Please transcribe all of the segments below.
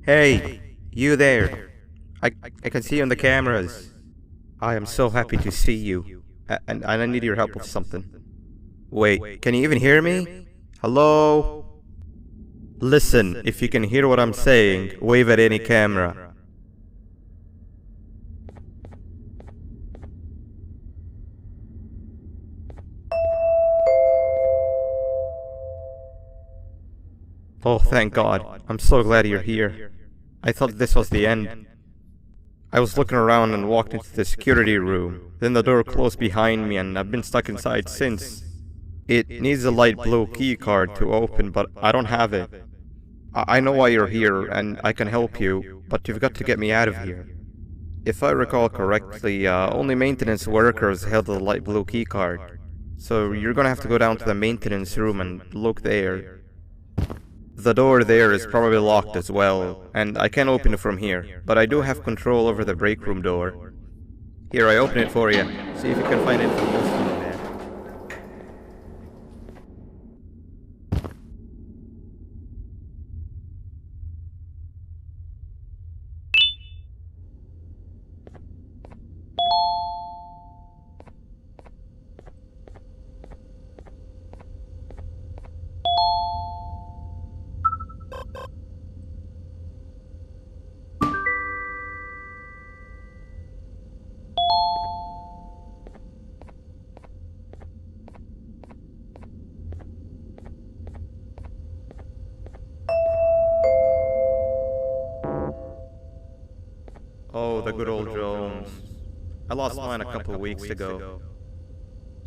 Hey, You there. I can see you on the cameras. I am so happy to see you. And I need your help with something. Wait, can you even hear me? Hello? Listen, if you can hear what I'm saying, wave at any camera. Oh, thank God. I'm so glad you're here. I thought this was the end. I was looking around and walked into the security room. Then the door closed behind me and I've been stuck inside since. It needs a light blue key card to open, but I don't have it. I know why you're here and I can help you, but you've got to get me out of here. If I recall correctly, only maintenance workers held the light blue key card. So you're gonna have to go down to the maintenance room and look there. The door there is probably locked as well, and I can't open it from here, but I do have control over the break room door. Here, I open it for you. See if you can find anything useful in there. Oh, the good old drones. I lost mine a couple of weeks ago.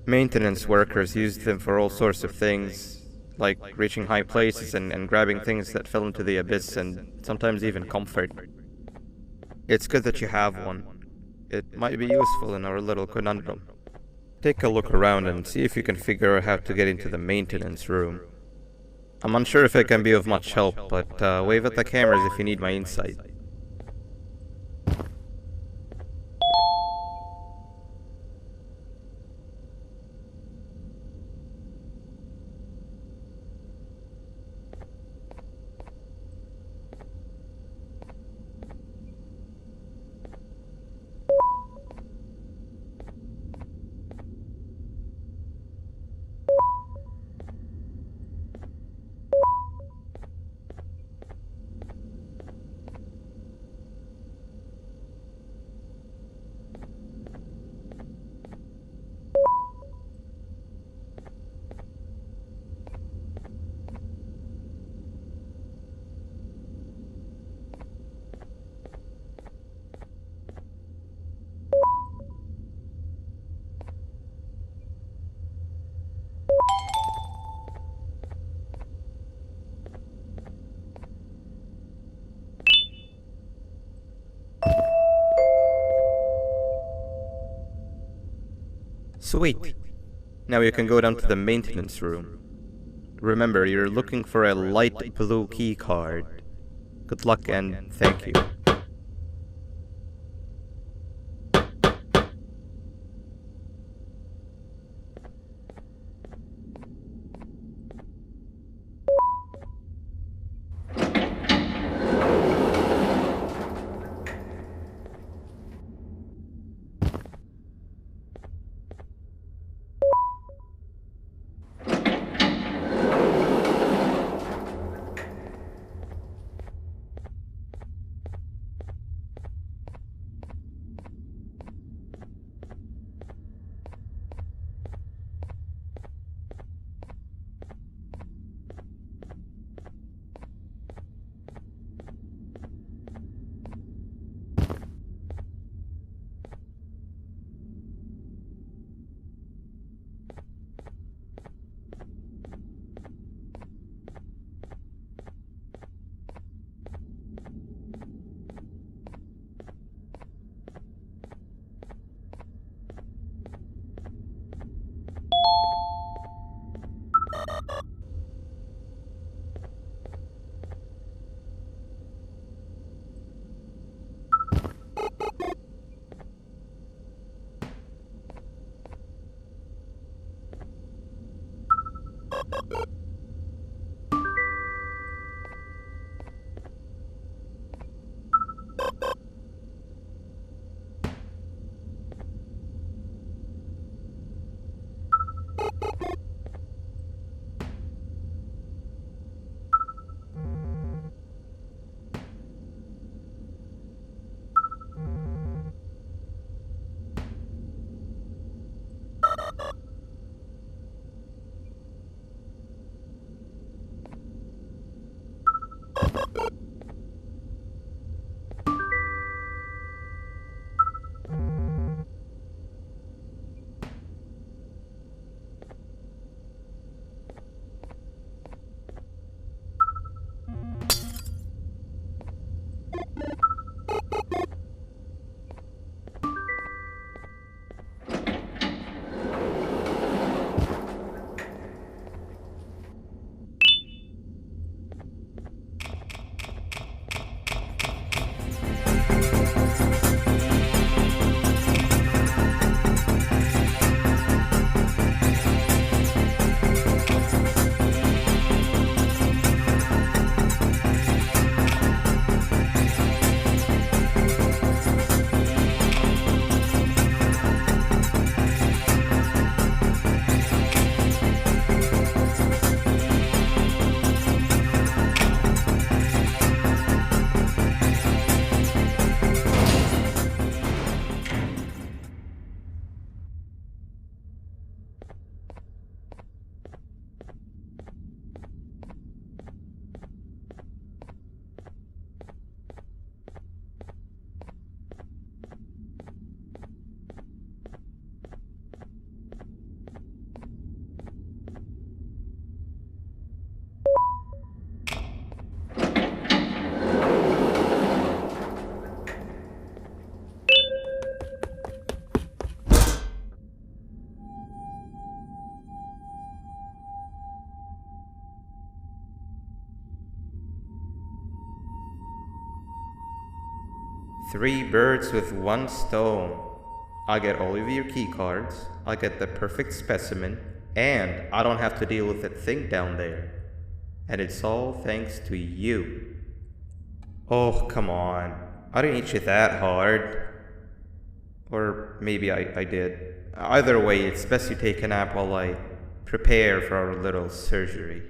Maintenance workers used them for all sorts of things, like reaching high places and grabbing things that fell into the abyss and sometimes even comfort. It's good that you have one. It might be useful in our little conundrum. Take a look around and see if you can figure out how to get into the maintenance room. I'm unsure if it can be of much help, but wave at the cameras if you need my insight. Sweet. Now you can go down to the maintenance room. Remember, you're looking for a light blue key card. Good luck and thank you. Three birds with one stone. I get all of your key cards, I get the perfect specimen, and I don't have to deal with that thing down there. And it's all thanks to you. Oh, come on. I didn't hit you that hard. Or maybe I did. Either way, it's best you take a nap while I prepare for our little surgery.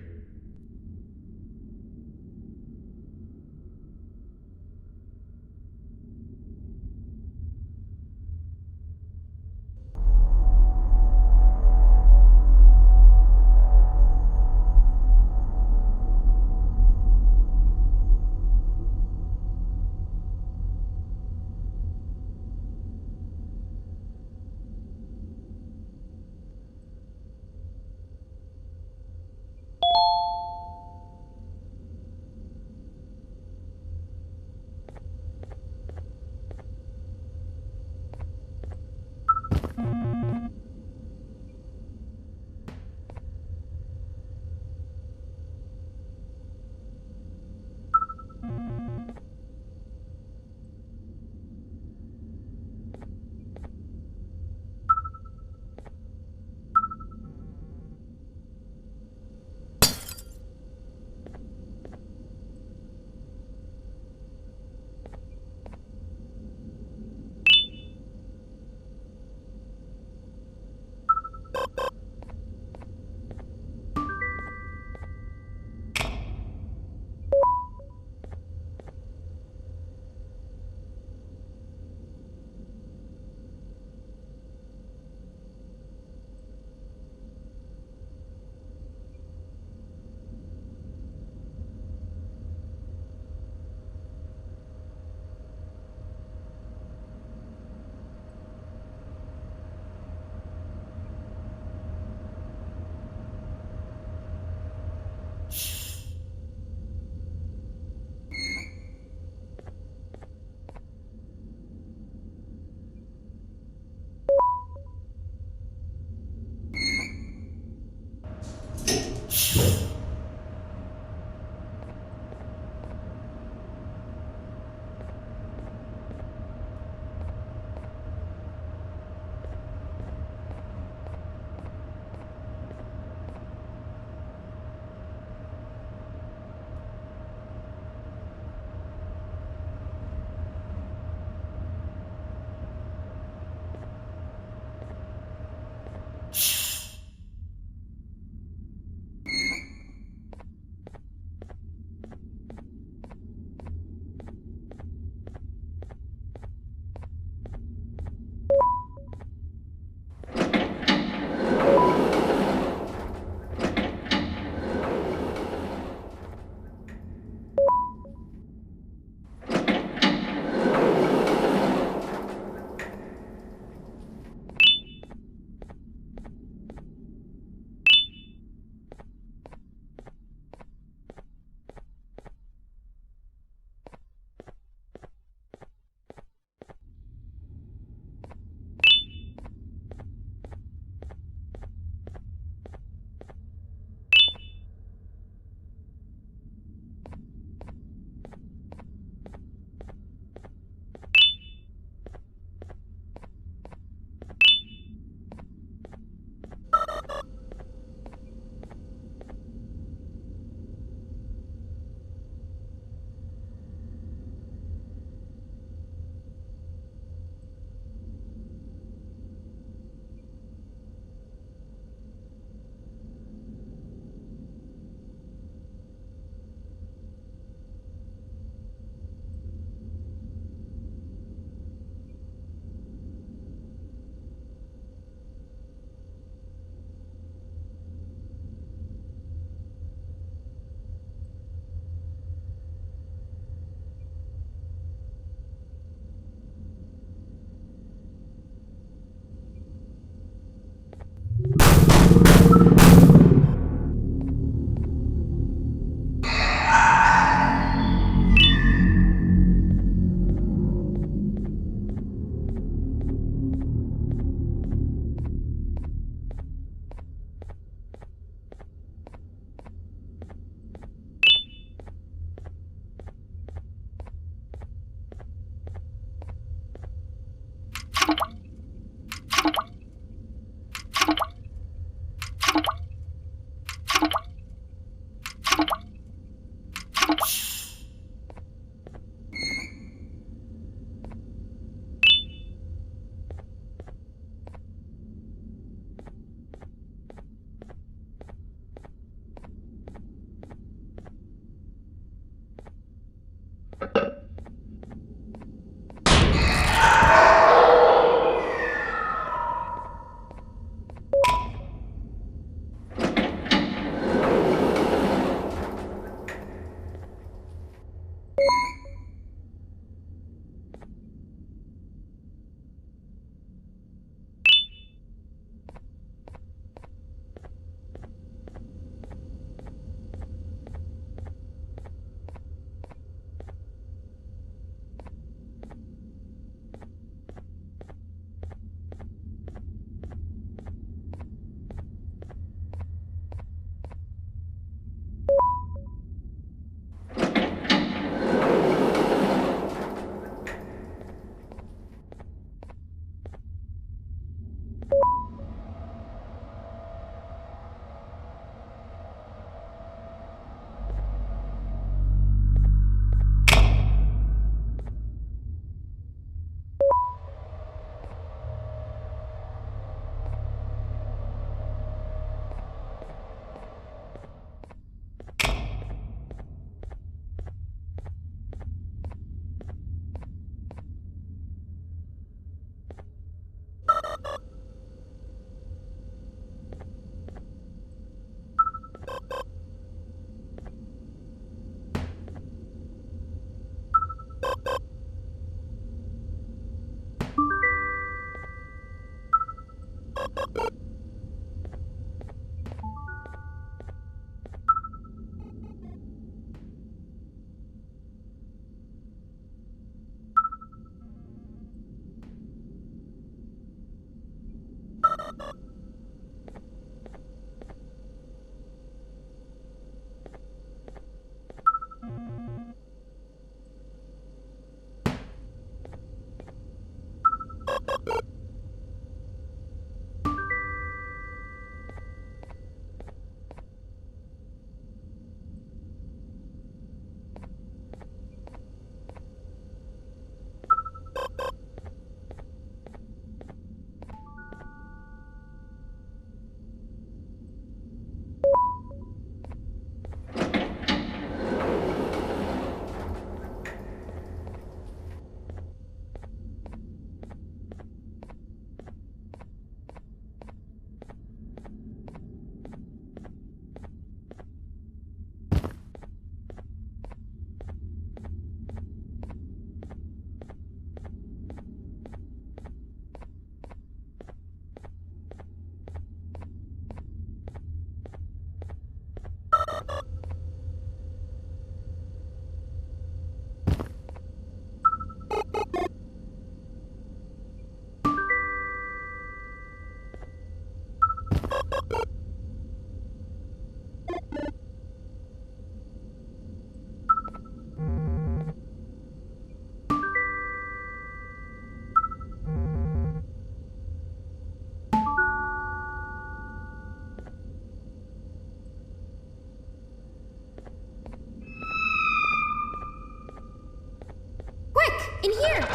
In here!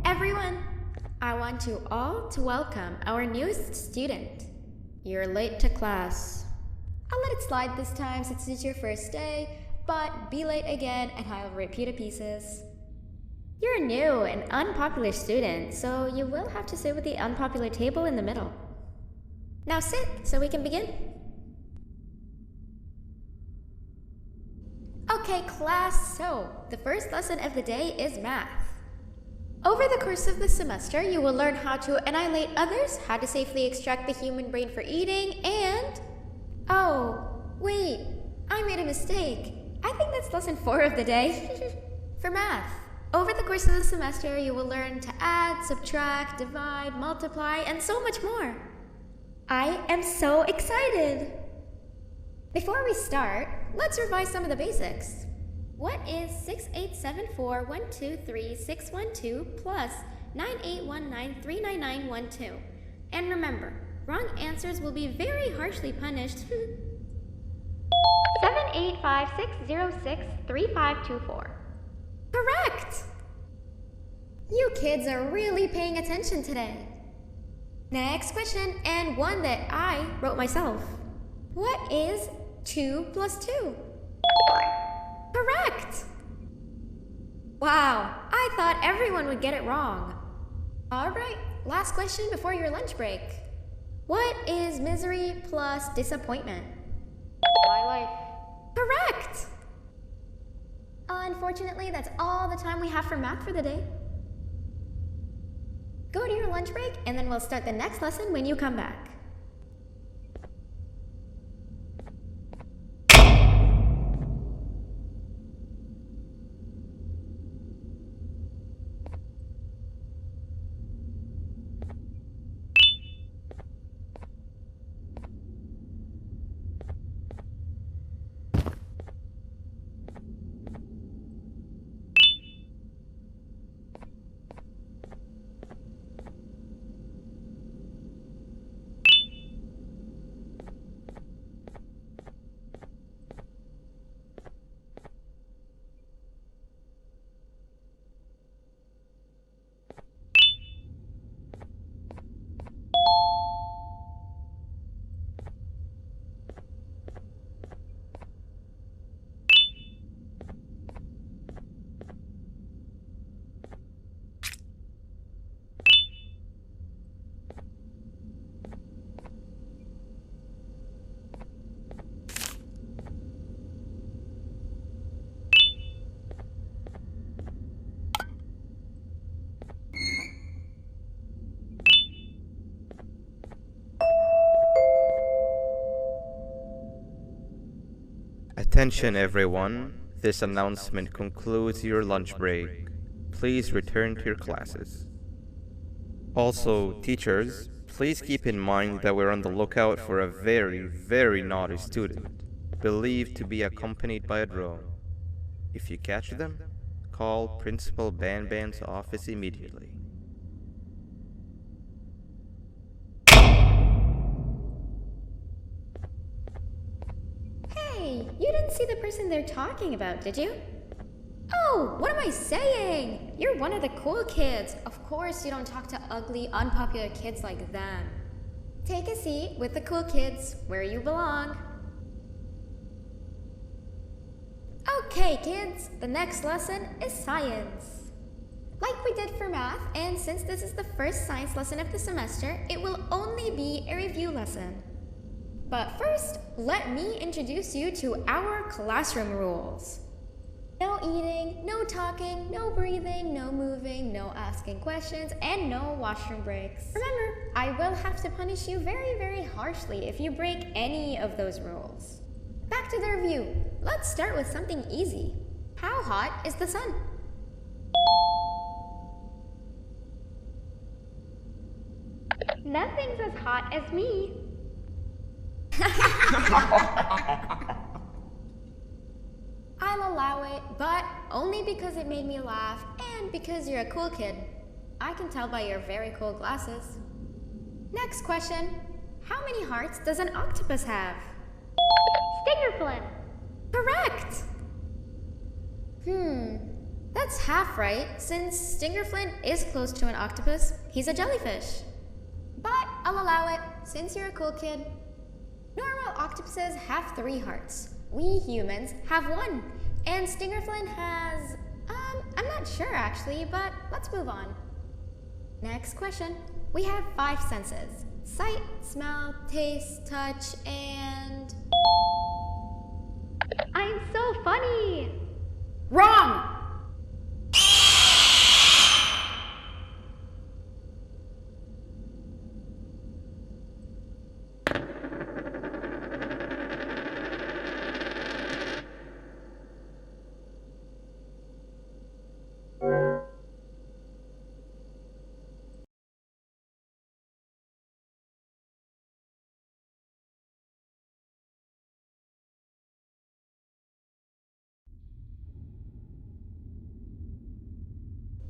Everyone, I want you all to welcome our newest student. You're late to class. I'll let it slide this time since it's your first day, but be late again and I'll rip you to pieces. You're a new and unpopular student, so you will have to sit with the unpopular table in the middle. Now sit so we can begin. Okay, class, so the first lesson of the day is math. Over the course of the semester, you will learn how to annihilate others, how to safely extract the human brain for eating, and... Oh, wait, I made a mistake. I think that's lesson 4 of the day. For math. Over the course of the semester, you will learn to add, subtract, divide, multiply, and so much more. I am so excited! Before we start, let's revise some of the basics. What is 6874123612 plus 9819399912? And remember, wrong answers will be very harshly punished. 785-606-3524. Correct! You kids are really paying attention today. Next question, and one that I wrote myself. What is 2 plus 2? Correct! Wow, I thought everyone would get it wrong. Alright, last question before your lunch break. What is misery plus disappointment? My life. Correct! Unfortunately, that's all the time we have for math for the day. Go to your lunch break, and then we'll start the next lesson when you come back. Attention everyone, this announcement concludes your lunch break. Please return to your classes. Also, teachers, please keep in mind that we're on the lookout for a very naughty student, believed to be accompanied by a drone. If you catch them, call Principal Banban's office immediately. Hey, you didn't see the person they're talking about, did you? Oh, what am I saying? You're one of the cool kids. Of course you don't talk to ugly, unpopular kids like them. Take a seat with the cool kids, where you belong. Okay, kids, the next lesson is science. Like we did for math, and since this is the first science lesson of the semester, it will only be a review lesson. But first, let me introduce you to our classroom rules. No eating, no talking, no breathing, no moving, no asking questions, and no washroom breaks. Remember, I will have to punish you very harshly if you break any of those rules. Back to the review. Let's start with something easy. How hot is the sun? Nothing's as hot as me. I'll allow it, but only because it made me laugh and because you're a cool kid. I can tell by your very cool glasses. Next question. How many hearts does an octopus have? Stingerflin. Correct! That's half right, since Stingerflint is close to an octopus. He's a jellyfish. But I'll allow it, since you're a cool kid. Normal octopuses have 3 hearts. We humans have 1. And Stingerflint has... I'm not sure actually, but let's move on. Next question. We have 5 senses. Sight, smell, taste, touch, and... I'm so funny. Wrong!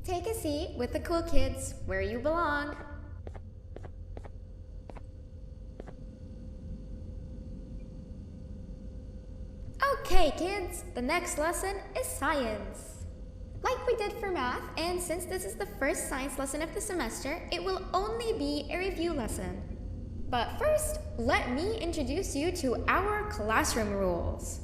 Take a seat with the cool kids, where you belong. Okay, kids, the next lesson is science. Like we did for math, and since this is the first science lesson of the semester, it will only be a review lesson. But first, let me introduce you to our classroom rules.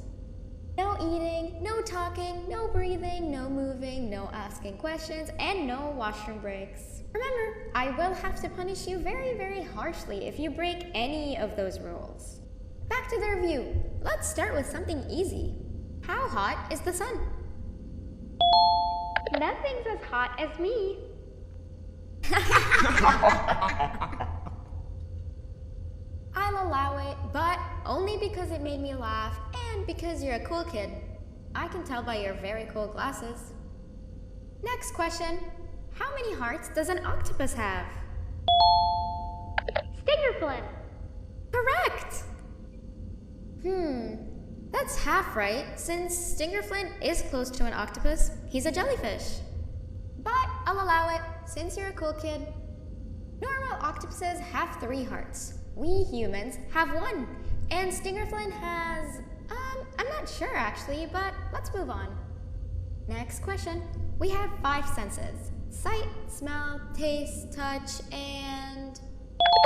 No eating, no talking, no breathing, no moving, no asking questions, and no washroom breaks. Remember, I will have to punish you very, very harshly if you break any of those rules. Back to the review. Let's start with something easy. How hot is the sun? Nothing's as hot as me. I'll allow it, but only because it made me laugh and because you're a cool kid. I can tell by your very cool glasses. Next question. How many hearts does an octopus have? Stingerflin. Correct! That's half right, since Stingerflint is close to an octopus. He's a jellyfish. But I'll allow it, since you're a cool kid. Normal octopuses have 3 hearts. We humans have 1. And Stingerflint has... I'm not sure actually, but let's move on. Next question. We have 5 senses. Sight, smell, taste, touch, and...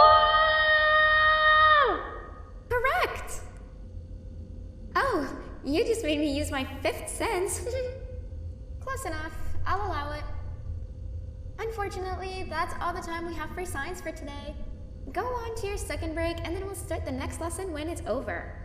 Whoa! Correct! Oh, you just made me use my 5th sense. Close enough. I'll allow it. Unfortunately, that's all the time we have for science for today. Go on to your second break, and then we'll start the next lesson when it's over.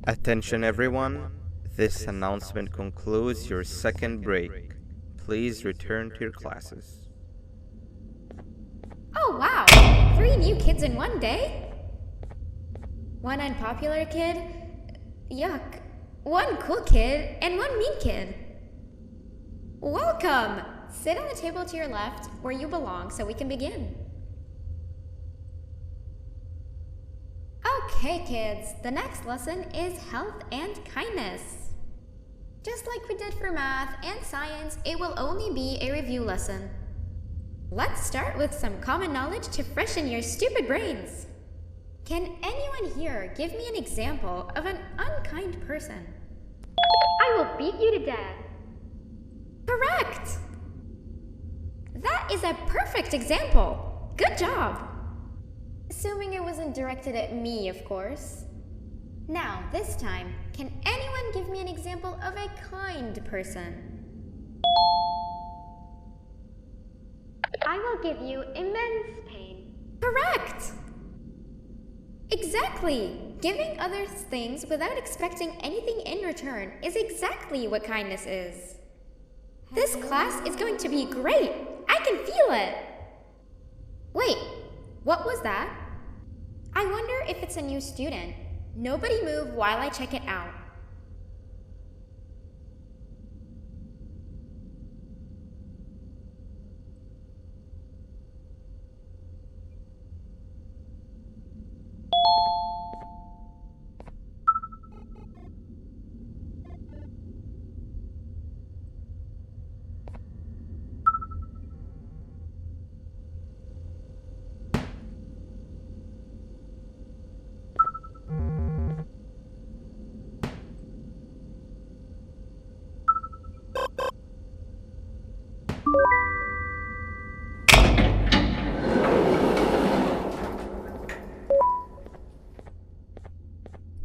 Attention everyone, this announcement concludes your second break. Please return to your classes. Oh wow! 3 new kids in one day? 1 unpopular kid? Yuck. 1 cool kid and 1 mean kid. Welcome! Sit on the table to your left where you belong so we can begin. Okay, kids, the next lesson is health and kindness. Just like we did for math and science, it will only be a review lesson. Let's start with some common knowledge to freshen your stupid brains. Can anyone here give me an example of an unkind person? I will beat you to death. Correct! That is a perfect example. Good job. Assuming it wasn't directed at me, of course. Now, this time, can anyone give me an example of a kind person? I will give you immense pain. Correct! Exactly! Giving others things without expecting anything in return is exactly what kindness is. This class is going to be great! I can feel it! Wait, what was that? I wonder if it's a new student. Nobody move while I check it out.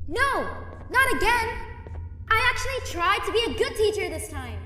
No! Not again! I actually tried to be a good teacher this time.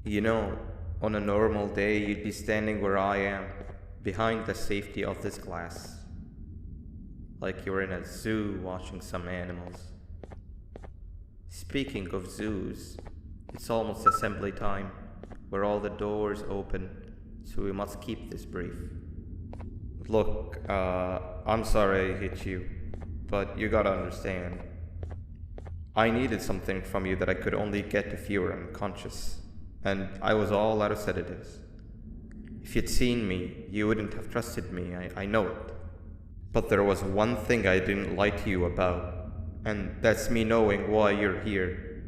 You know, on a normal day, you'd be standing where I am, behind the safety of this glass, like you're in a zoo watching some animals. Speaking of zoos, it's almost assembly time, where all the doors open, so we must keep this brief. Look, I'm sorry I hit you, but you gotta understand. I needed something from you that I could only get if you were unconscious, and I was all out of sedatives. If you'd seen me, you wouldn't have trusted me, I know it. But there was one thing I didn't lie to you about, and that's me knowing why you're here.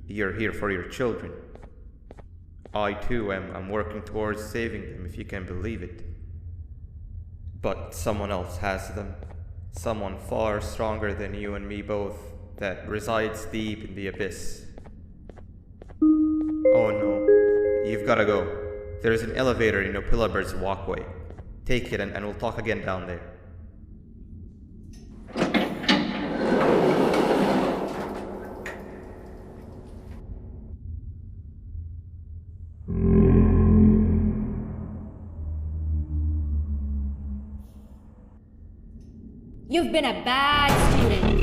You're here for your children. I too am working towards saving them, if you can believe it. But someone else has them. Someone far stronger than you and me both, that resides deep in the abyss. Oh no, you've gotta go. There's an elevator in Opillabird's walkway. Take it and we'll talk again down there. You've been a bad student.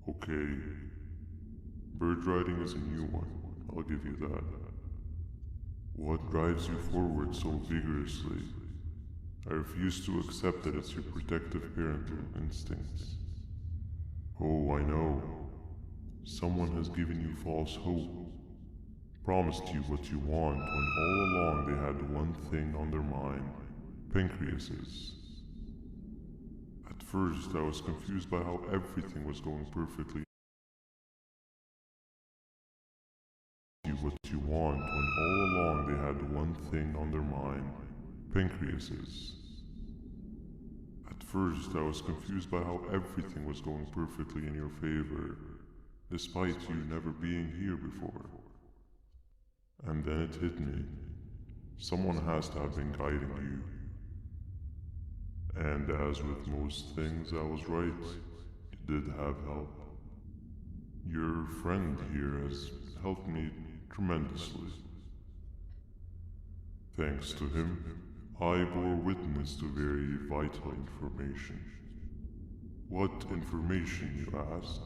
Okay. Bird riding is a new one, I'll give you that. What drives you forward so vigorously? I refuse to accept that it's your protective parental instincts. Oh, I know. Someone has given you false hope. Promised you what you want when all along they had one thing on their mind. Pancreases. At first, I was confused by how everything was going perfectly. What you want when all along they had one thing on their mind. Pancreases. At first, I was confused by how everything was going perfectly in your favor, despite you never being here before. And then it hit me. Someone has to have been guiding you. And as with most things, I was right. You did have help. Your friend here has helped me tremendously. Thanks to him, I bore witness to very vital information. What information, you ask?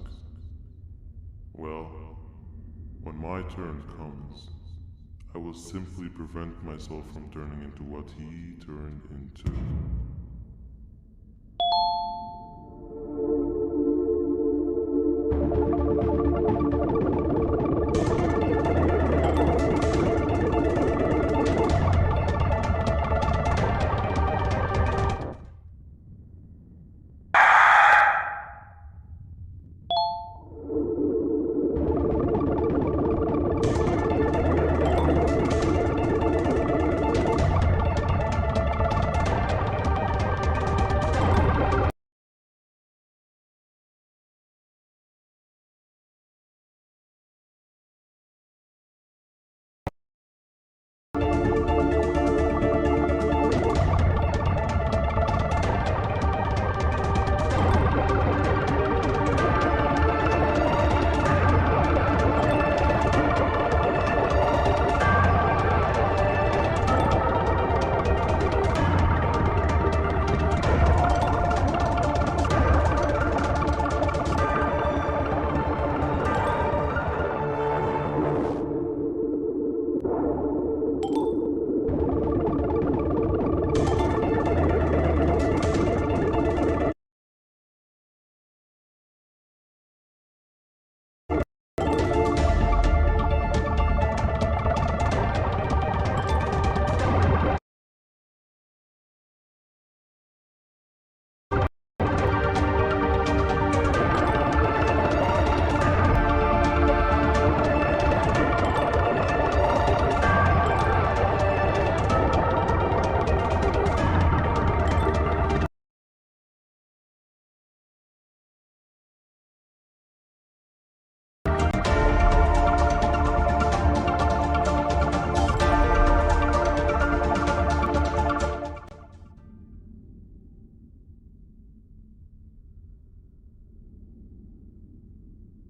Well, when my turn comes, I will simply prevent myself from turning into what he turned into.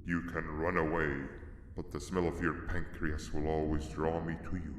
You can run away, but the smell of your pancreas will always draw me to you.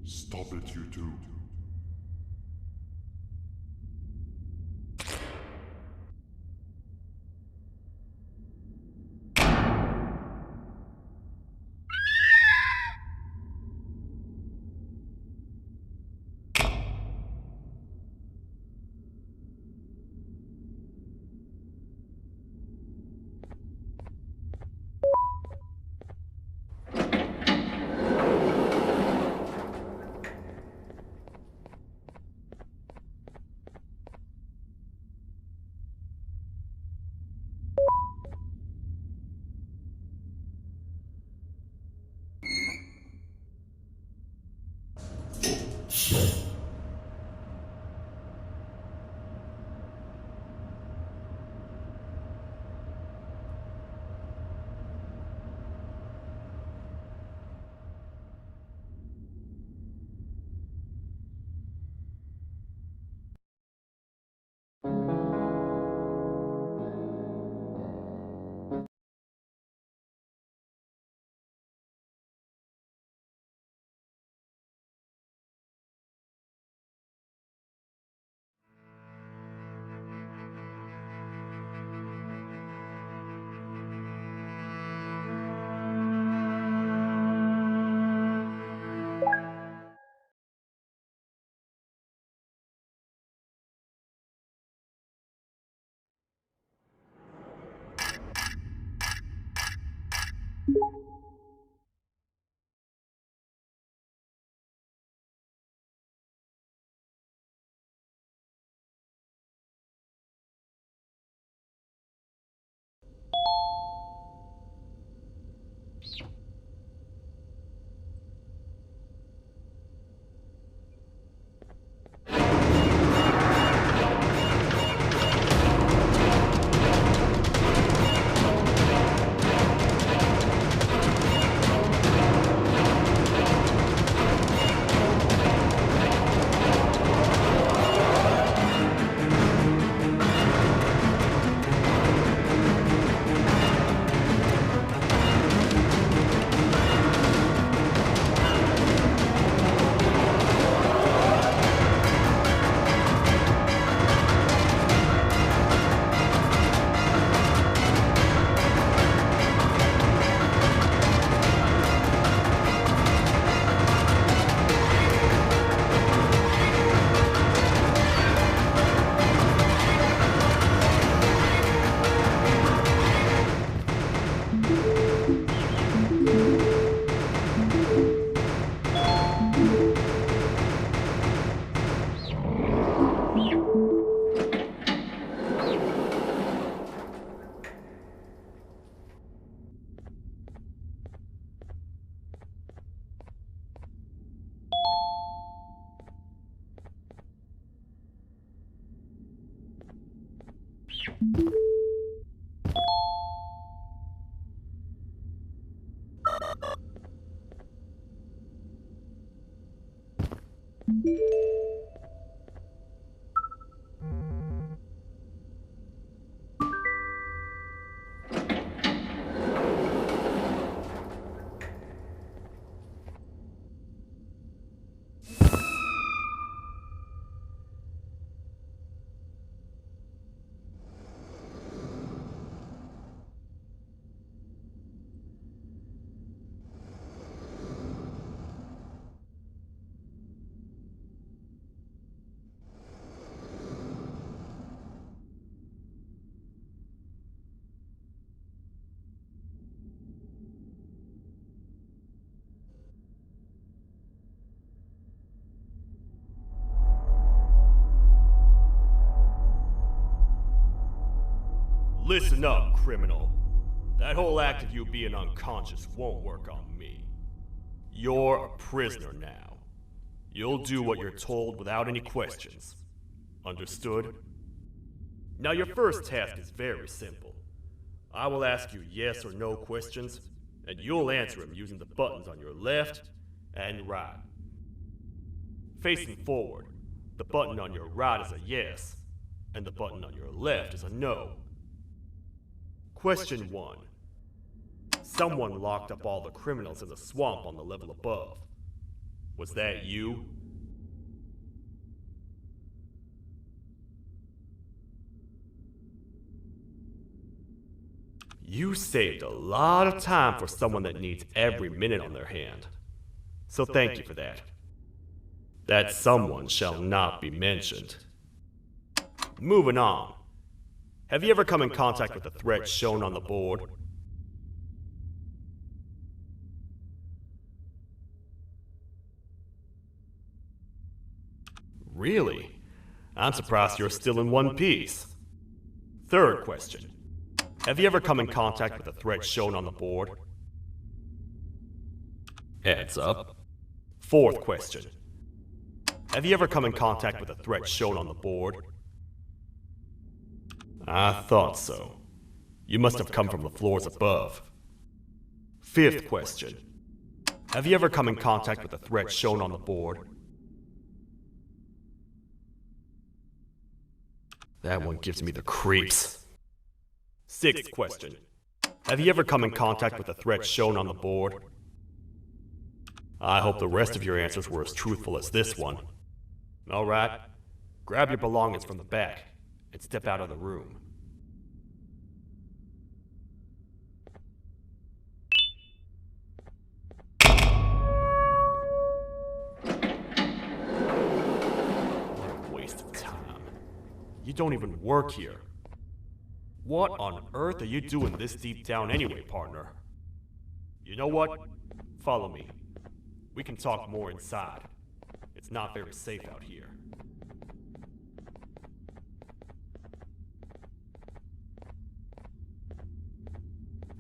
Stop it, you two. Listen up, criminal. That whole act of you being unconscious won't work on me. You're a prisoner now. You'll do what you're told without any questions. Understood? Now your first task is very simple. I will ask you yes or no questions, and you'll answer them using the buttons on your left and right. Facing forward, the button on your right is a yes, and the button on your left is a no. Question 1. Someone locked up all the criminals in the swamp on the level above. Was that you? You saved a lot of time for someone that needs every minute on their hand. So thank you for that. That someone shall not be mentioned. Moving on. Have you ever come in contact with the threat shown on the board? Really? I'm surprised you're still in one piece. Third question. Have you ever come in contact with the threat shown on the board? Heads up. Fourth question. Have you ever come in contact with the threat shown on the board? I thought so. You must have come from the floors above. Fifth question. Have you ever come in contact with the threat shown on the board? That one gives me the creeps. Sixth question. Have you ever come in contact with the threat shown on the board? I hope the rest of your answers were as truthful as this one. All right. Grab your belongings from the back and step out of the room. What a waste of time. You don't even work here. What on earth are you doing this deep down anyway, partner? You know what? Follow me. We can talk more inside. It's not very safe out here.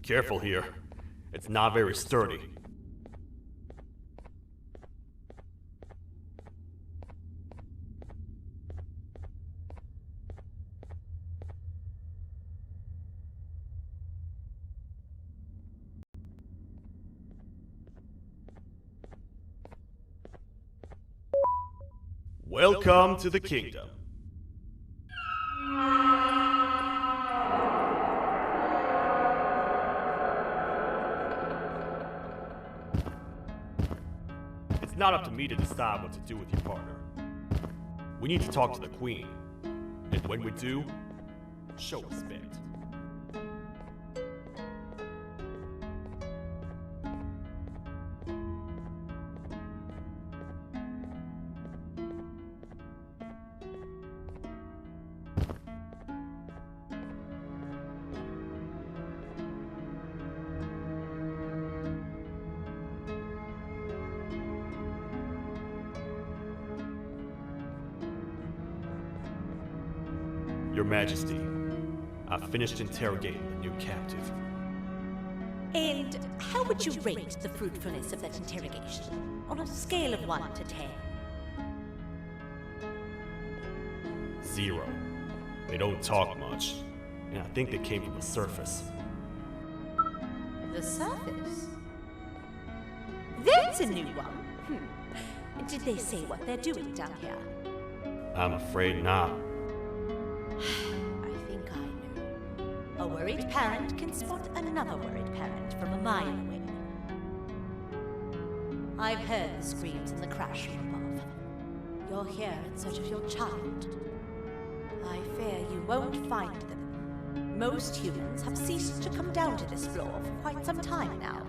Careful here. It's not very sturdy. Welcome to the kingdom. It's not up to me to decide what to do with your partner. We need to talk to the queen. And when we do, show respect. Your Majesty, I've finished interrogating the new captive. And how would you rate the fruitfulness of that interrogation on a scale of 1 to 10? 0. They don't talk much, and I think they came from the surface. The surface? That's a new one. Did they say what they're doing down here? I'm afraid not. I think I know. A worried parent can spot another worried parent from a mile away. I've heard the screams and the crash from above. You're here in search of your child. I fear you won't find them. Most humans have ceased to come down to this floor for quite some time now.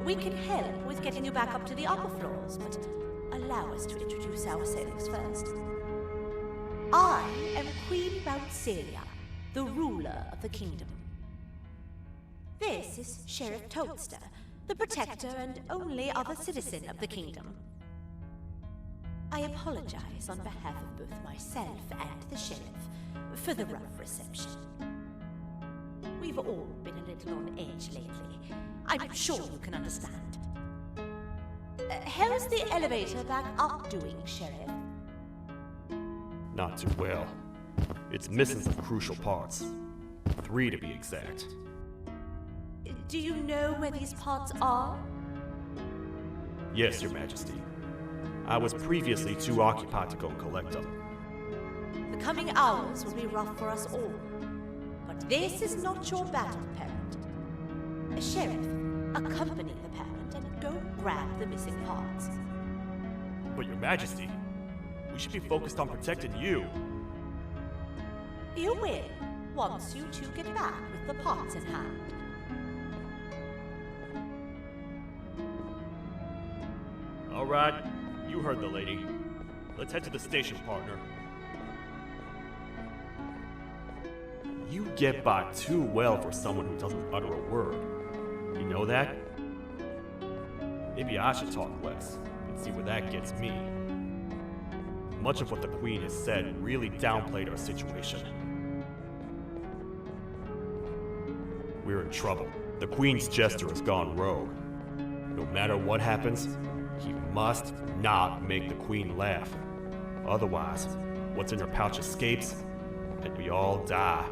We can help with getting you back up to the upper floors, but allow us to introduce ourselves first. I am Queen Celia, the ruler of the kingdom. This is Sheriff Toadster, the protector and only other citizen of the kingdom. I apologize on behalf of both myself and the sheriff for the rough reception. We've all been a little on edge lately. I'm sure you can understand. How's the elevator back up doing, Sheriff? Not too well. It's missing some crucial parts. 3 to be exact. Do you know where these parts are? Yes, Your Majesty. I was previously too occupied to go and collect them. The coming hours will be rough for us all. But this is not your battle, parent. Sheriff, accompany the parent and go grab the missing parts. But Your Majesty, we should be focused on protecting you. You will, once you two get back with the parts in hand. All right, you heard the lady. Let's head to the station, partner. You get by too well for someone who doesn't utter a word. You know that? Maybe I should talk less and see where that gets me. Much of what the Queen has said really downplayed our situation. We're in trouble. The Queen's jester has gone rogue. No matter what happens, he must not make the Queen laugh. Otherwise, what's in her pouch escapes, and we all die.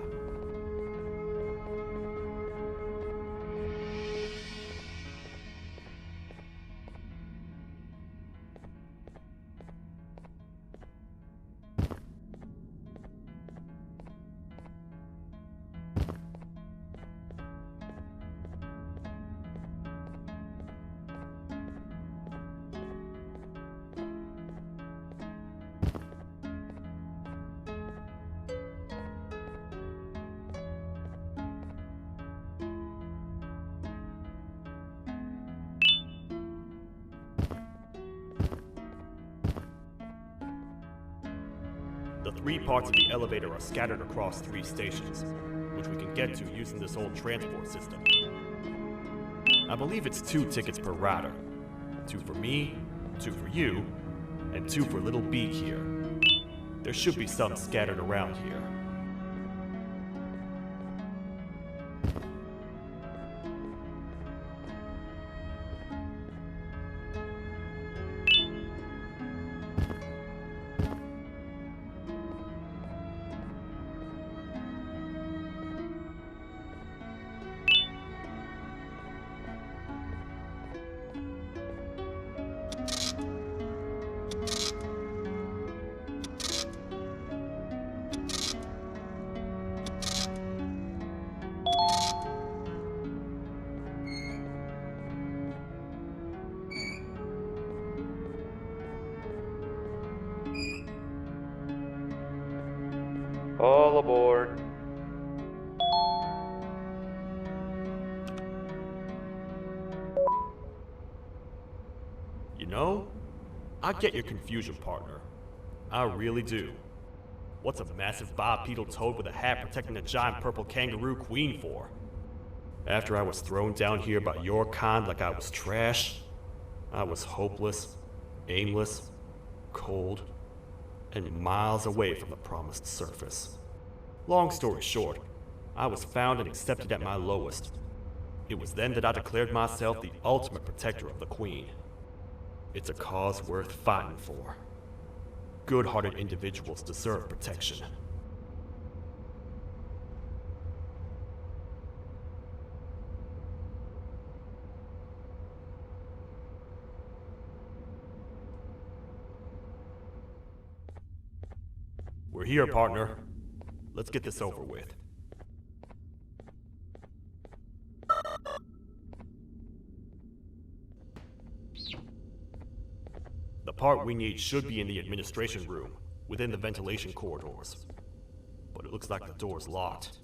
The 3 parts of the elevator are scattered across 3 stations, which we can get to using this old transport system. I believe it's 2 tickets per rider. 2 for me, 2 for you, and 2 for Little Beak here. There should be some scattered around here. All aboard. You know, I get your confusion, partner. I really do. What's a massive bipedal toad with a hat protecting a giant purple kangaroo queen for? After I was thrown down here by your kind like I was trash, I was hopeless, aimless, cold, and miles away from the promised surface. Long story short, I was found and accepted at my lowest. It was then that I declared myself the ultimate protector of the Queen. It's a cause worth fighting for. Good-hearted individuals deserve protection. We're here, partner. Let's get this over with. The part we need should be in the administration room, within the ventilation corridors. But it looks like the door's locked.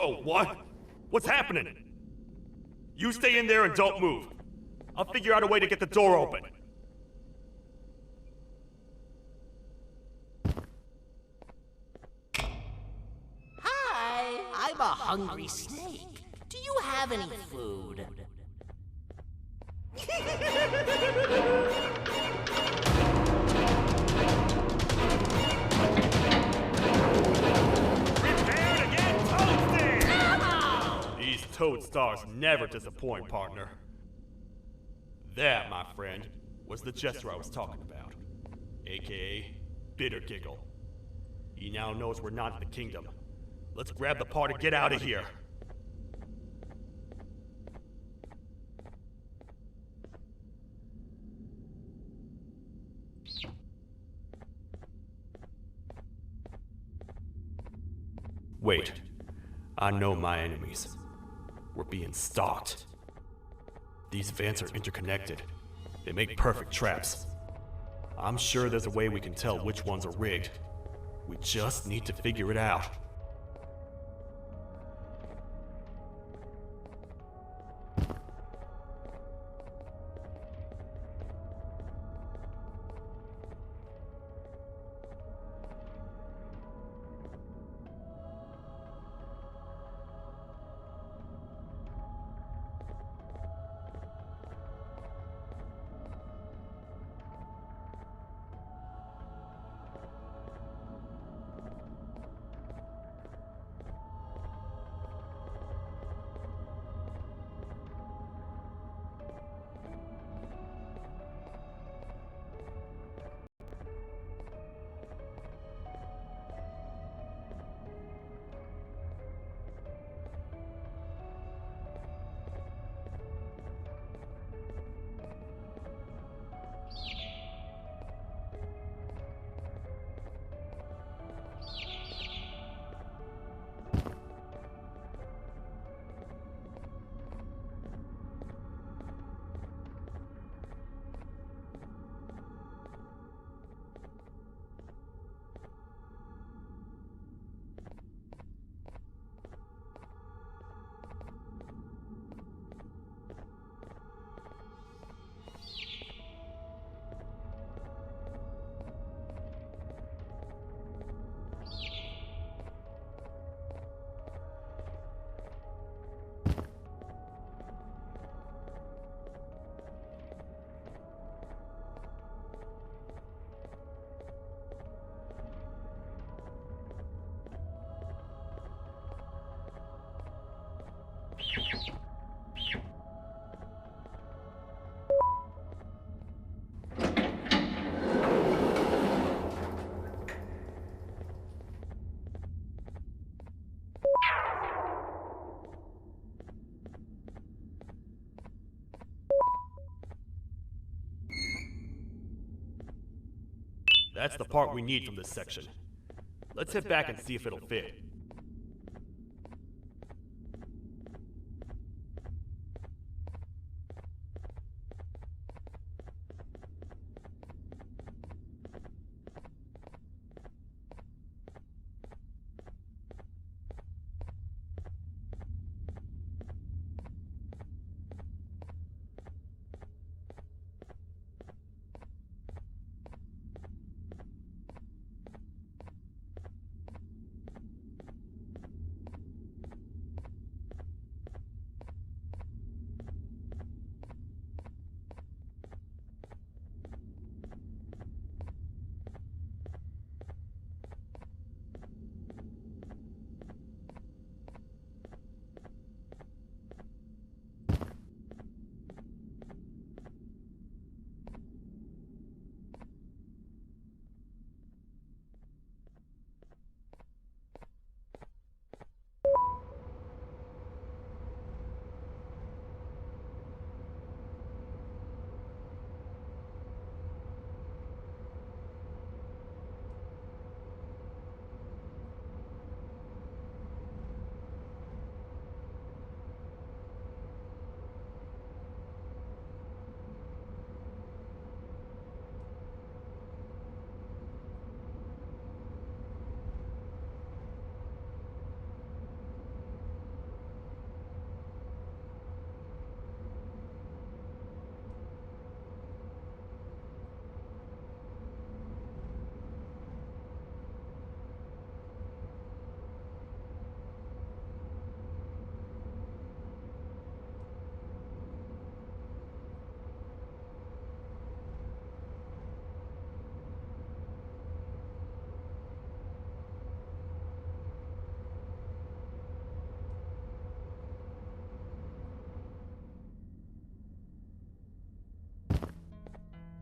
Oh, what? What's happening? You stay in there and don't move. I'll figure out a way to get the door open. Hi, I'm a hungry snake. Do you have any food? Prepare to get toasted! These toad stars never disappoint, partner. That, my friend, was the gesture I was talking about. AKA, Bitter Giggle. He now knows we're not in the kingdom. Let's grab the part and get out of here. Wait. I know my enemies. We're being stalked. These vents are interconnected. They make perfect traps. I'm sure there's a way we can tell which ones are rigged. We just need to figure it out. That's the part we need from this section. Let's head back and see if it'll fit.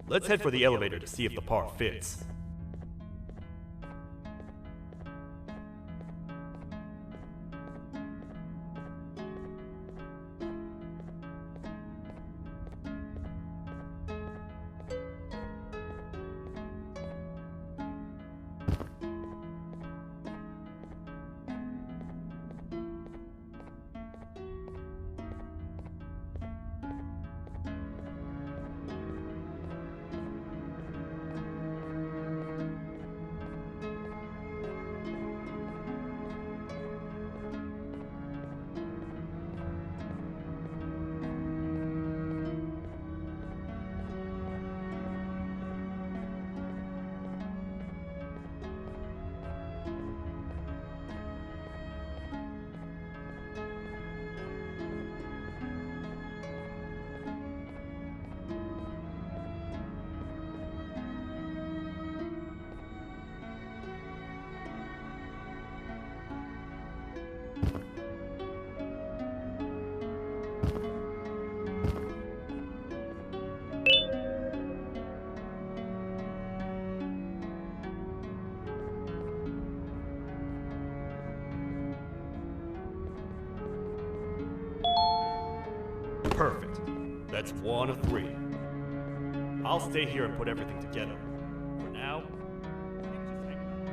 Let's head for the elevator to see if the part fits. Perfect. That's 1 of 3. I'll stay here and put everything together. For now, just hang around.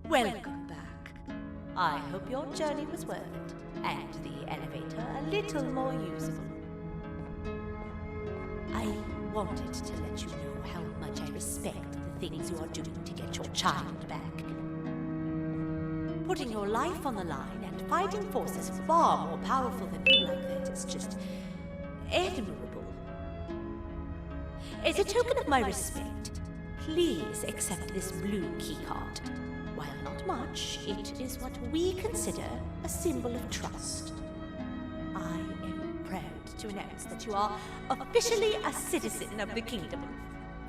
Welcome back. I hope your journey was worth it, and the elevator a little more usable. wanted to let you know how much I respect the things you are doing to get your child back. Putting your life on the line and fighting forces far more powerful than you like that is just admirable. As a token of my respect, please accept this blue keycard. While not much, it is what we consider a symbol of trust. I am proud to announce that you are officially a citizen of the kingdom.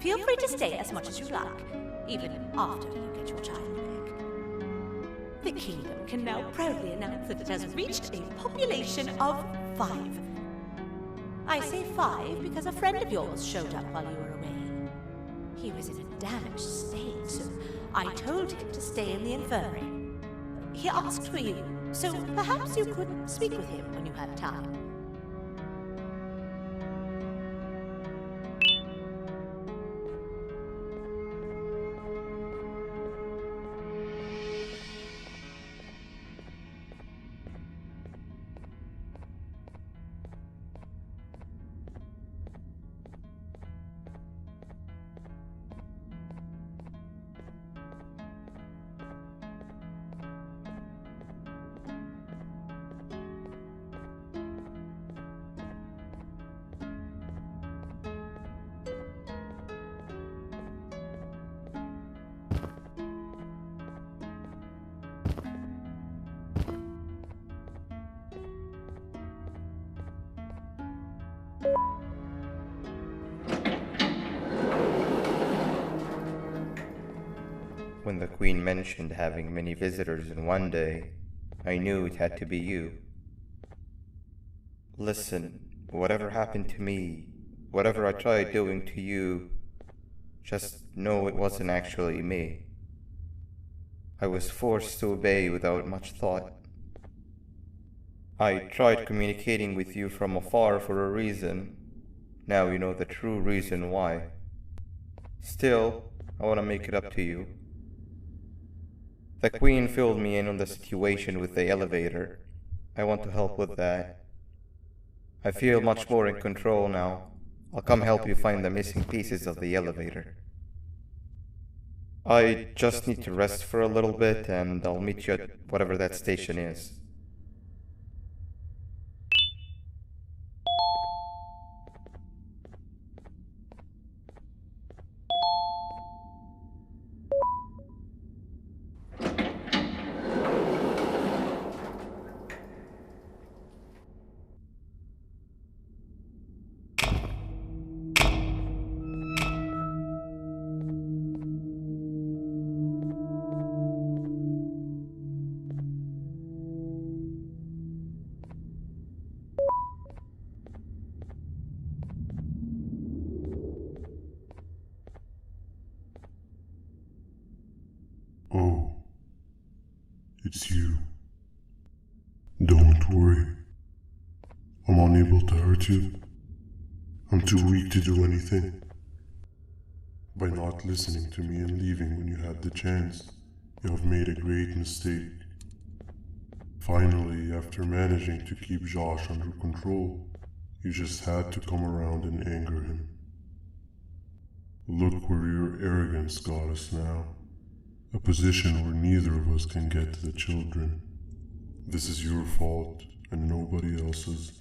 Feel free to stay as much as you like, even after you get your child back. The kingdom can now proudly announce that it has reached a population of 5. I say 5 because a friend of yours showed up while you were away. He was in a damaged state, so I told him to stay in the infirmary. He asked for you, so perhaps you could speak with him when you have time. When the Queen mentioned having many visitors in one day, I knew it had to be you. Listen, whatever happened to me, whatever I tried doing to you, just know it wasn't actually me. I was forced to obey without much thought. I tried communicating with you from afar for a reason. Now you know the true reason why. Still, I want to make it up to you. The Queen filled me in on the situation with the elevator. I want to help with that. I feel much more in control now. I'll come help you find the missing pieces of the elevator. I just need to rest for a little bit and I'll meet you at whatever that station is. Oh, it's you. Don't worry. I'm unable to hurt you. I'm too weak to do anything. By not listening to me and leaving when you had the chance, you have made a great mistake. Finally, after managing to keep Josh under control, you just had to come around and anger him. Look where your arrogance got us now. A position where neither of us can get to the children. This is your fault and nobody else's.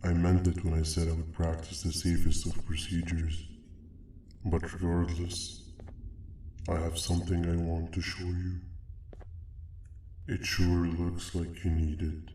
I meant it when I said I would practice the safest of procedures. But regardless, I have something I want to show you. It sure looks like you need it.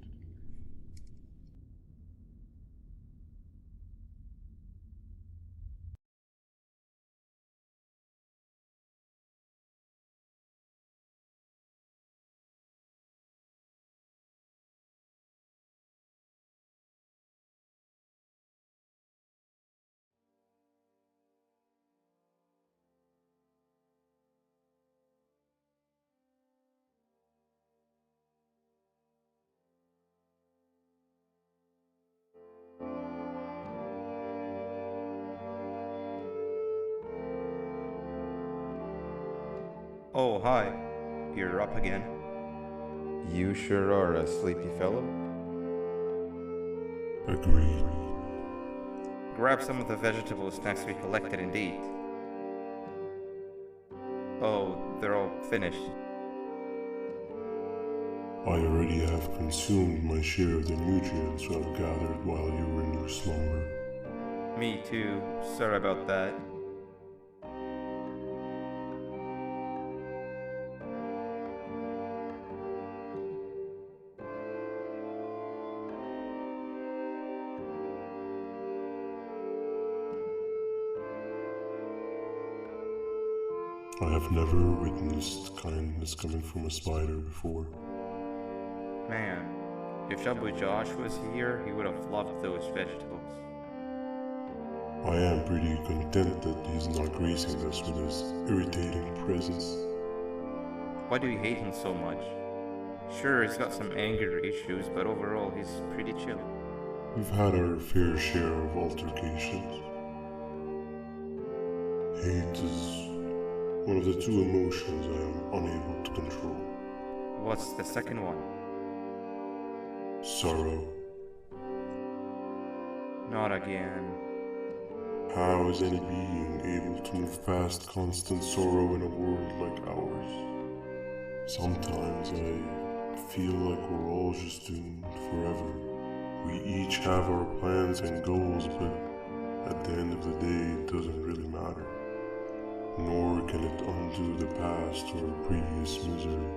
Oh, hi. You're up again. You sure are a sleepy fellow. Agreed. grab some of the vegetable snacks we collected and eat. Oh, they're all finished. I already have consumed my share of the nutrients I've gathered while you were in your slumber. Me too. Sorry about that. I have never witnessed kindness coming from a spider before. Man, if Jabu Josh was here, he would have loved those vegetables. I am pretty content that he's not gracing us with his irritating presence. Why do you hate him so much? Sure, he's got some anger issues, but overall he's pretty chill. We've had our fair share of altercations. Hate is one of the two emotions I am unable to control. What's the second one? Sorrow. Not again. How is any being able to move past constant sorrow in a world like ours? Sometimes I feel like we're all just doomed forever. We each have our plans and goals, but at the end of the day, it doesn't really matter. Nor can it undo the past or previous misery.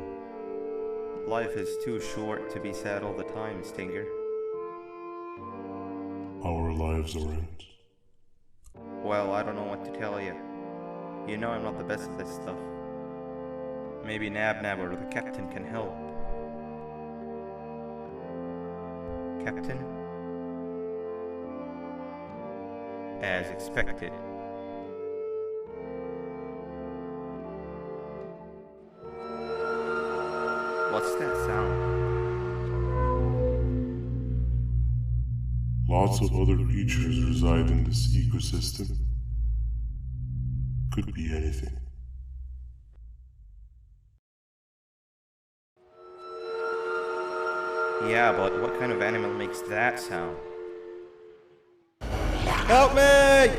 Life is too short to be sad all the time, Stinger. Our lives aren't. Well, I don't know what to tell you. You know I'm not the best at this stuff. Maybe Nab or the captain can help. Captain? As expected. What's that sound? Lots of other creatures reside in this ecosystem. Could be anything. Yeah, but what kind of animal makes that sound? Help me!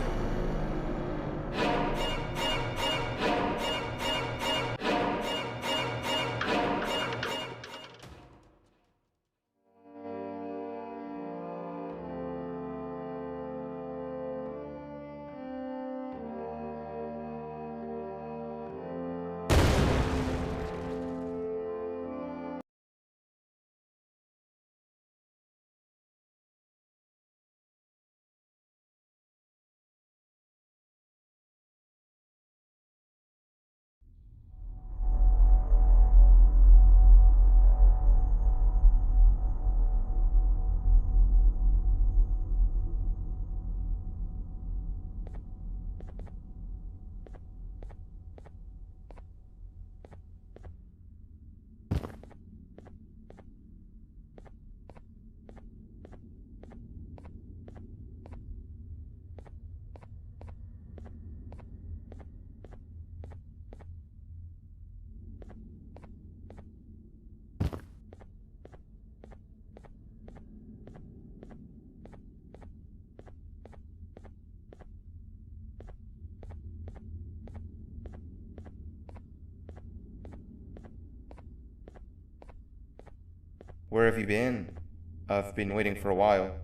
Where have you been? I've been waiting for a while.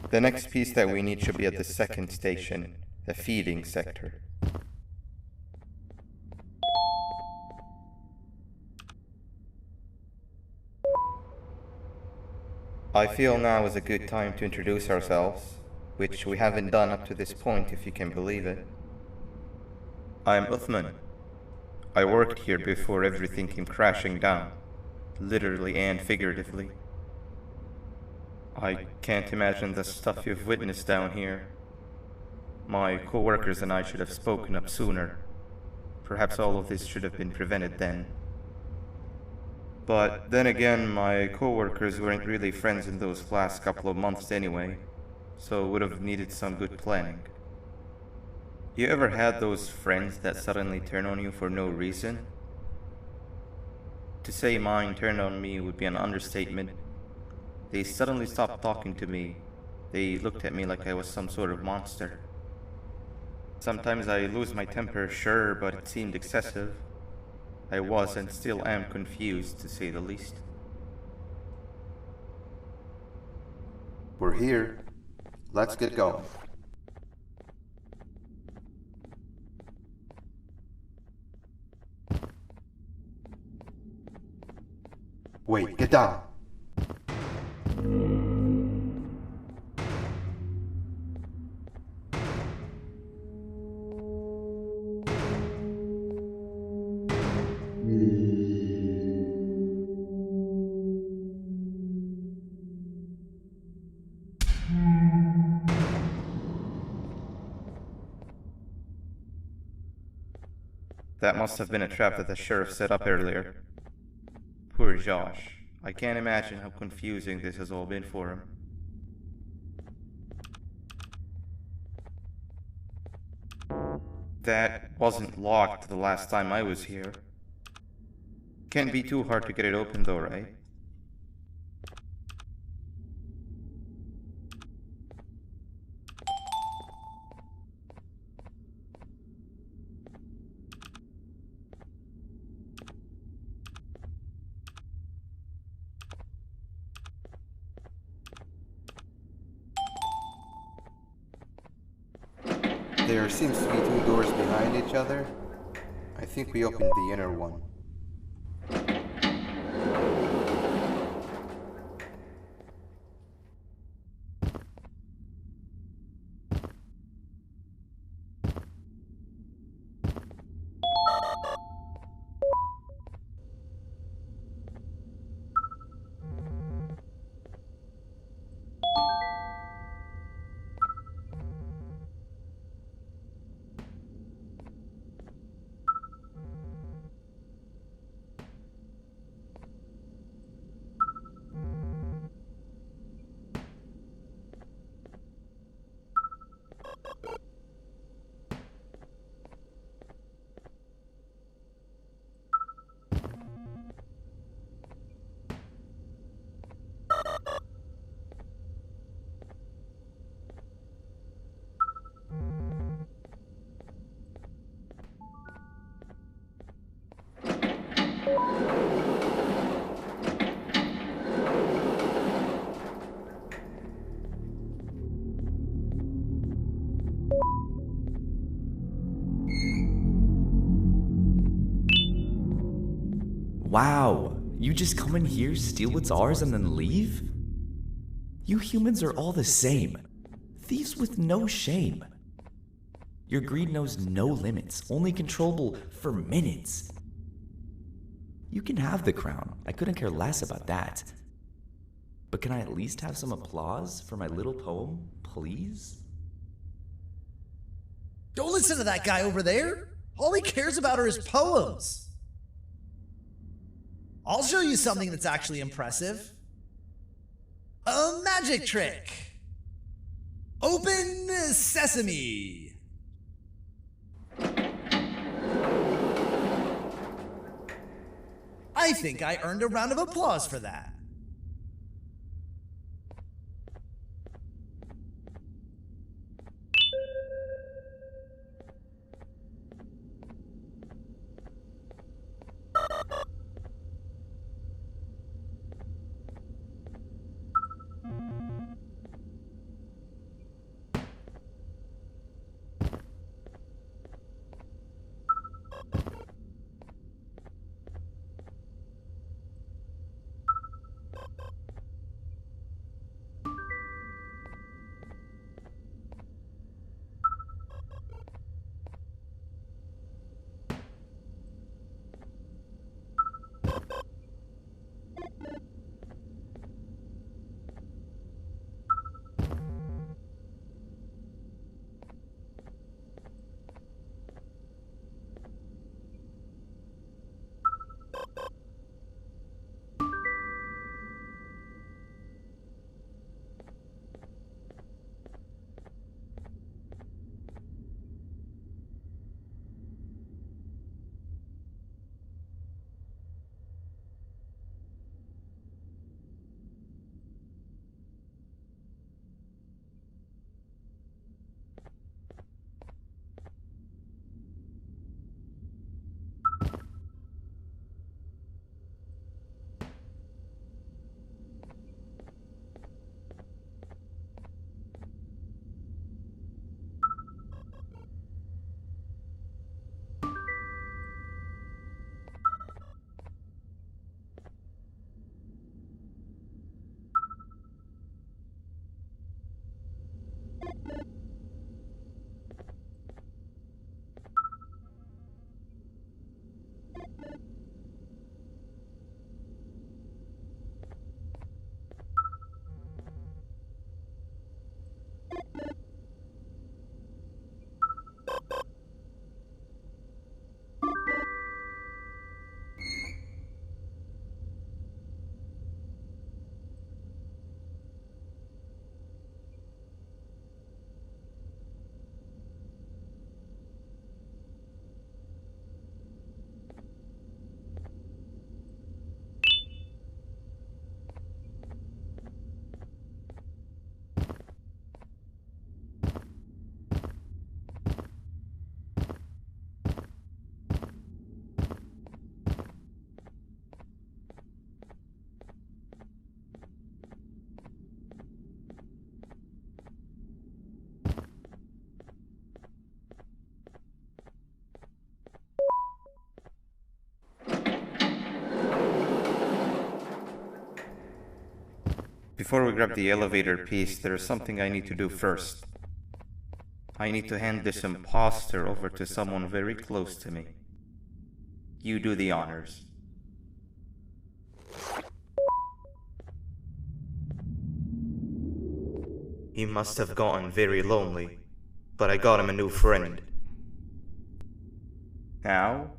The next piece that we need should be at the second station, the feeding sector. I feel now is a good time to introduce ourselves, which we haven't done up to this point, if you can believe it. I'm Uthman. I worked here before everything came crashing down, literally and figuratively. I can't imagine the stuff you've witnessed down here. My co-workers and I should have spoken up sooner. Perhaps all of this should have been prevented then. But then again, my co-workers weren't really friends in those last couple of months anyway, so would have needed some good planning. You ever had those friends that suddenly turn on you for no reason? To say mine turned on me would be an understatement. They suddenly stopped talking to me, They looked at me like I was some sort of monster. Sometimes I lose my temper, sure, but it seemed excessive. I was and still am confused, to say the least. We're here. Let's get going. Wait, get down. That must have been a trap that the sheriff set up earlier. Poor Josh. I can't imagine how confusing this has all been for him. That wasn't locked the last time I was here. Can't be too hard to get it open though, right? There seems to be two doors behind each other. I think we opened the inner one. Wow, you just come in here, steal what's ours, and then leave? You humans are all the same. Thieves with no shame. Your greed knows no limits, only controllable for minutes. You can have the crown. I couldn't care less about that. But can I at least have some applause for my little poem, please? Don't listen to that guy over there. All he cares about are his poems. I'll show you something that's actually impressive. A magic trick. Open sesame. I think I earned a round of applause for that. Before we grab the elevator piece, there is something I need to do first. I need to hand this imposter over to someone very close to me. You do the honors. He must have gotten very lonely, but I got him a new friend. Now,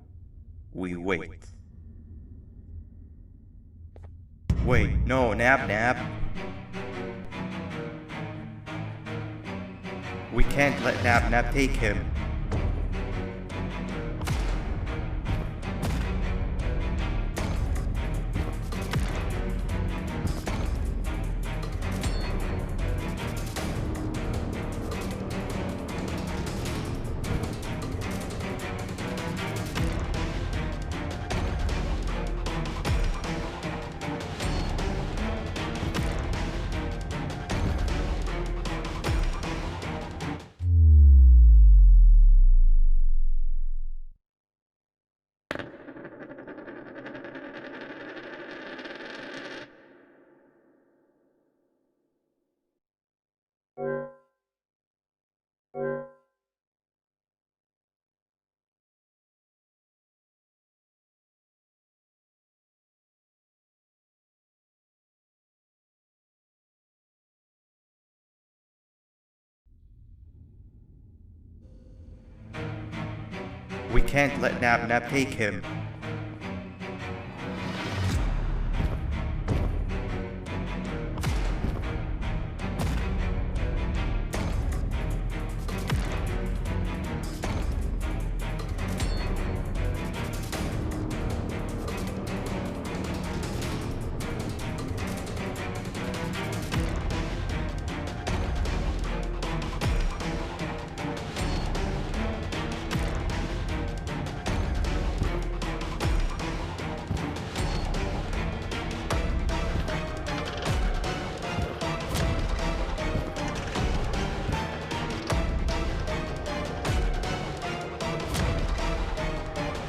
we wait. Wait, no, Nab. We can't let Nab take him. We can't let Nab take him.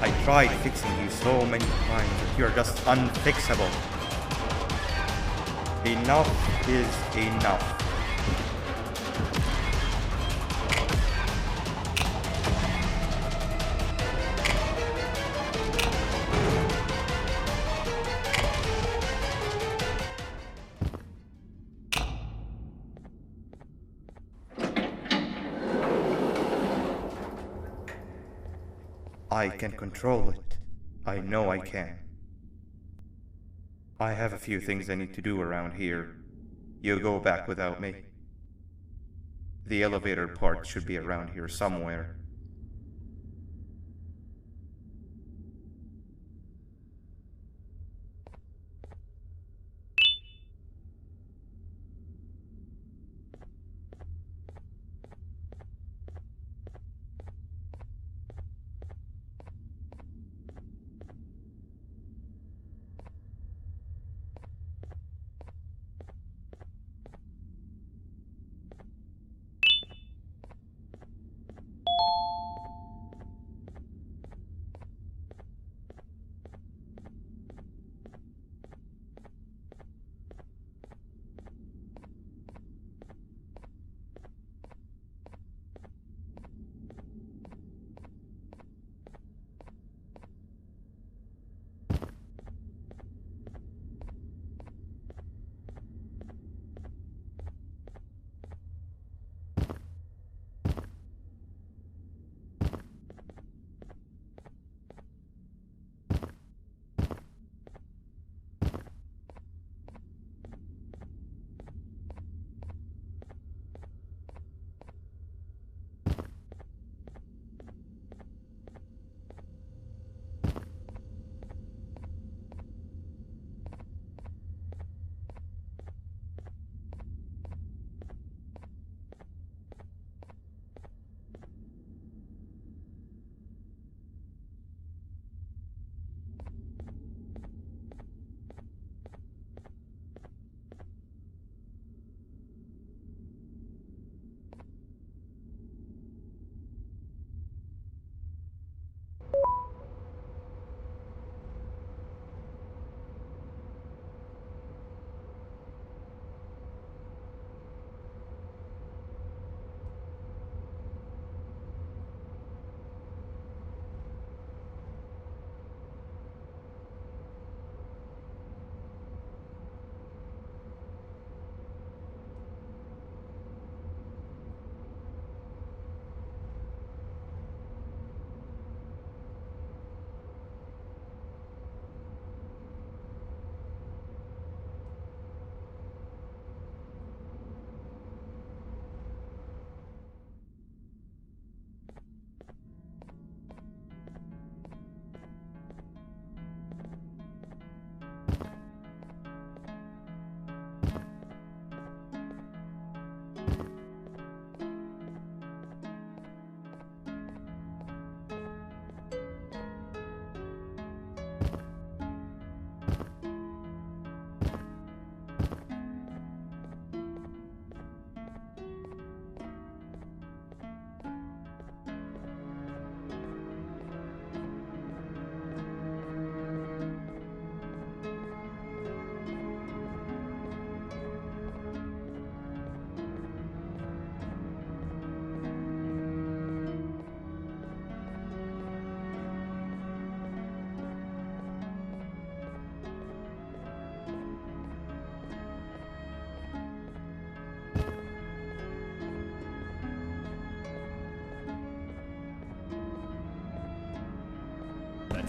I tried fixing you so many times, but you're just unfixable. Enough is enough. I can control it. I know I can. I have a few things I need to do around here. You go back without me. The elevator part should be around here somewhere.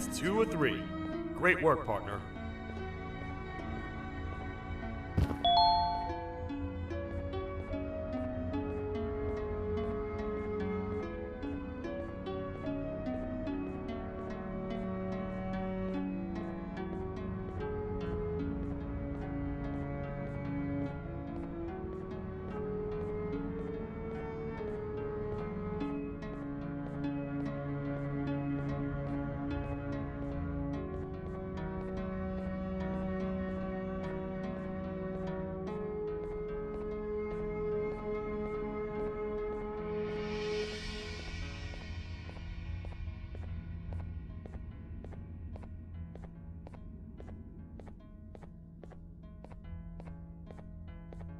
That's 2 of 3. Great work, partner.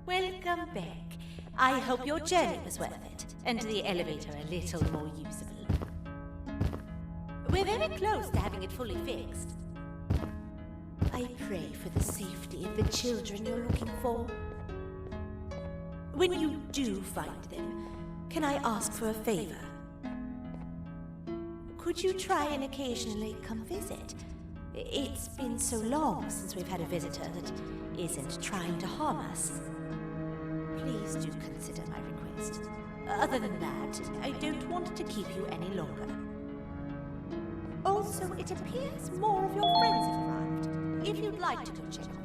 Welcome back. I hope your journey was worth it, and the elevator a little more usable. We're very close to having it fully fixed. I pray for the safety of the children you're looking for. When you do find them, can I ask for a favor? Could you try and occasionally come visit? It's been so long since we've had a visitor that isn't trying to harm us. Please do consider my request. Other than that, I don't want to keep you any longer. Also, it appears more of your friends have arrived, if you'd like to go check on them.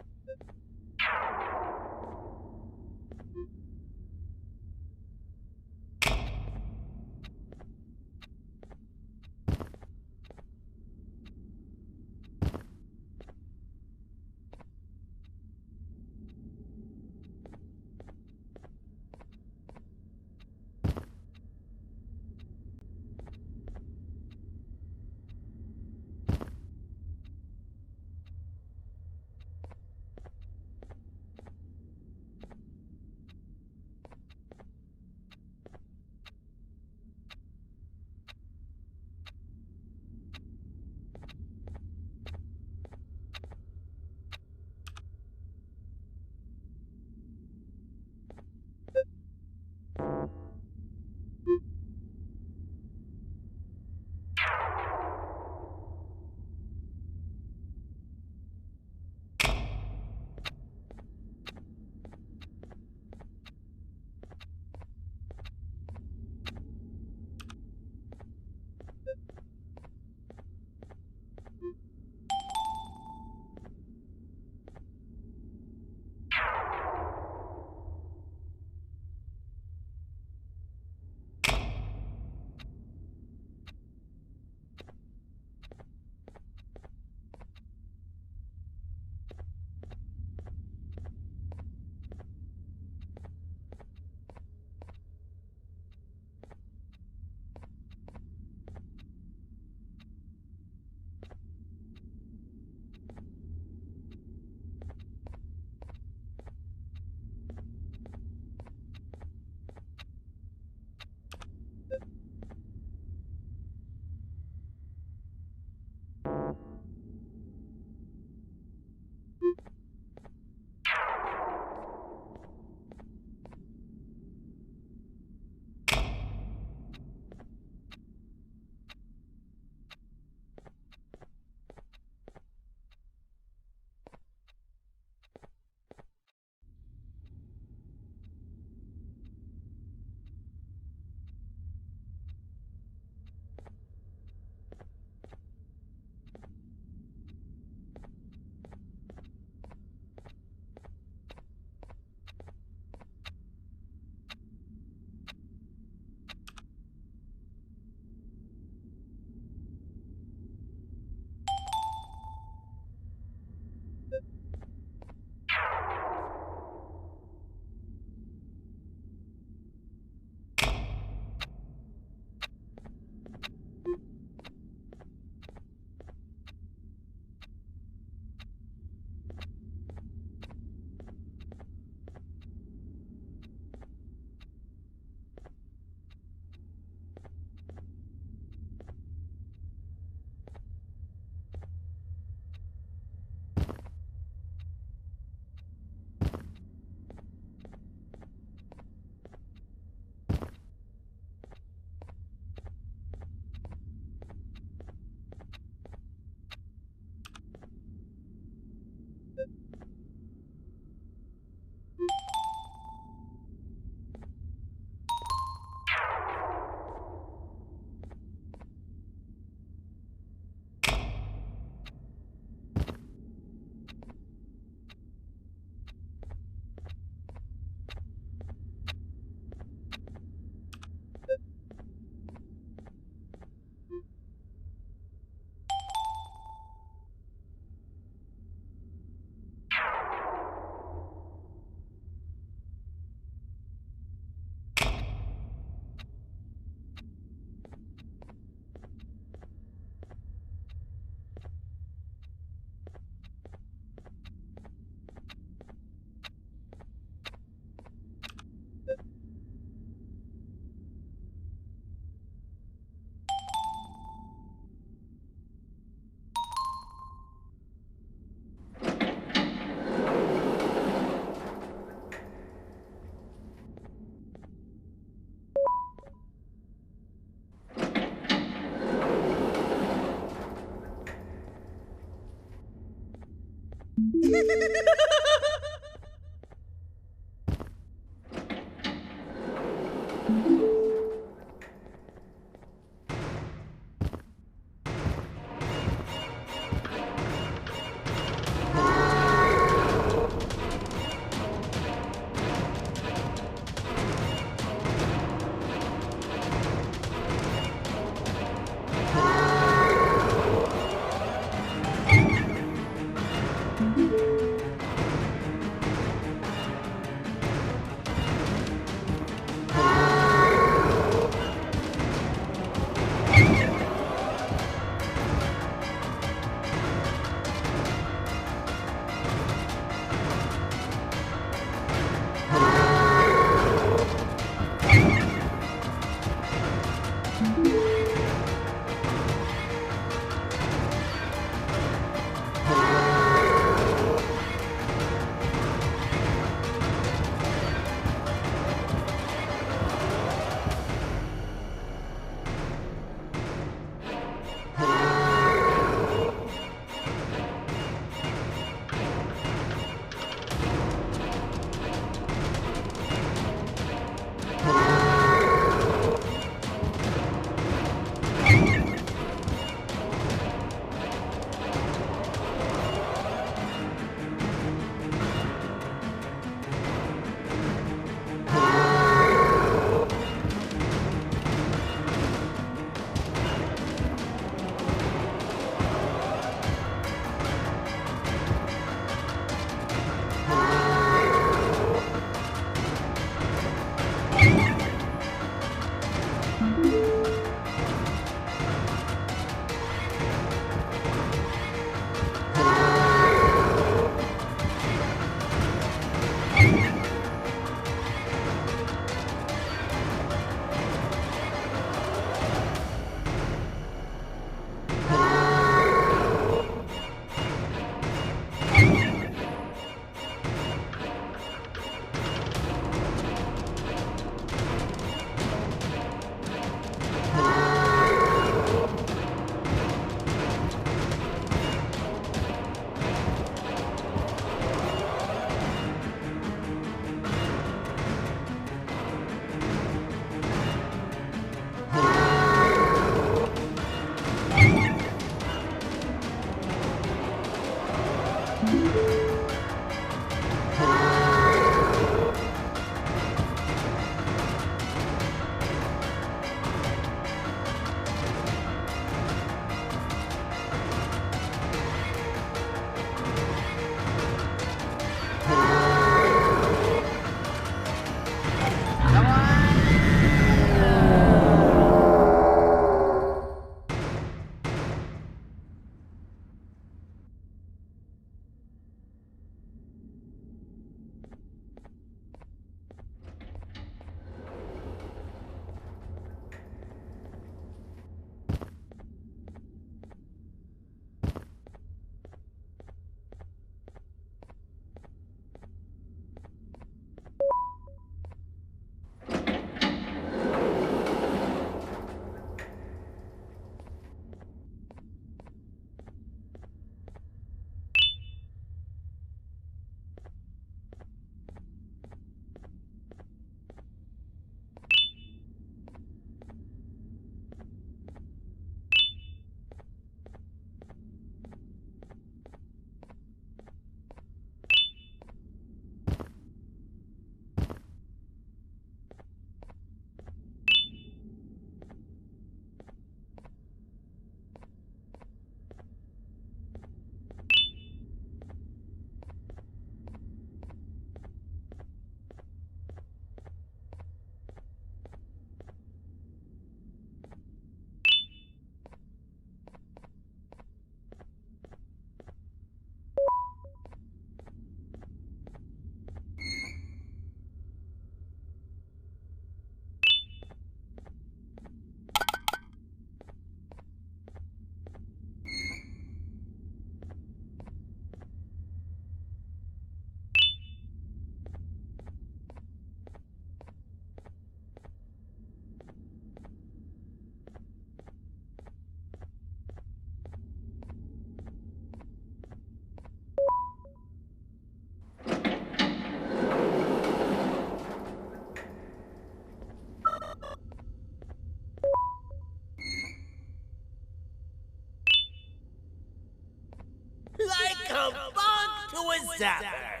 kabunk to a zapper.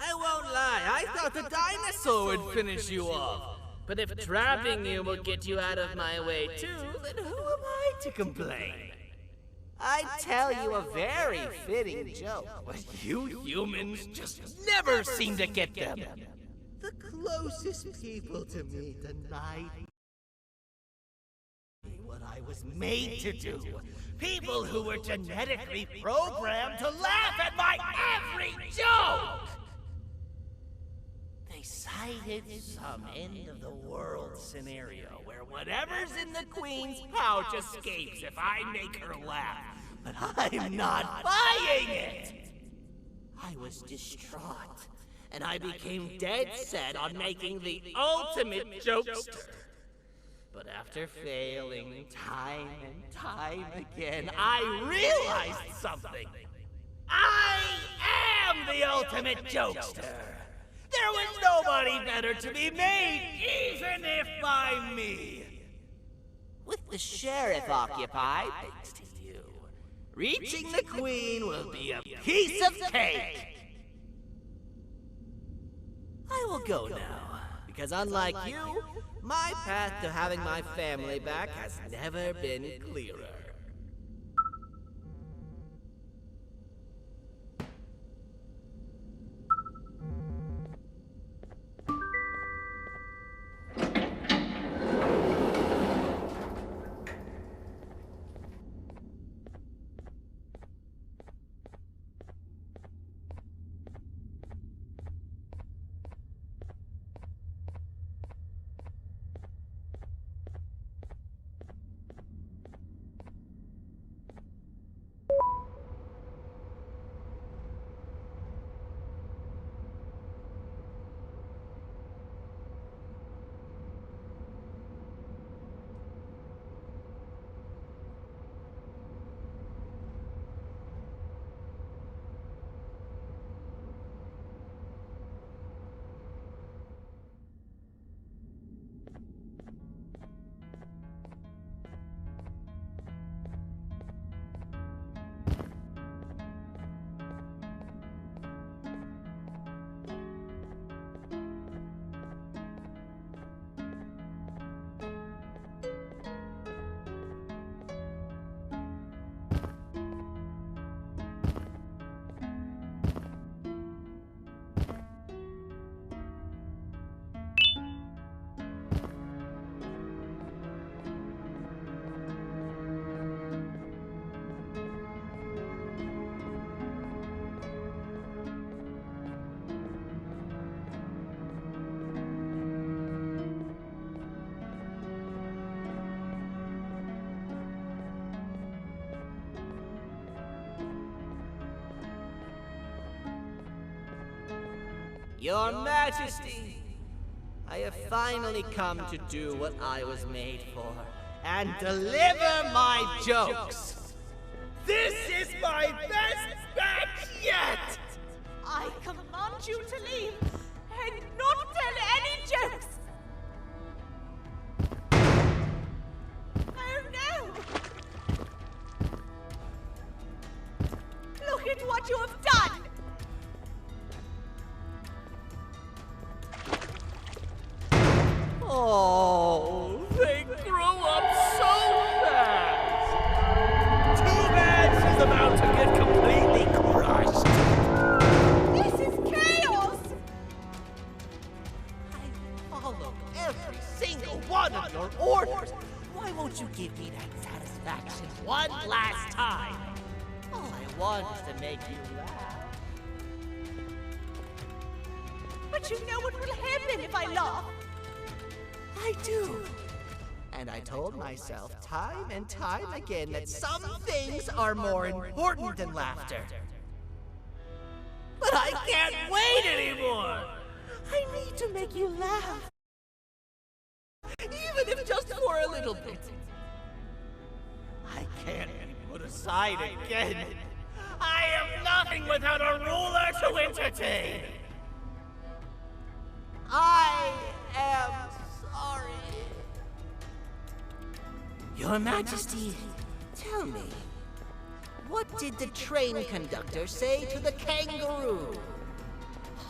I won't lie, I thought the dinosaur would finish you off. But if trapping you will get you out of my way too, then who am I to complain? I'd tell you a very fitting joke, but you humans just never seem to get them. The closest people to me tonight. What I was made to do. People who were genetically programmed to laugh at my every joke! They cited some end-of-the-world scenario where whatever's in the Queen's pouch escapes if I make her laugh. But I'm not buying it! I was distraught, and I became dead set on making the ultimate jokester. But after failing time and time again, I realized something. I am the ultimate jokester! There was nobody better to be made, even if by me. With the sheriff occupied, thanks to you, reaching the Queen will be a piece of cake. I will go now, because unlike you, my path to having my family back has never been clearer. Your Majesty, I have finally come to do what I was made for, and deliver my jokes. This is my best batch yet! I command you to leave and not tell any jokes! Oh no! Look at what you have done! Oh, they grew up so fast! Too bad she's about to get completely crushed! This is chaos! I followed every single one of your orders! Why won't you give me that satisfaction one last time? All I want is to make you laugh. But you know what will happen if I laugh? I do. And I told myself time and time again that some things are more important than laughter. But I can't wait anymore! I need to make you laugh. Even if just for a little bit. I can't be put aside again. I am nothing without a ruler to entertain. I am sorry. Your Majesty, tell me, What did the train conductor say to the kangaroo?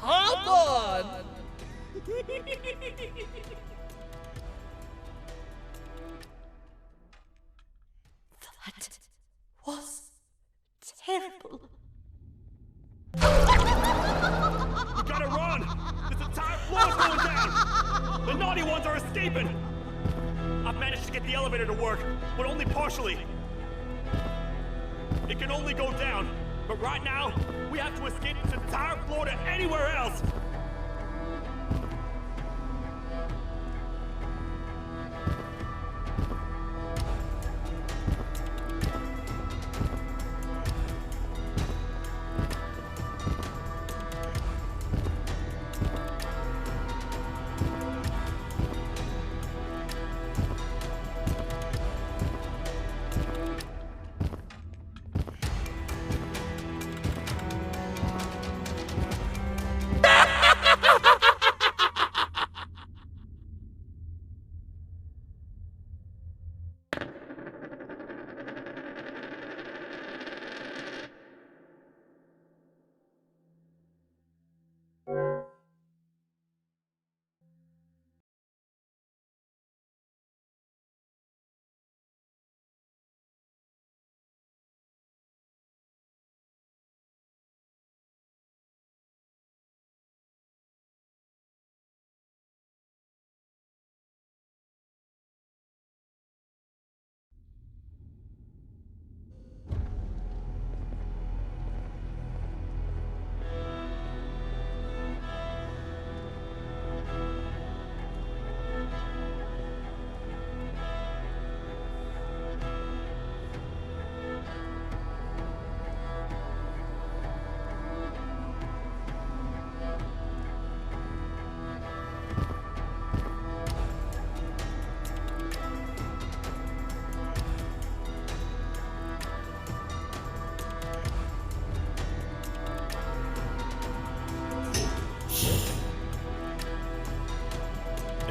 Hop on! That was terrible. We gotta run! This entire floor's going down! The naughty ones are escaping! I've managed to get the elevator to work, but only partially. It can only go down, but right now, we have to escape this entire floor to anywhere else!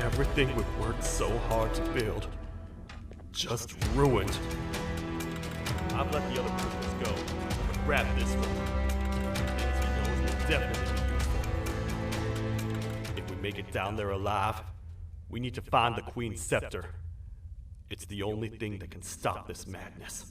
Everything we've worked so hard to build, just ruined. I've let the other prisoners go, but grab this one. Things he knows will definitely be useful. If we make it down there alive, we need to find the Queen's scepter. It's the only thing that can stop this madness.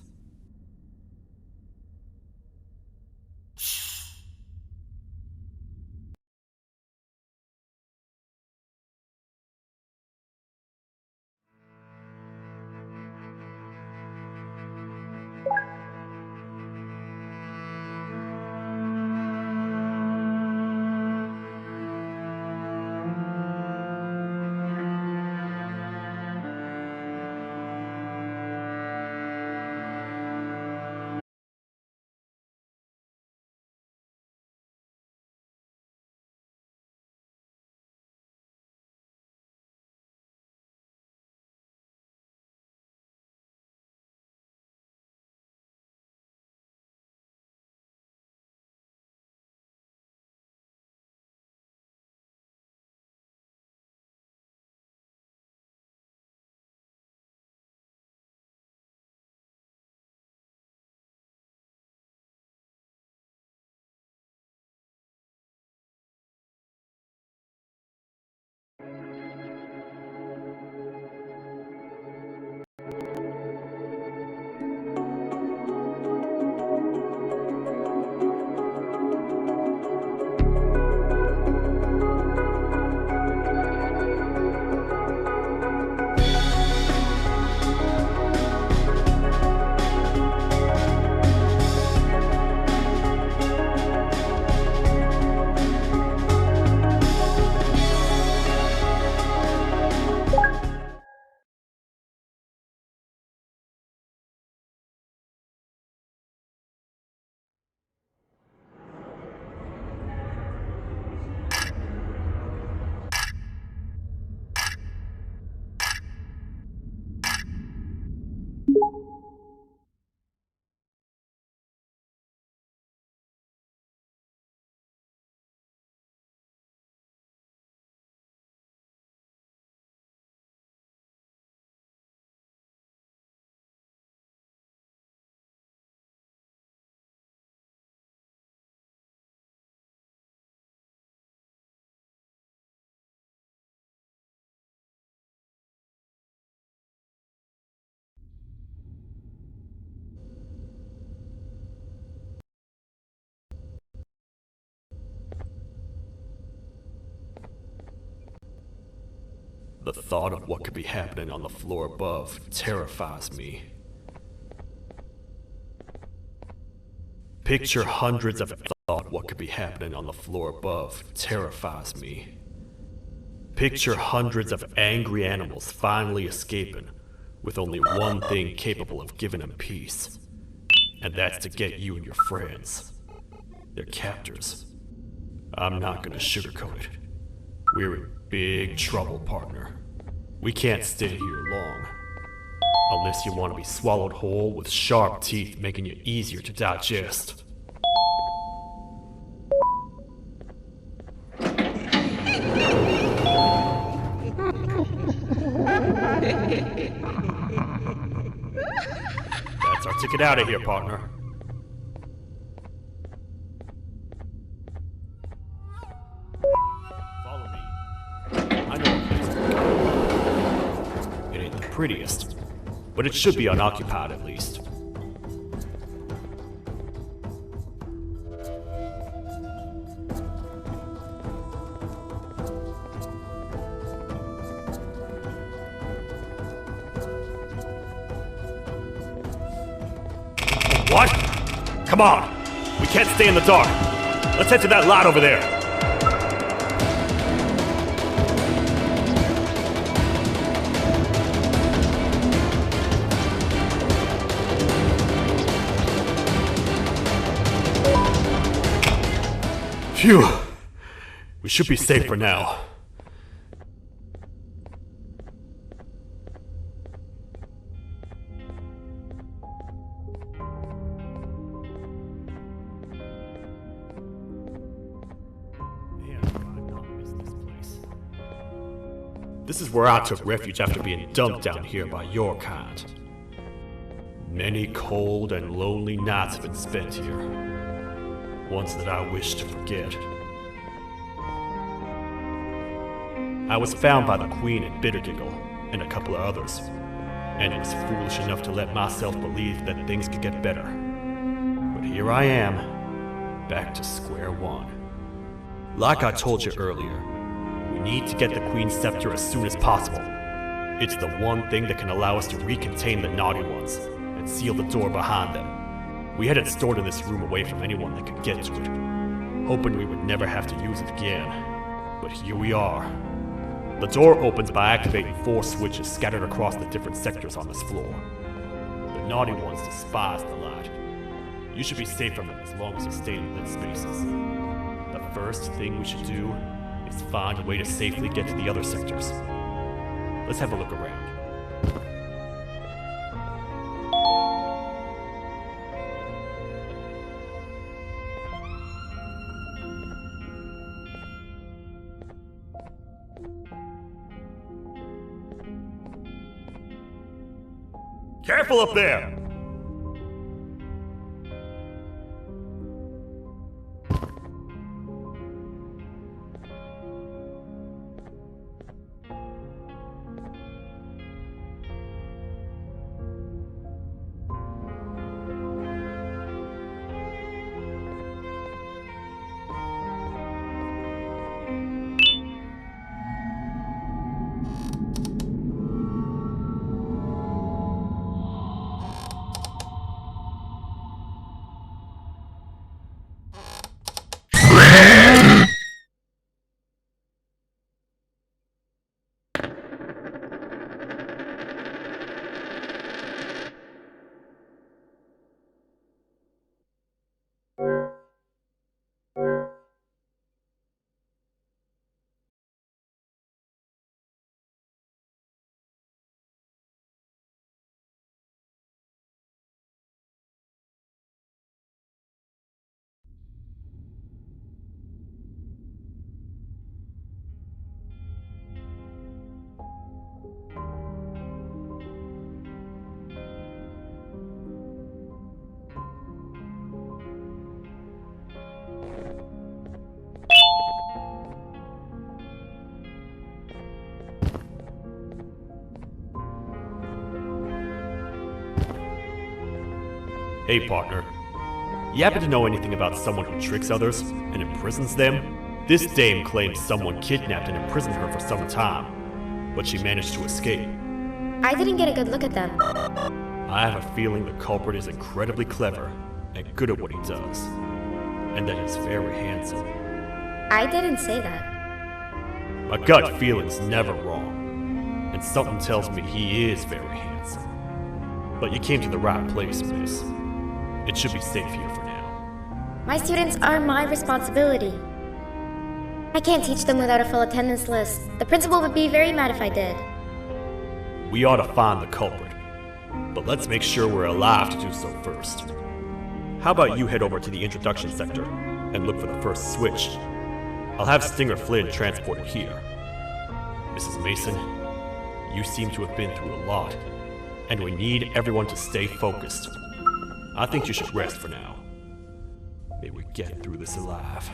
The thought of what could be happening on the floor above terrifies me. Picture hundreds of thought what could be happening on the floor above terrifies me. Picture hundreds of angry animals finally escaping, with only one thing capable of giving them peace. And that's to get you and your friends. Their captors. I'm not gonna sugarcoat it. We're in big trouble, partner. We can't stay here long. Unless you want to be swallowed whole with sharp teeth making you easier to digest. That's our ticket out of here, partner. Follow me. I know a place to go. It ain't the prettiest, but it should be unoccupied at least. What? Come on! We can't stay in the dark! Let's head to that lot over there! Phew! We should be safe for now. This is where I took refuge after being dumped down here by your kind. Many cold and lonely nights have been spent here. Ones that I wish to forget. I was found by the Queen at Bittergiggle and a couple of others, and was foolish enough to let myself believe that things could get better. But here I am, back to square one. Like I told you earlier, we need to get the Queen's scepter as soon as possible. It's the one thing that can allow us to recontain the naughty ones and seal the door behind them. We had it stored in this room away from anyone that could get to it, hoping we would never have to use it again. But here we are. The door opens by activating 4 switches scattered across the different sectors on this floor. The naughty ones despise the light. You should be safe from them as long as you stay in lit spaces. The first thing we should do is find a way to safely get to the other sectors. Let's have a look around. Careful up there! Hey, partner. You happen to know anything about someone who tricks others and imprisons them? This dame claims someone kidnapped and imprisoned her for some time, but she managed to escape. I didn't get a good look at them. I have a feeling the culprit is incredibly clever and good at what he does, and that he's very handsome. I didn't say that. My gut feeling's never wrong, and something tells me he is very handsome. But you came to the right place, miss. It should be safe here for now. My students are my responsibility. I can't teach them without a full attendance list. The principal would be very mad if I did. We ought to find the culprit, but let's make sure we're alive to do so first. How about you head over to the introduction sector and look for the first switch? I'll have Stinger Flynn transported here. Mrs. Mason, you seem to have been through a lot, and we need everyone to stay focused. I think you should rest for now. May we get through this alive.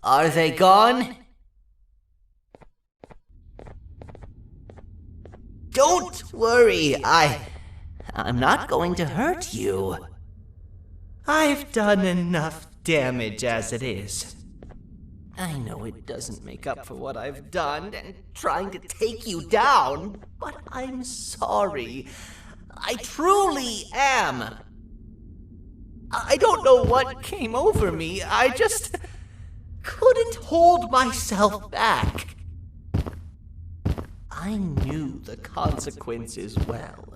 Are they gone? Don't worry, I'm not going to hurt you. I've done enough damage as it is. I know it doesn't make up for what I've done and trying to take you down, but I'm sorry. I truly am. I don't know what came over me. I just couldn't hold myself back. I knew the consequences well,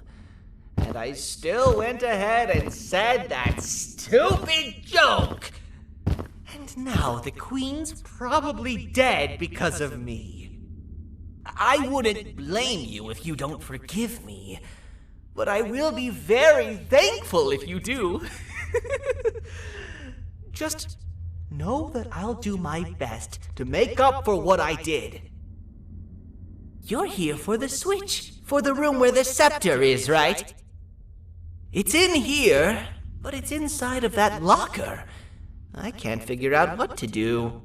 and I still went ahead and said that stupid joke. And now the Queen's probably dead because of me. I wouldn't blame you if you don't forgive me, but I will be very thankful if you do. Just know that I'll do my best to make up for what I did. You're here for the switch, for the room where the scepter is, right? It's in here, but it's inside of that locker. I can't figure out what to do.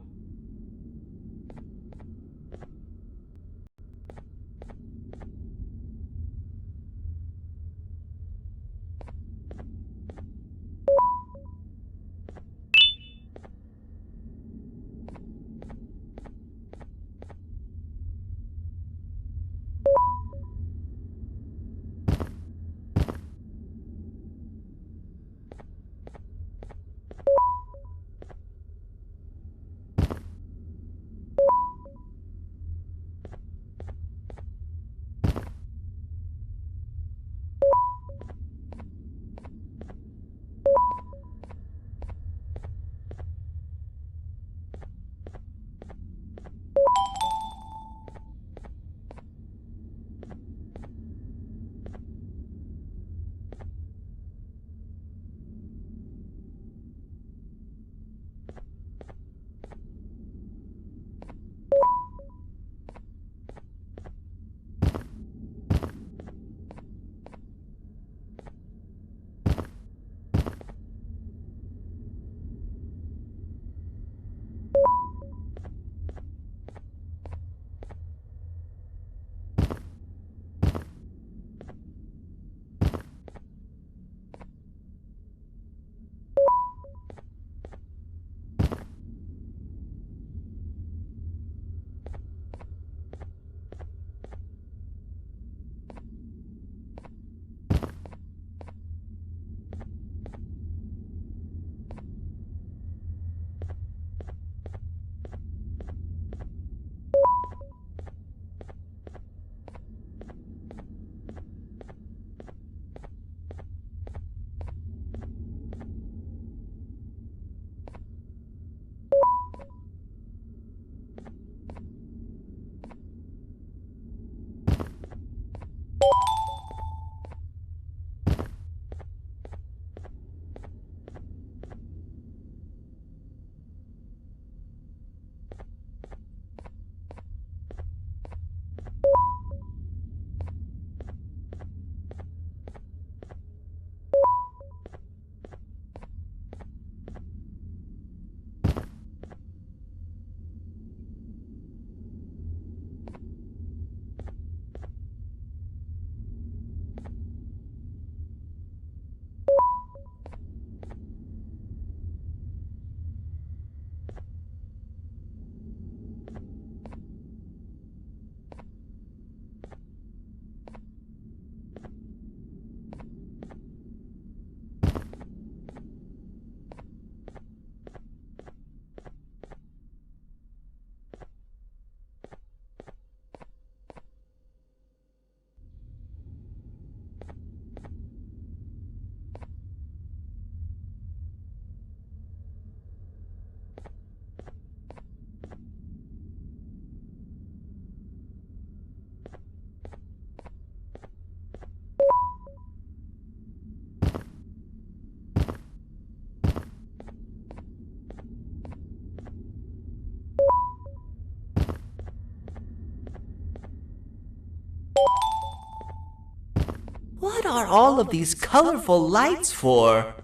what are all of these colorful lights for?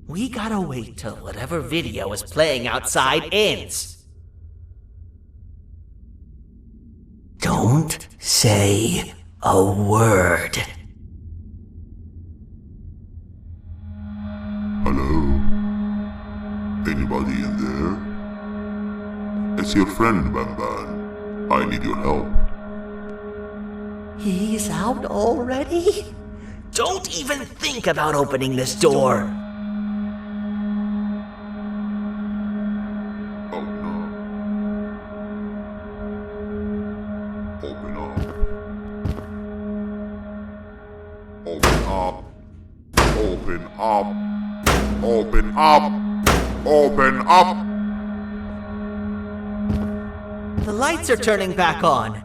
We gotta wait till whatever video is playing outside ends. Don't say a word. Hello? Anybody in there? It's your friend, Banban. I need your help. He's out already? Don't even think about opening this door. Oh no. Open up. Open up. Open up. Open up. Open up. The lights are turning back on.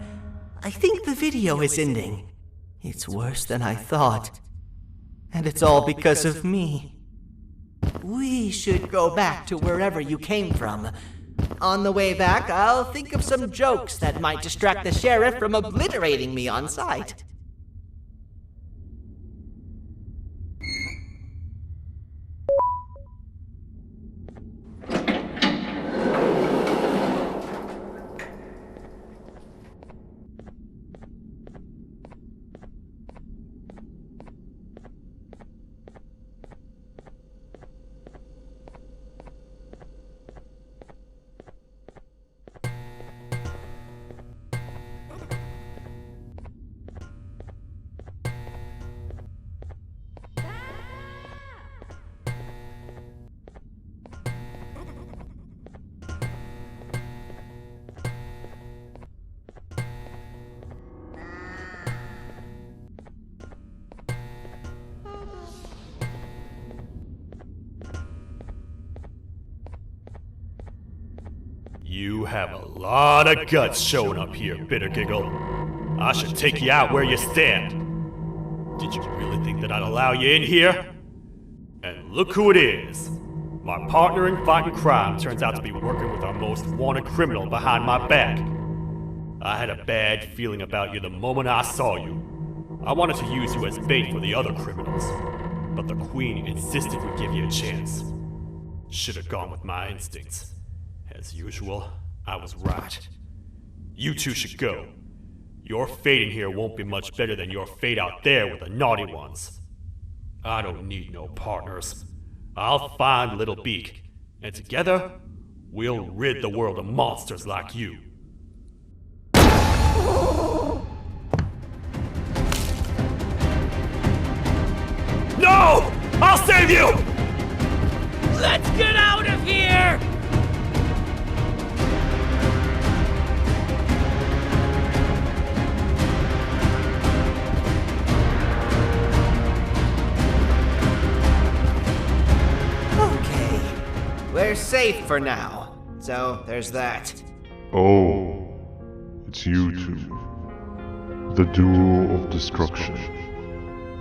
I think the video is ending. It's worse than I thought. And it's all because of me. We should go back to wherever you came from. On the way back, I'll think of some jokes that might distract the sheriff from obliterating me on sight. You have a lot of guts showing up here, Bitter Giggle. I should take you out where you stand. Did you really think that I'd allow you in here? And look who it is. My partner in fighting crime turns out to be working with our most wanted criminal behind my back. I had a bad feeling about you the moment I saw you. I wanted to use you as bait for the other criminals, but the Queen insisted we give you a chance. Should have gone with my instincts. As usual, I was right. You two should go. Your fate in here won't be much better than your fate out there with the naughty ones. I don't need no partners. I'll find Little Beak, and together, we'll rid the world of monsters like you. with you! Let's get out of here! Okay, we're safe for now. So, there's that. Oh, it's you two. The duo of destruction.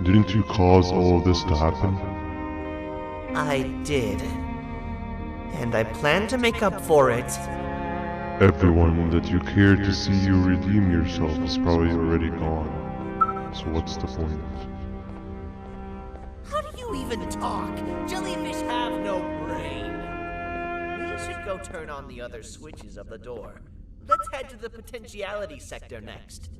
Didn't you cause all of this to happen? I did. And I plan to make up for it. Everyone that you cared to see you redeem yourself is probably already gone. So what's the point? How do you even talk? Jellyfish have no brain. We should go turn on the other switches of the door. Let's head to the potentiality sector next.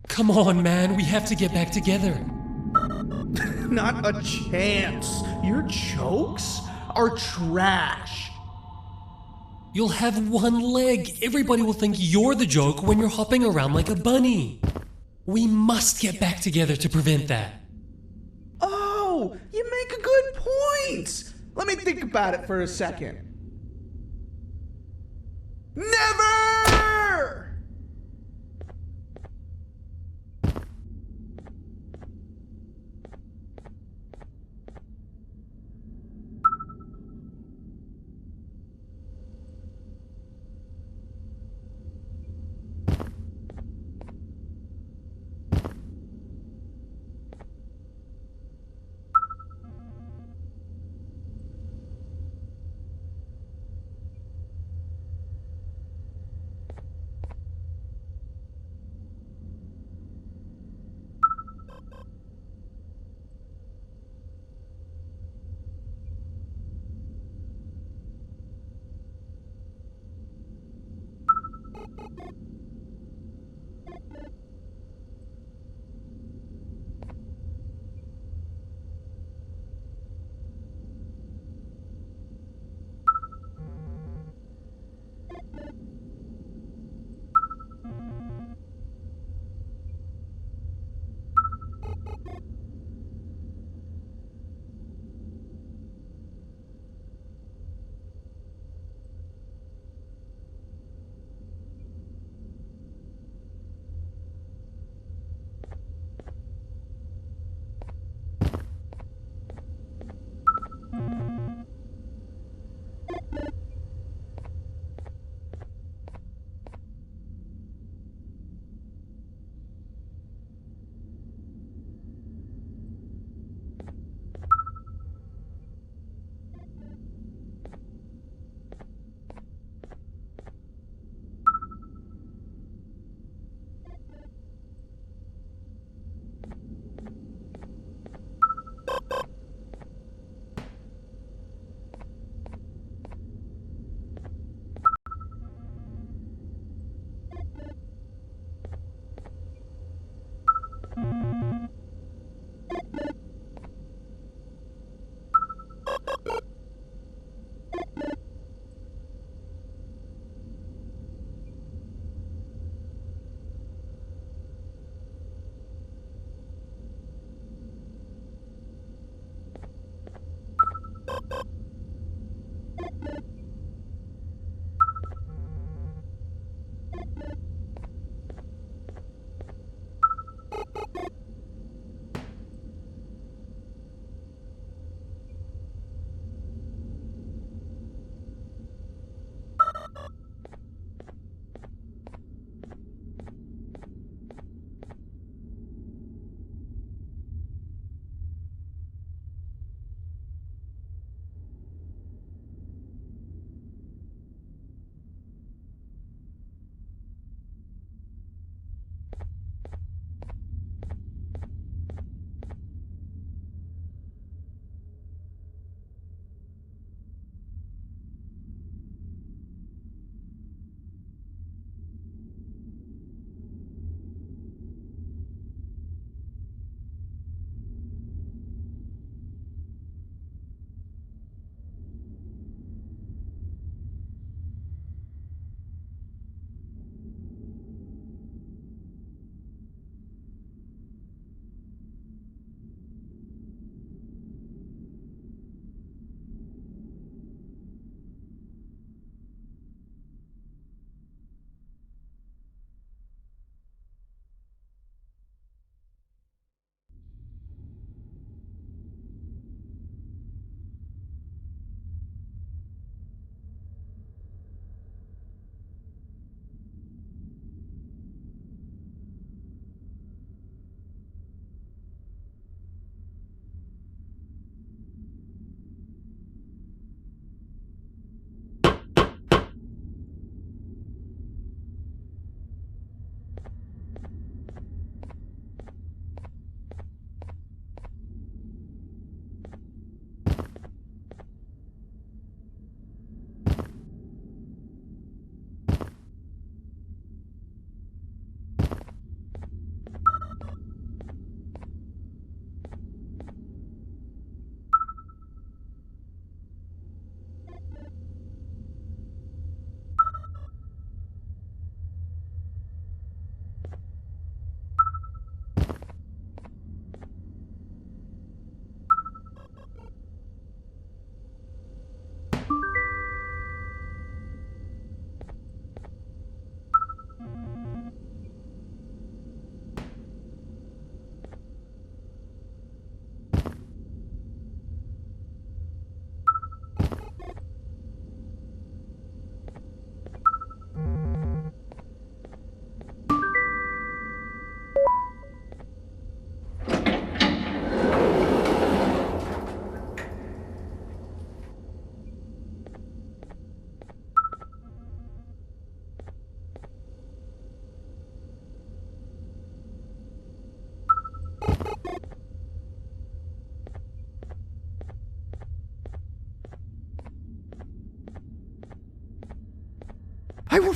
Come on, man, we have to get back together. Not a chance. Your jokes are trash. You'll have one leg. Everybody will think you're the joke when you're hopping around like a bunny. We must get back together to prevent that. Oh, you make a good point. Let me think about it for a second. Never!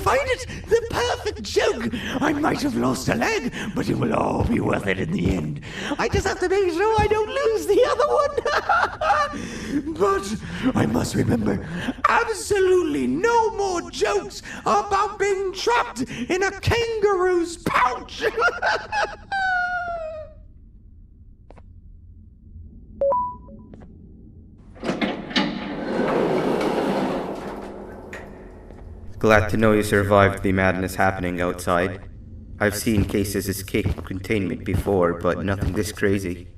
find it! The perfect joke! I might have lost a leg, but it will all be worth it in the end. I just have to make sure I don't lose the other one. But I must remember, absolutely no more jokes about being trapped in a kangaroo's pouch. Glad to know you survived the madness happening outside. I've seen cases escape containment before, but nothing this crazy.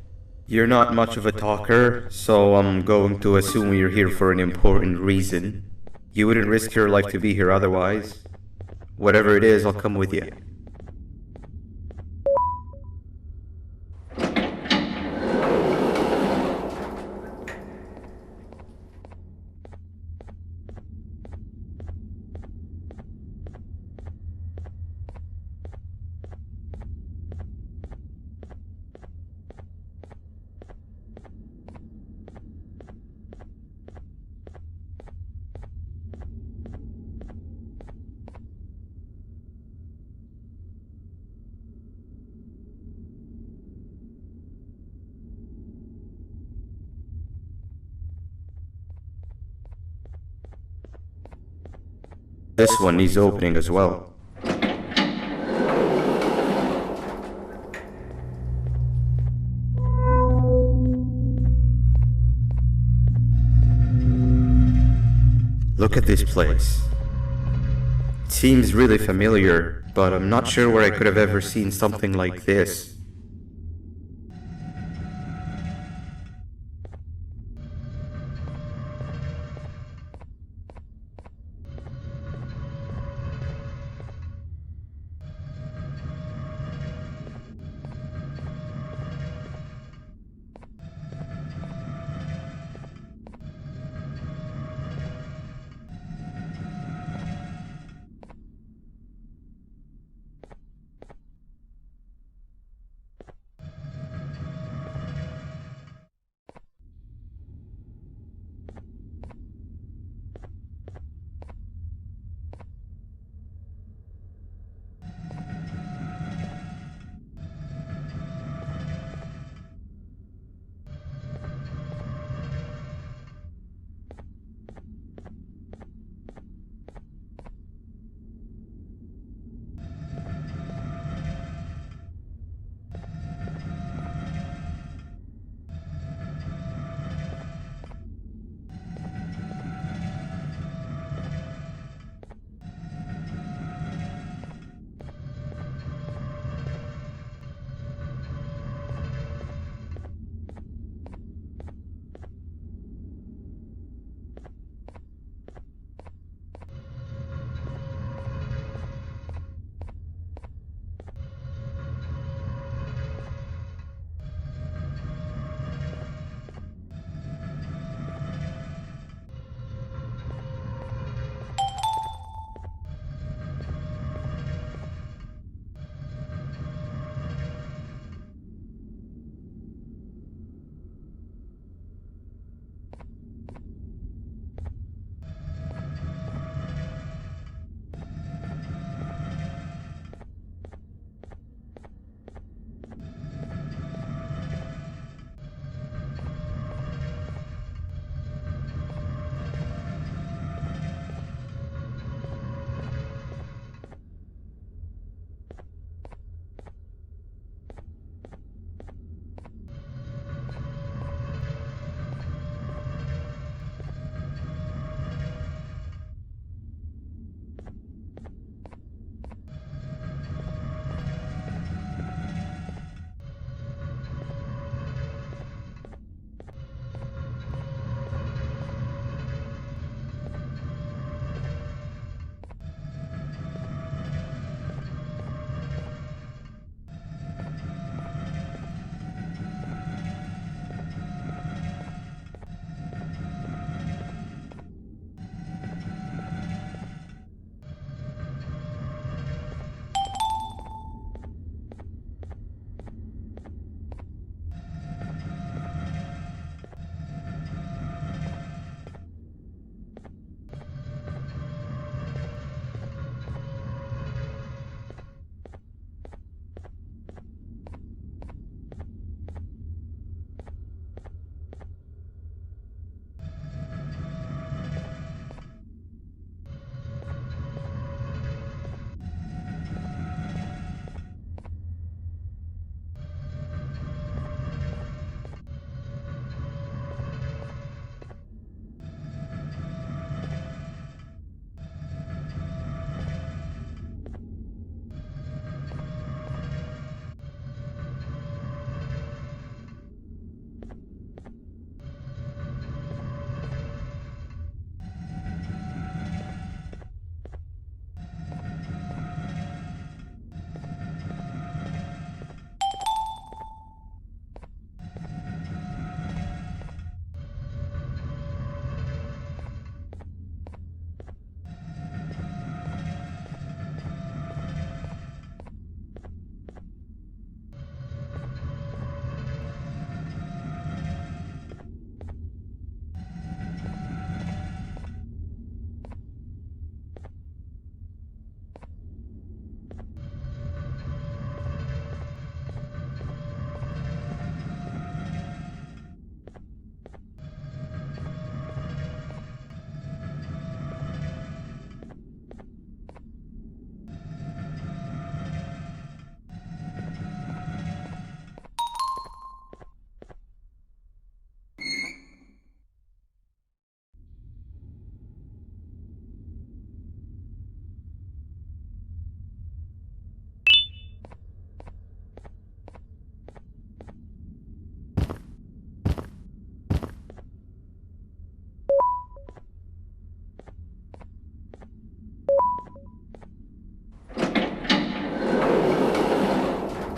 You're not much of a talker, so I'm going to assume you're here for an important reason. You wouldn't risk your life to be here otherwise. Whatever it is, I'll come with you. This one needs opening as well. Look at this place. It seems really familiar, but I'm not sure where I could have ever seen something like this.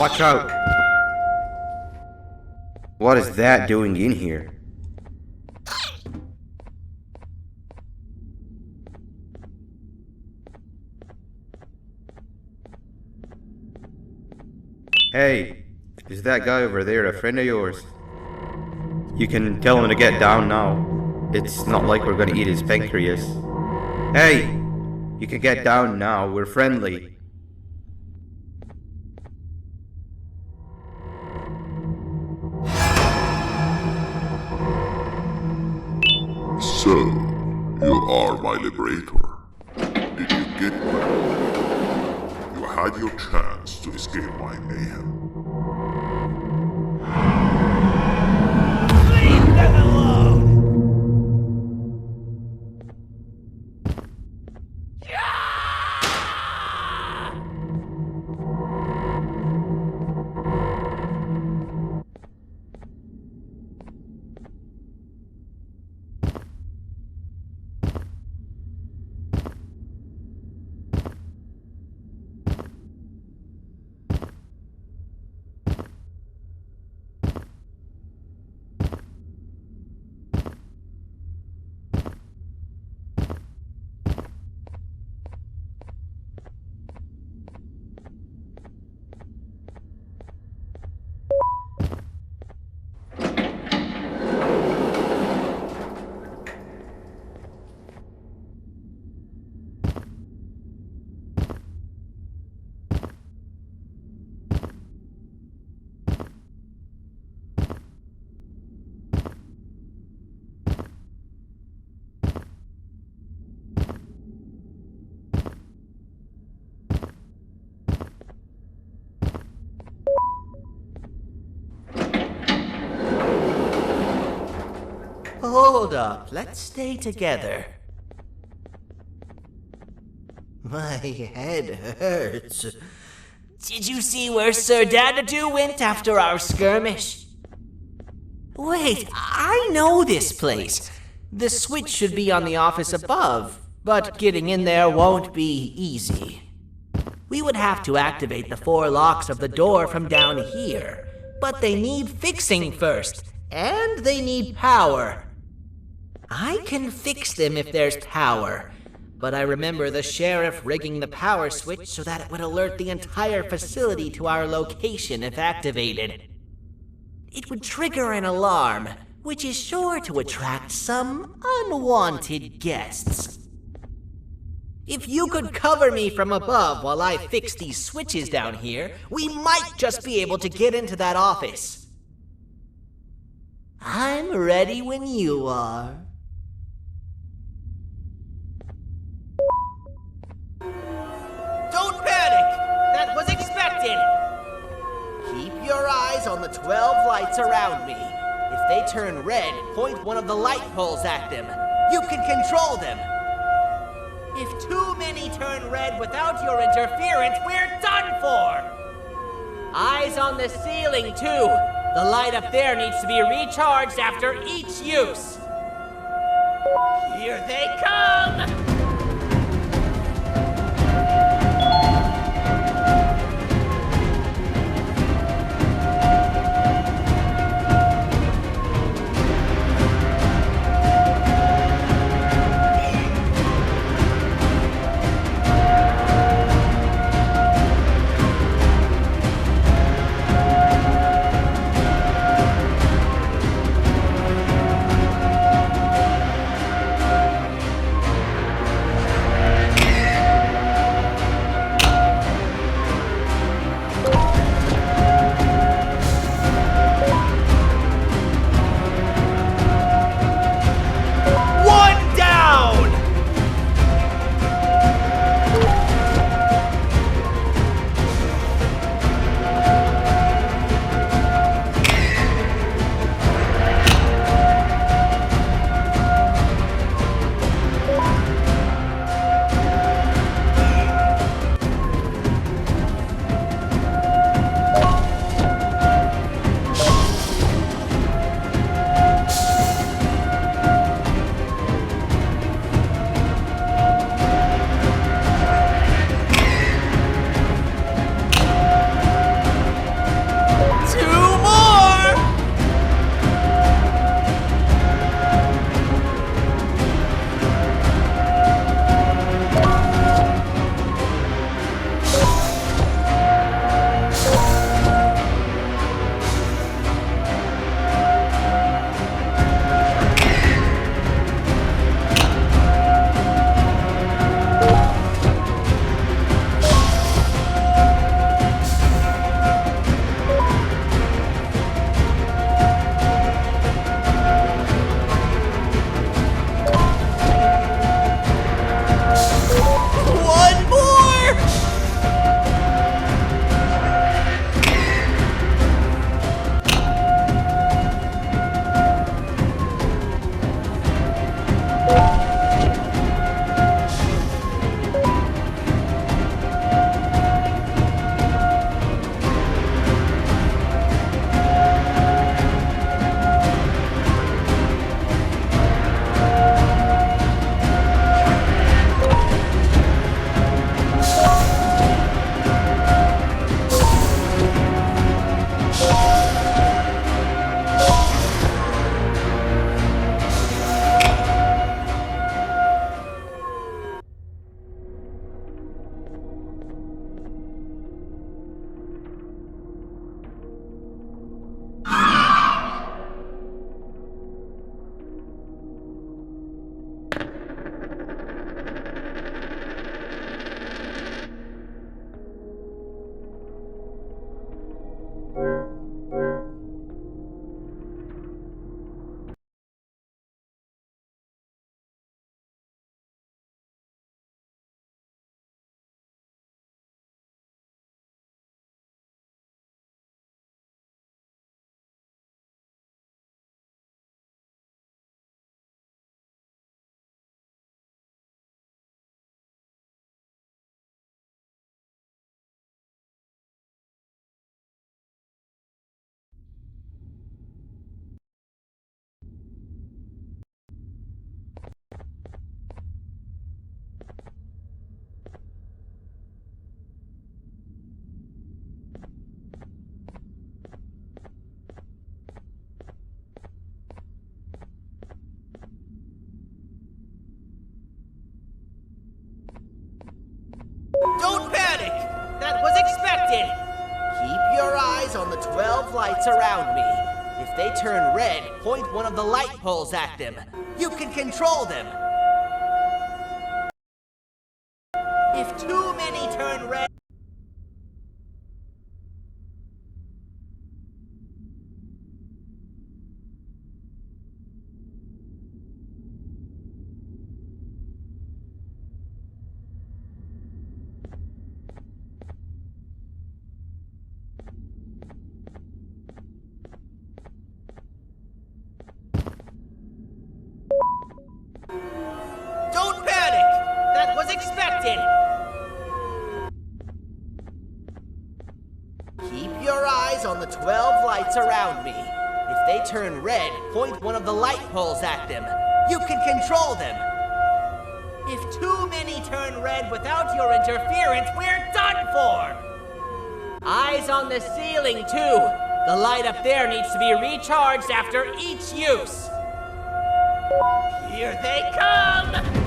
Watch out! What is that doing in here? Hey, is that guy over there a friend of yours? You can tell him to get down now. It's not like we're gonna eat his pancreas. Hey! You can get down now, we're friendly. So, you are my liberator. Did you get me? You had your chance to escape my mayhem. Leave them alone! Hold up, let's stay together. My head hurts. Did you see where Sir Dadadoo went after our skirmish? Wait, I know this place. The switch should be on the office above, but getting in there won't be easy. We would have to activate the 4 locks of the door from down here, but they need fixing first, and they need power. I can fix them if there's power, but I remember the sheriff rigging the power switch so that it would alert the entire facility to our location if activated. It would trigger an alarm, which is sure to attract some unwanted guests. If you could cover me from above while I fix these switches down here, we might just be able to get into that office. I'm ready when you are. Don't panic! That was expected! Keep your eyes on the 12 lights around me. If they turn red, point one of the light poles at them. You can control them. If too many turn red without your interference, we're done for! Eyes on the ceiling, too. The light up there needs to be recharged after each use. Here they come! expected! Keep your eyes on the 12 lights around me. If they turn red, point one of the light poles at them. You can control them. If too many turn red... Don't panic! That was expected! Keep your eyes on the 12 lights around me. If they turn red, point one of the light poles at them. You can control them. If too many turn red without your interference, we're done for! Eyes on the ceiling, too. The light up there needs to be recharged after each use. Here they come!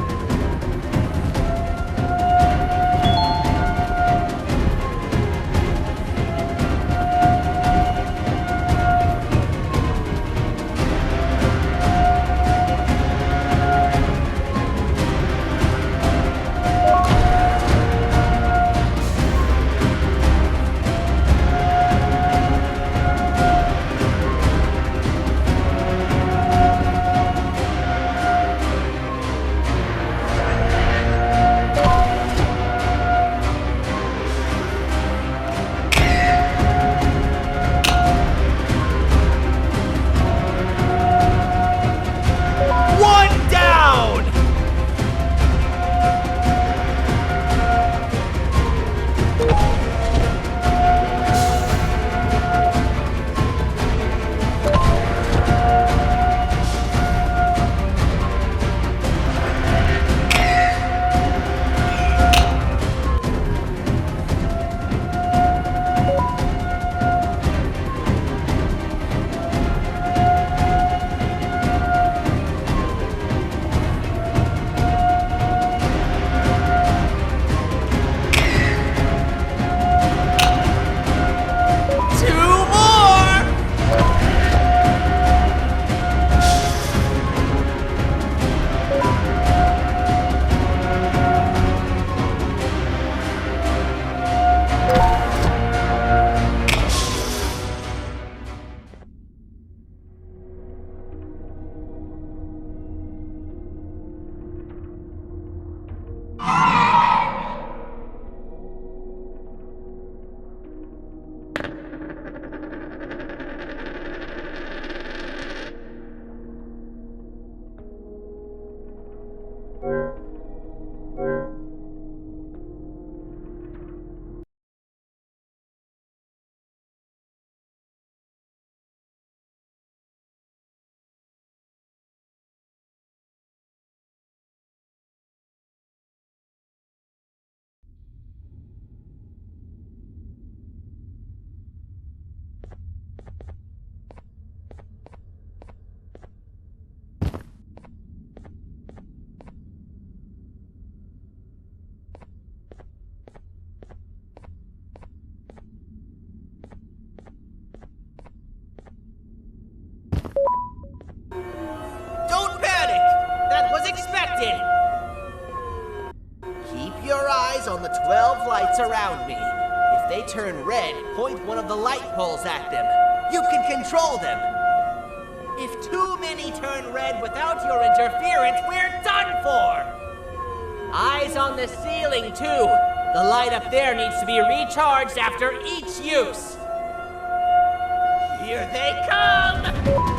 expected! Keep your eyes on the 12 lights around me. If they turn red, point one of the light poles at them. You can control them. If too many turn red without your interference, we're done for! Eyes on the ceiling, too. The light up there needs to be recharged after each use. Here they come!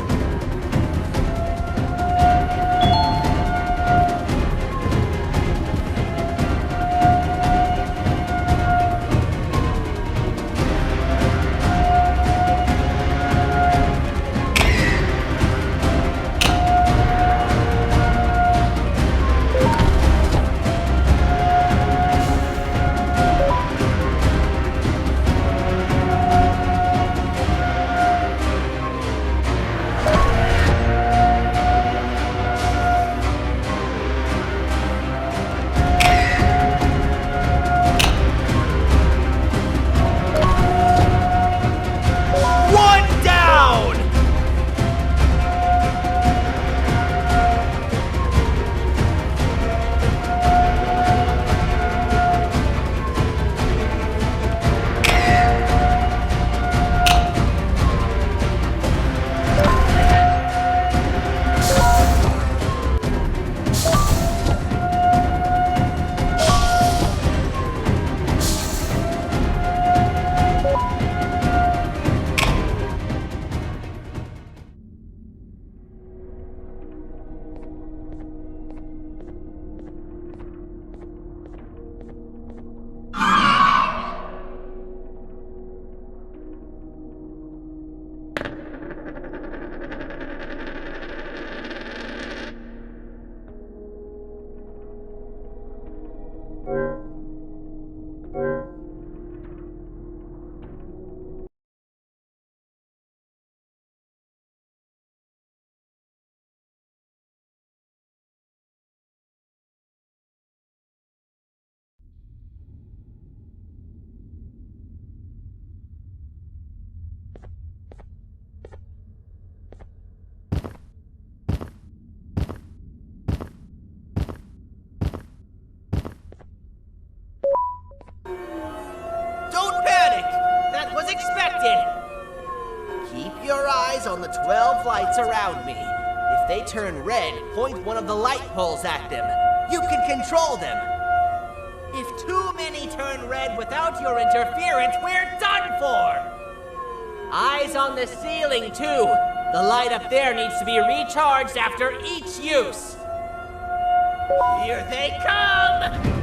eyes on the 12 lights around me. If they turn red, point one of the light poles at them. You can control them. If too many turn red without your interference, we're done for! Eyes on the ceiling, too. The light up there needs to be recharged after each use. Here they come!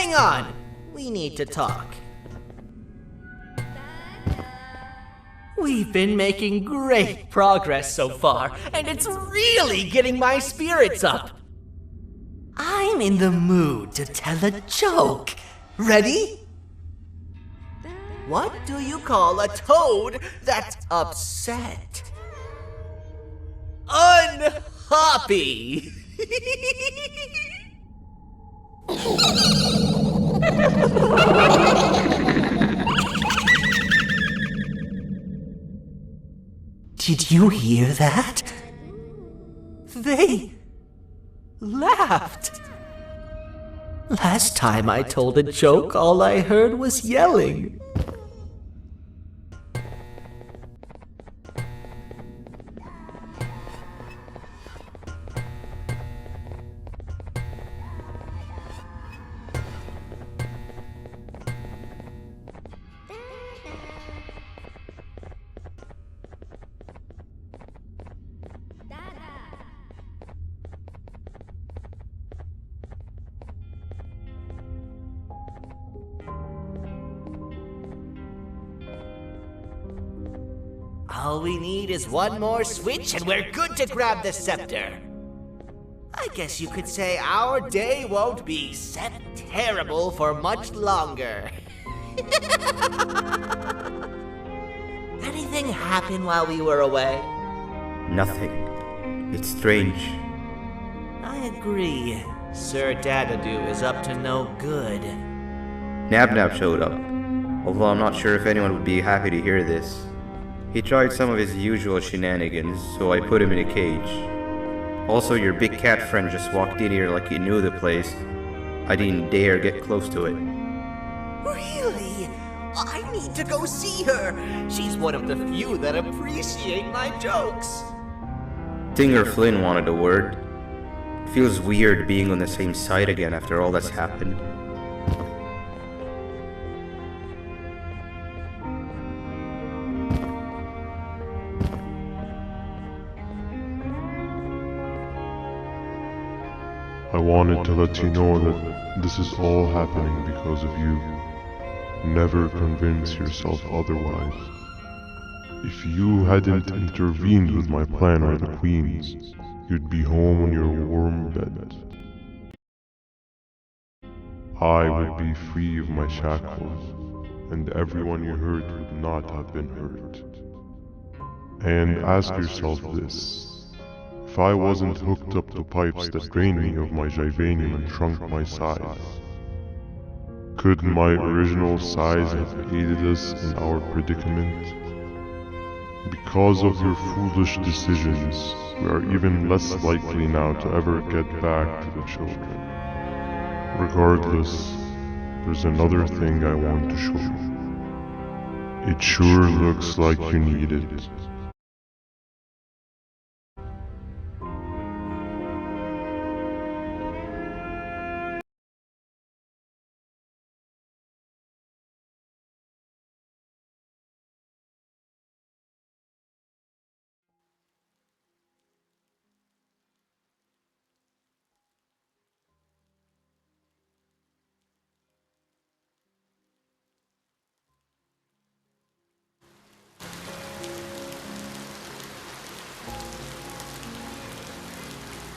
Hang on! We need to talk. We've been making great progress so far, and it's really getting my spirits up. I'm in the mood to tell a joke. Ready? What do you call a toad that's upset? Unhappy! Did you hear that? They laughed. Last time I told a joke, all I heard was yelling. All we need is one more switch and we're good to grab the scepter. I guess you could say our day won't be terrible for much longer. Anything happen while we were away? Nothing. It's strange. I agree. Sir Dadadoo is up to no good. Nab showed up, although I'm not sure if anyone would be happy to hear this. He tried some of his usual shenanigans, so I put him in a cage. Also, your big cat friend just walked in here like he knew the place. I didn't dare get close to it. Really? I need to go see her. She's one of the few that appreciate my jokes. Stinger Flynn wanted a word. Feels weird being on the same side again after all that's happened. I wanted to let you know that this is all happening because of you. Never convince yourself otherwise. If you hadn't intervened with my plan or the Queen's, you'd be home on your warm bed. I would be free of my shackles, and everyone you hurt would not have been hurt. And ask yourself this. If I wasn't hooked up to pipes that drained me of my Givanium and shrunk my size, could my original size have aided us in our predicament? Because of your foolish decisions, we are even less likely now to ever get back to the children. Regardless, there's another thing I want to show you. It sure looks like you need it.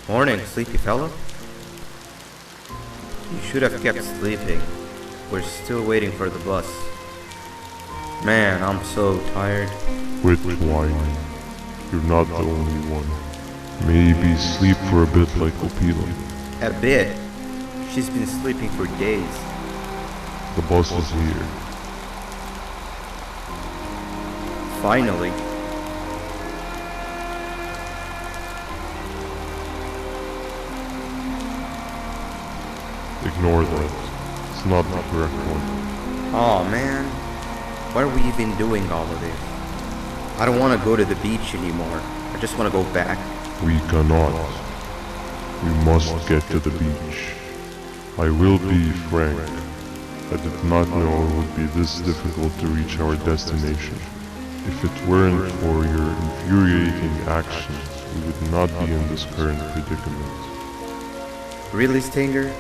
Morning, sleepy fellow. You should have kept sleeping. We're still waiting for the bus. Man, I'm so tired. Quit whining. You're not the only one. Maybe sleep for a bit like Opila. A bit? She's been sleeping for days. The bus is here. Finally. Ignore that. It's not the correct one. Aw, man. Why are we even doing all of this? I don't want to go to the beach anymore. I just want to go back. We cannot. We must get to the beach. I will be frank. I did not know it would be this difficult to reach our destination. If it weren't for your infuriating actions, we would not be in this current predicament. Really, Stinger?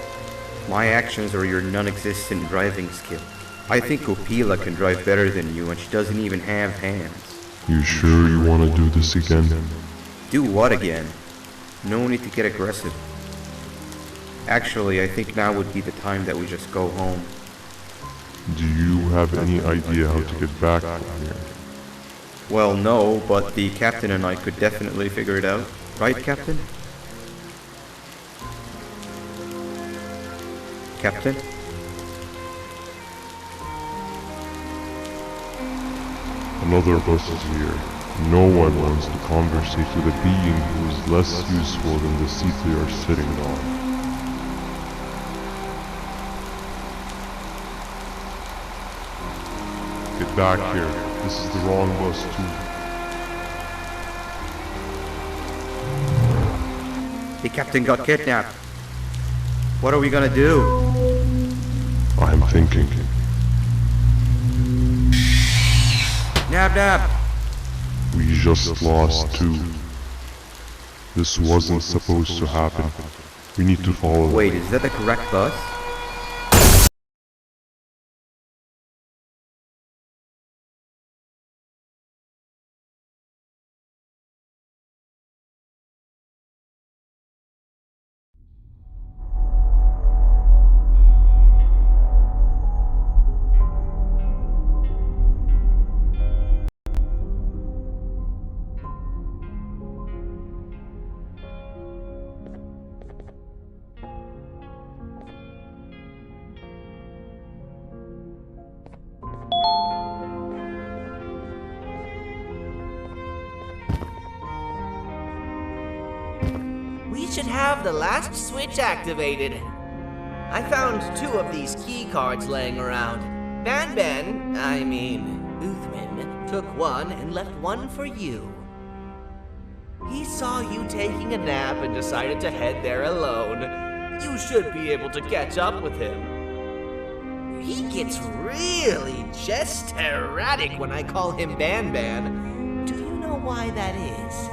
My actions are your non-existent driving skill. I think Opila can drive better than you and she doesn't even have hands. You sure you want to do this again? Do what again? No need to get aggressive. Actually, I think now would be the time that we just go home. Do you have any idea how to get back from here? Well, no, but the captain and I could definitely figure it out. Right, Captain? Captain? Another bus is here. No one wants to conversate with a being who is less useful than the seat they are sitting on. Get back here. This is the wrong bus too. The captain got kidnapped. What are we gonna do? I'm thinking. Nab Nab! We just lost two. This wasn't supposed to happen. We need to follow them. Wait, is that the correct bus? We should have the last switch activated. I found 2 of these key cards laying around. Banban, Uthman, took one and left one for you. He saw you taking a nap and decided to head there alone. You should be able to catch up with him. He gets really just erratic when I call him Banban. Do you know why that is?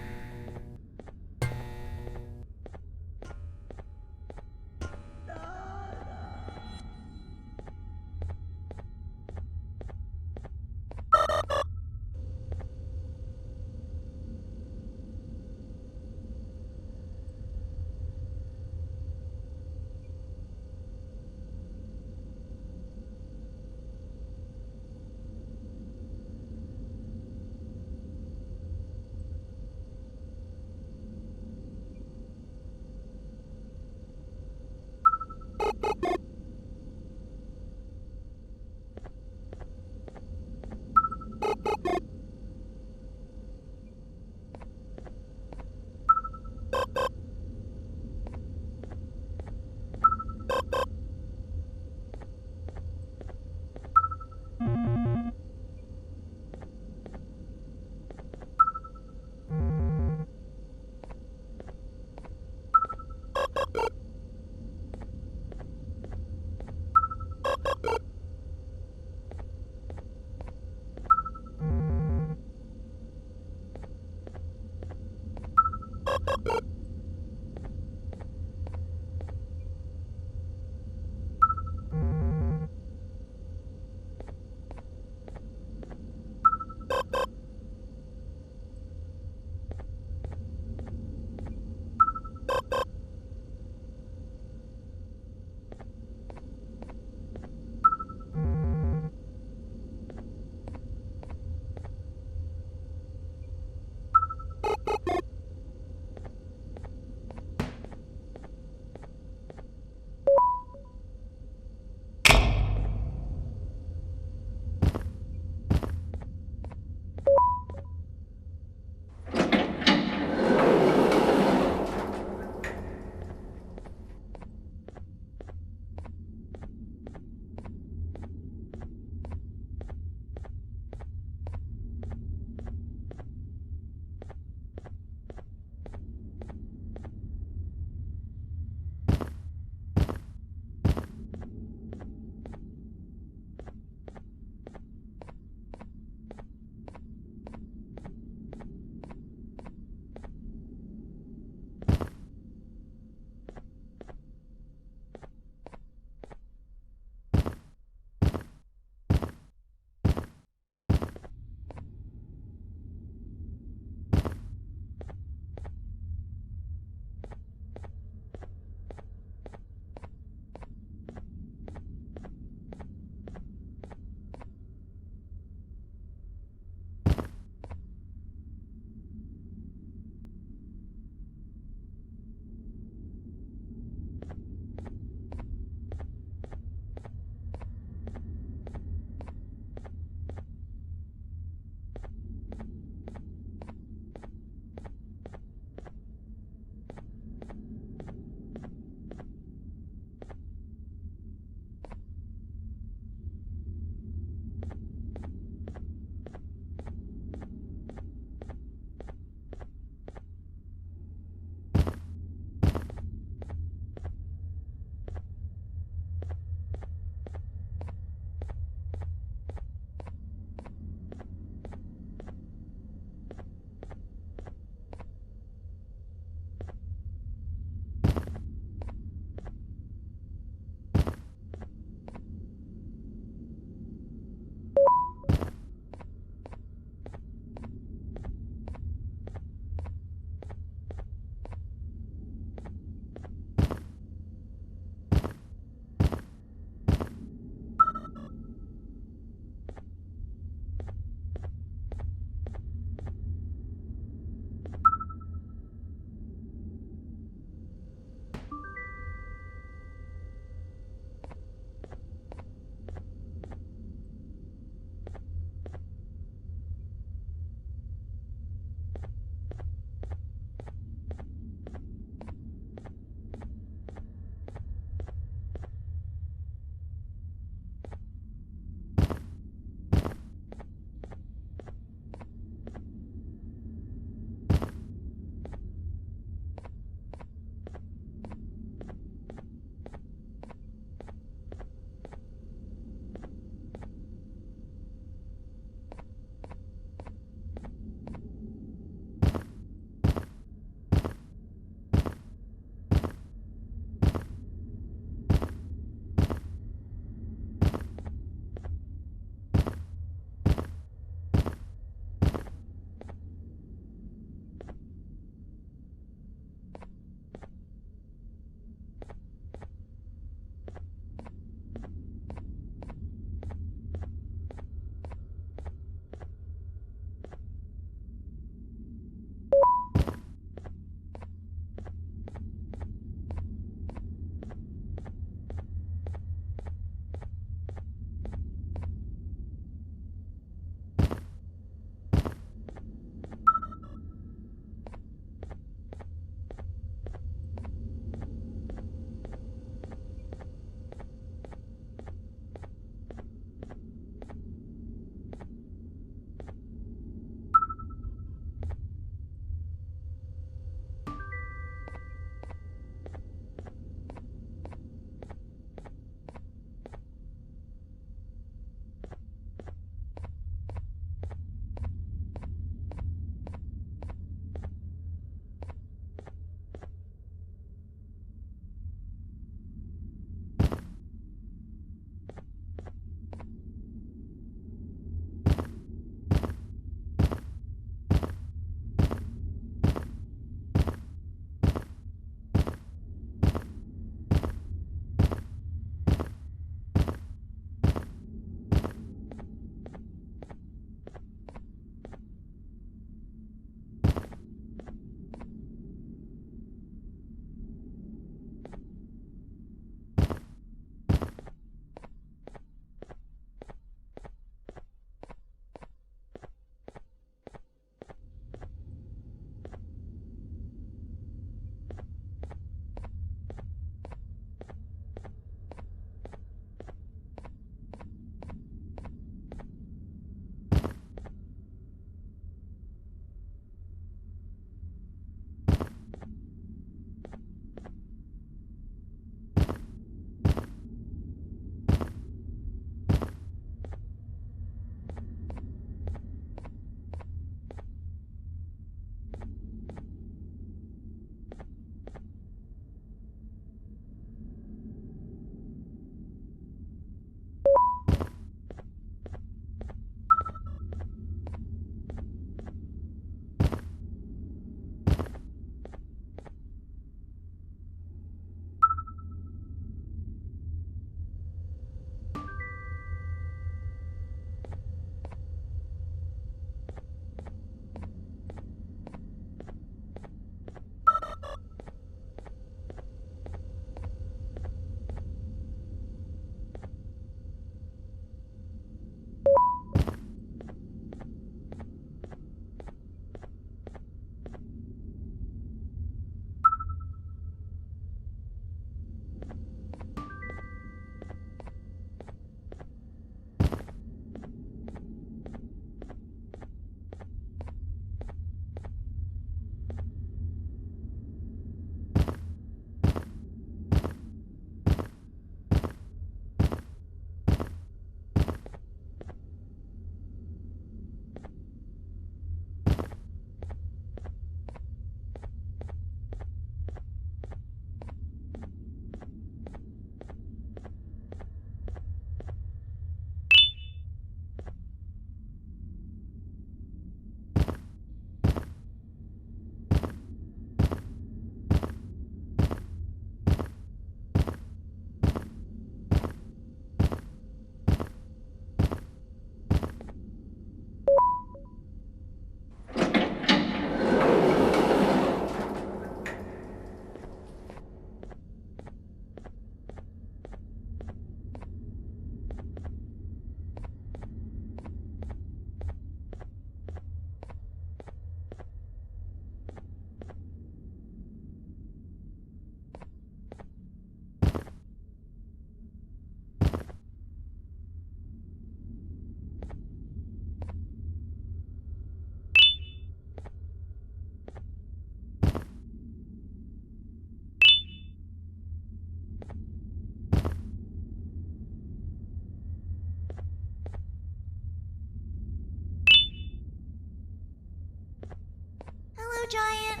giant?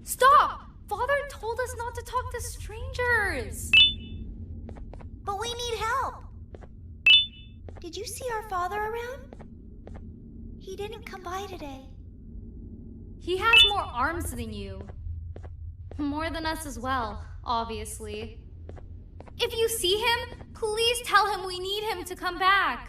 Stop! Father told us not to talk to strangers! But we need help. Did you see our father around? He didn't come by today. He has more arms than you. More than us as well, obviously. If you see him, please tell him we need him to come back.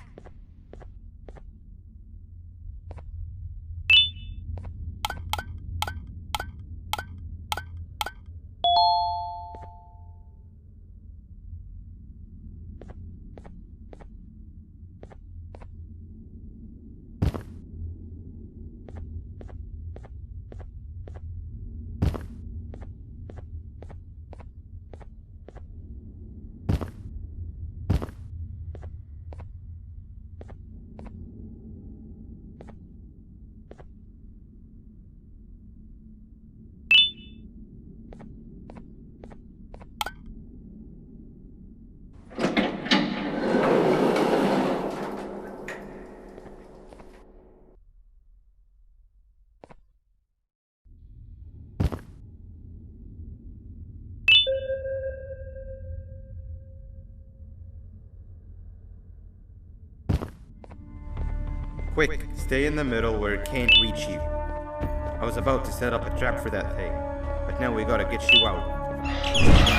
Quick, stay in the middle where it can't reach you. I was about to set up a trap for that thing, but now we gotta get you out.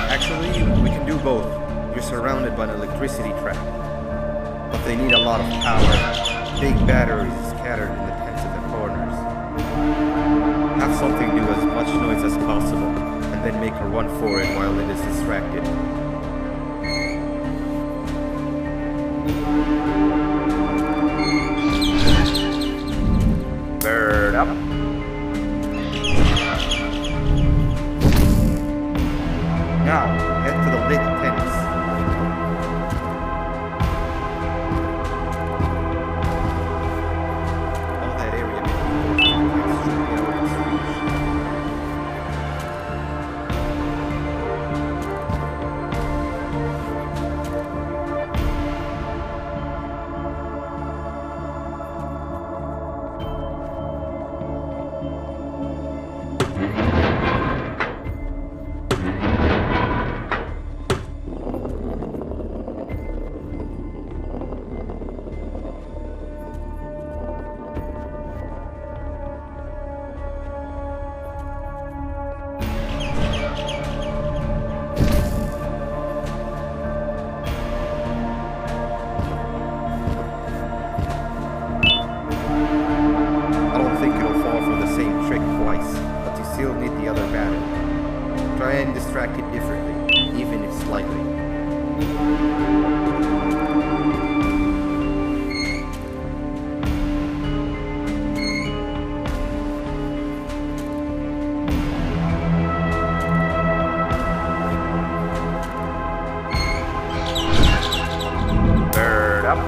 Actually, we can do both. You're surrounded by an electricity trap. But they need a lot of power. Big batteries scattered in the tents of the corners. Have something do as much noise as possible, and then make her run for it while it is distracted. Bird up. Now, head to the lit tents. All that area between those two tents should be out of its reach. Try and distract it differently, even if slightly. Bird up.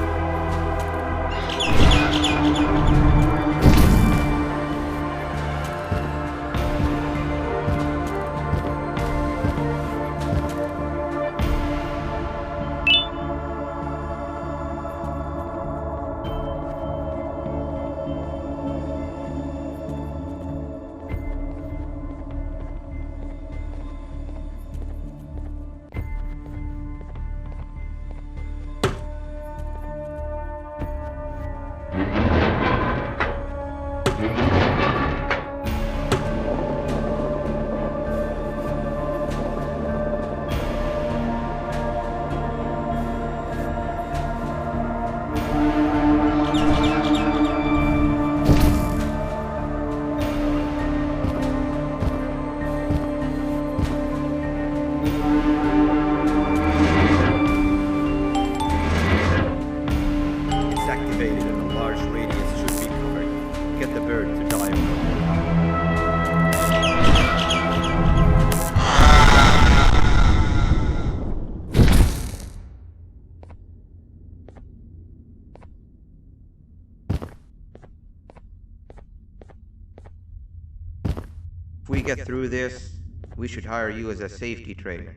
If we get through this, we should hire you as a safety trainer.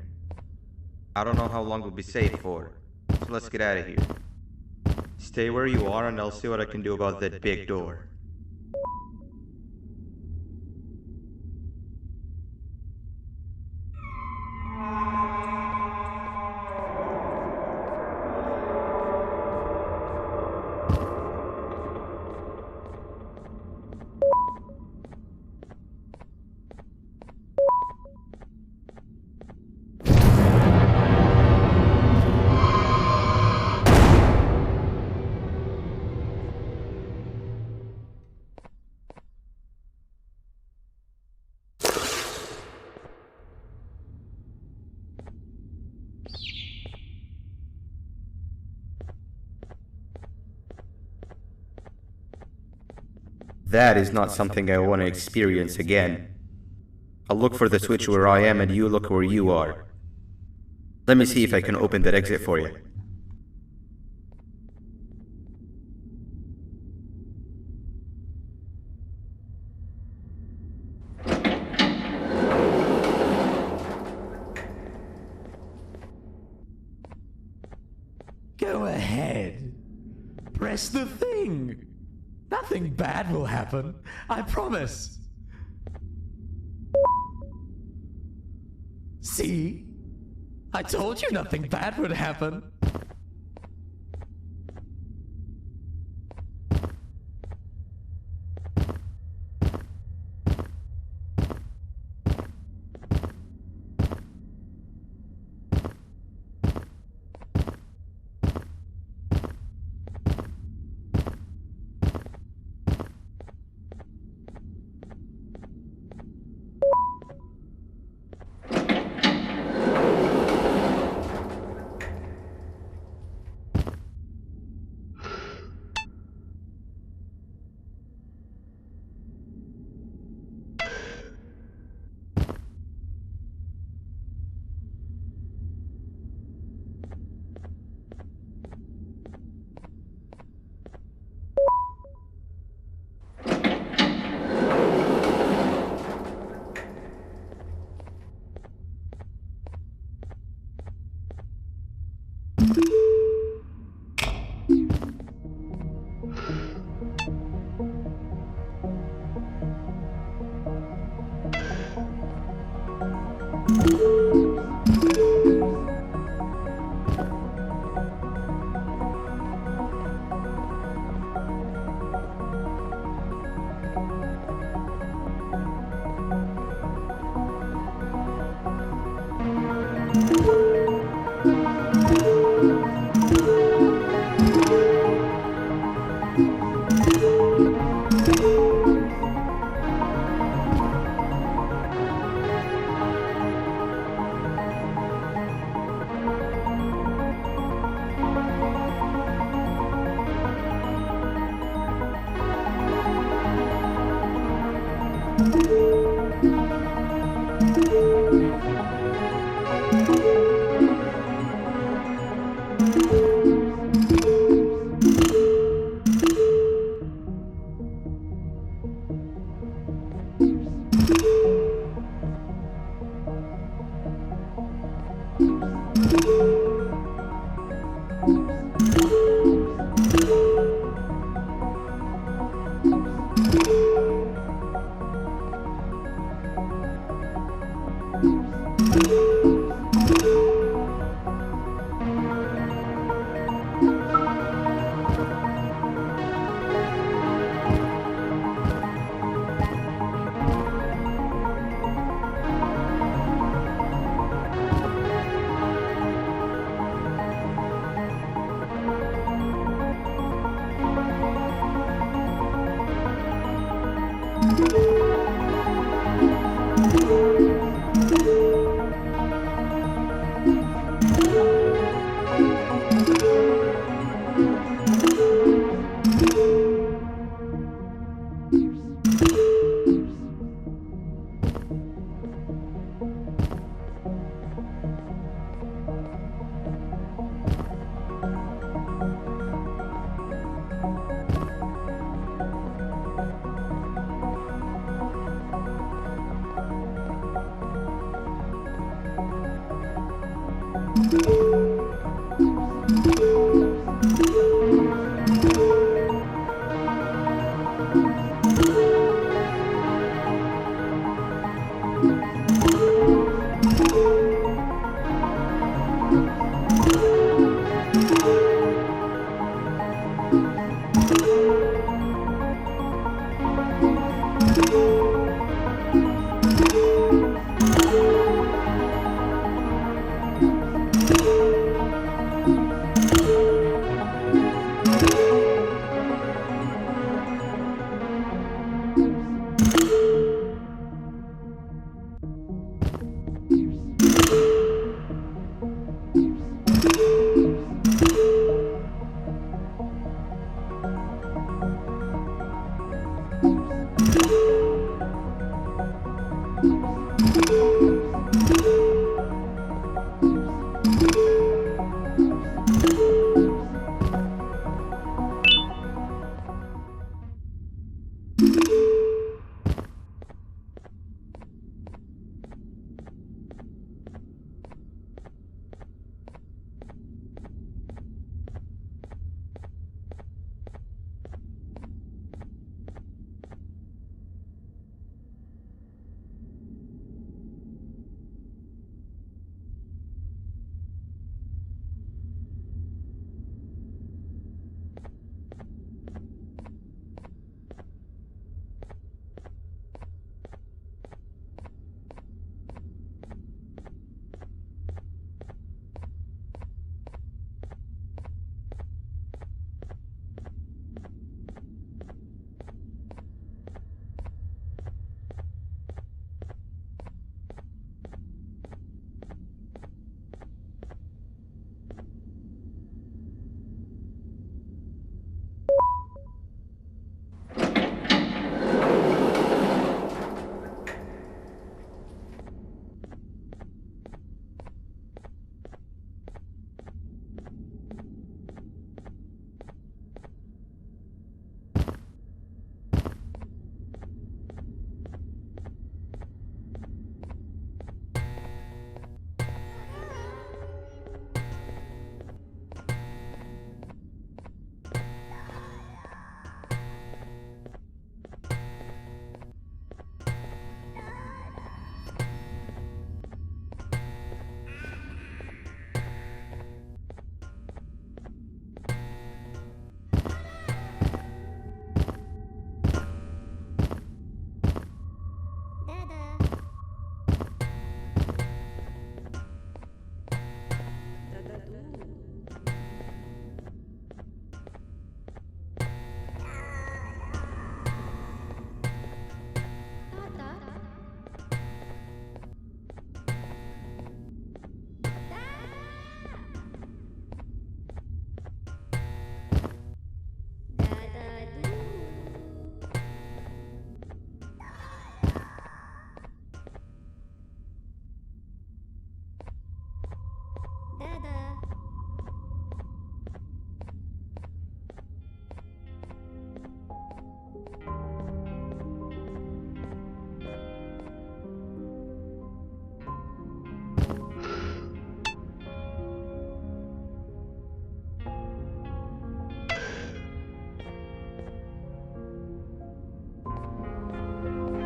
I don't know how long we'll be safe for, so let's get out of here. Stay where you are and I'll see what I can do about that big door. That is not something I want to experience again. I'll look for the switch where I am and you look where you are. Let me see if I can open that exit for you. Go ahead. Press the thing. Nothing bad will happen. I promise. See? I told you nothing bad would happen.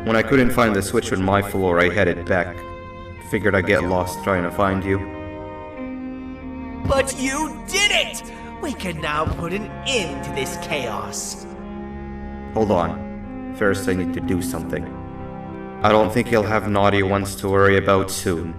When I couldn't find the switch on my floor, I headed back. Figured I'd get lost trying to find you. But you did it! We can now put an end to this chaos. Hold on. First I need to do something. I don't think he'll have naughty ones to worry about soon.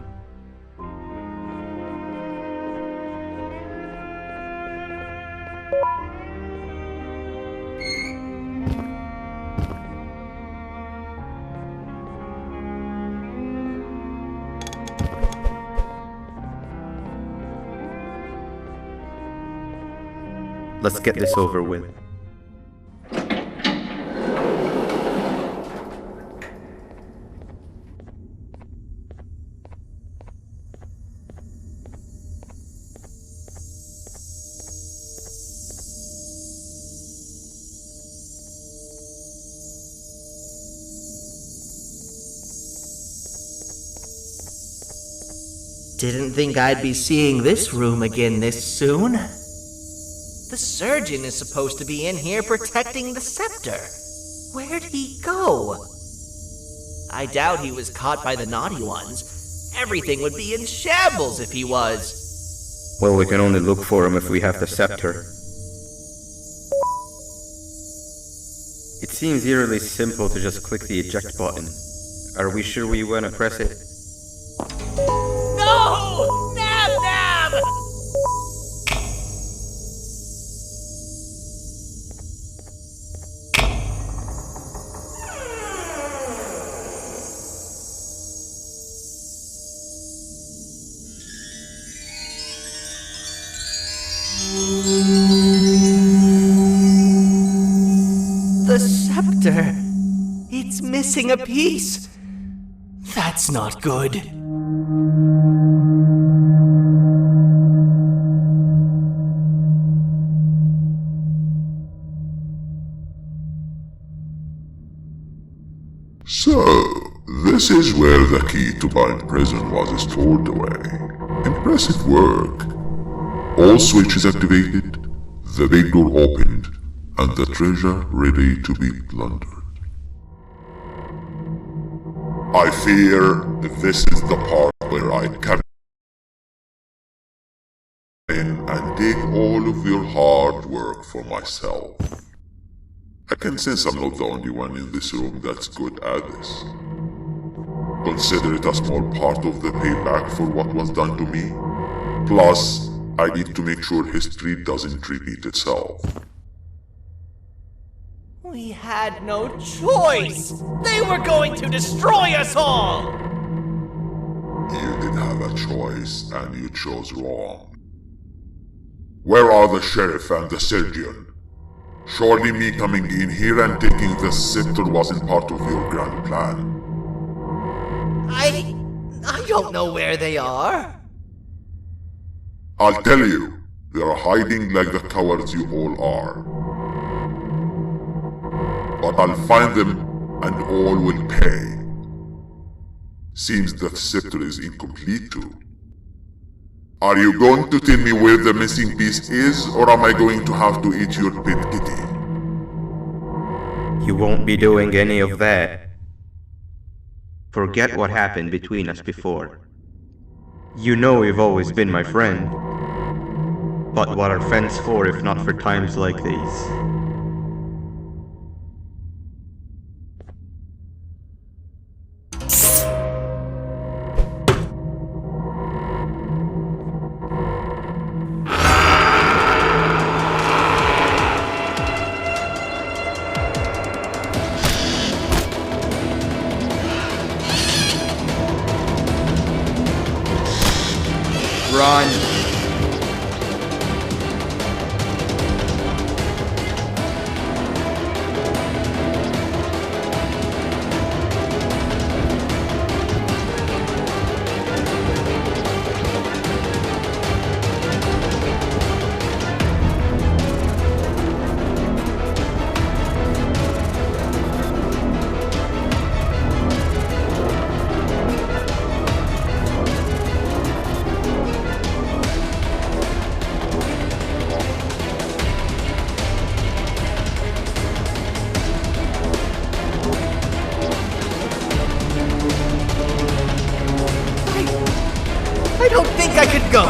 Let's get this over with. Didn't think I'd be seeing this room again this soon. The surgeon is supposed to be in here protecting the scepter. Where'd he go? I doubt he was caught by the naughty ones. Everything would be in shambles if he was. Well, we can only look for him if we have the scepter. It seems eerily simple to just click the eject button. Are we sure we want to press it? No! Nab Nab! The scepter. It's missing a piece. That's not good. So, this is where the key to Bind Prison was stored away. Impressive work. All switches activated, the big door opened, and the treasure ready to be plundered. I fear this is the part where I come in and take all of your hard work for myself. I can sense I'm not the only one in this room that's good at this. Consider it a small part of the payback for what was done to me. Plus, I need to make sure history doesn't repeat itself. We had no choice! They were going to destroy us all! You did have a choice, and you chose wrong. Where are the sheriff and the surgeon? Surely me coming in here and taking the scepter wasn't part of your grand plan. I don't know where they are. I'll tell you, they're hiding like the cowards you all are. But I'll find them and all will pay. Seems that scepter is incomplete too. Are you going to tell me where the missing piece is, or am I going to have to eat your pet kitty? You won't be doing any of that. Forget what happened between us before. You know you've always been my friend. But what are friends for if not for times like these? Run! I could go.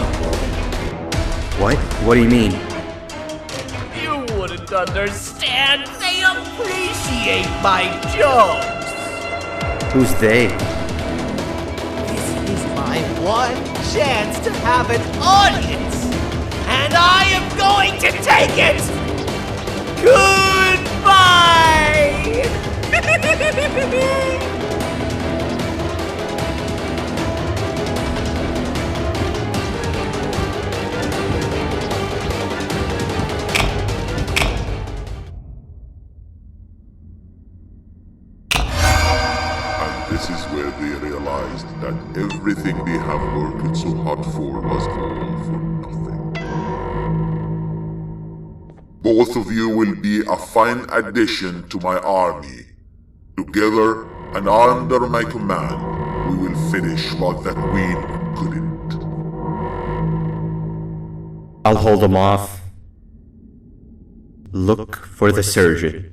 What? What do you mean? You wouldn't understand. They appreciate my jokes. Who's they? This is my one chance to have an audience, and I am going to take it. Goodbye. This is where they realized that everything they have worked so hard for was all for nothing. Both of you will be a fine addition to my army. Together and under my command, we will finish what the Queen couldn't. I'll hold them off. Look for the surgeon.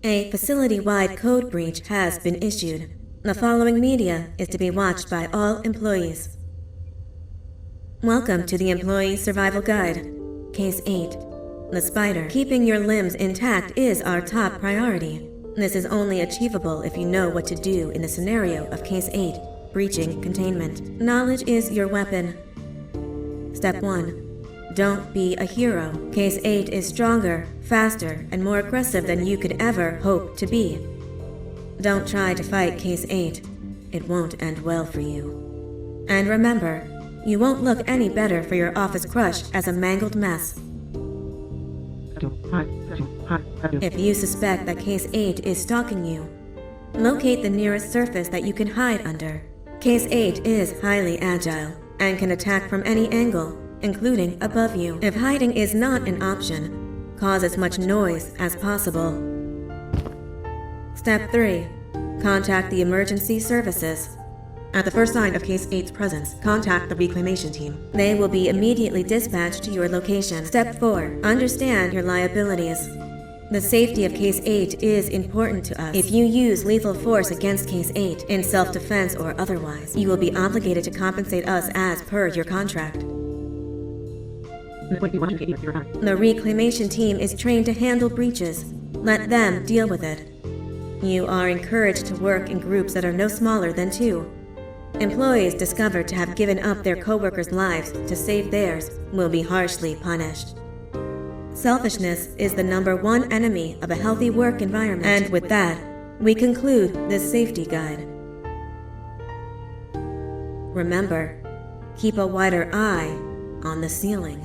A facility-wide code breach has been issued. The following media is to be watched by all employees. Welcome to the Employee Survival Guide. Case 8. The spider. Keeping your limbs intact is our top priority. This is only achievable if you know what to do in the scenario of Case 8, breaching containment. Knowledge is your weapon. Step 1. Don't be a hero. Case 8 is stronger, faster, and more aggressive than you could ever hope to be. Don't try to fight Case 8. it won't end well for you. And remember, you won't look any better for your office crush as a mangled mess. If you suspect that Case 8 is stalking you, locate the nearest surface that you can hide under. Case 8 is highly agile and can attack from any angle, including above you. If hiding is not an option, cause as much noise as possible. Step 3. Contact the emergency services. At the first sign of Case 8's presence, contact the reclamation team. They will be immediately dispatched to your location. Step 4. Understand your liabilities. The safety of Case 8 is important to us. If you use lethal force against Case 8, in self-defense or otherwise, you will be obligated to compensate us as per your contract. The reclamation team is trained to handle breaches. Let them deal with it. You are encouraged to work in groups that are no smaller than 2. Employees discovered to have given up their co-workers' lives to save theirs will be harshly punished. Selfishness is the #1 enemy of a healthy work environment. And with that, we conclude this safety guide. Remember, keep a wider eye on the ceiling.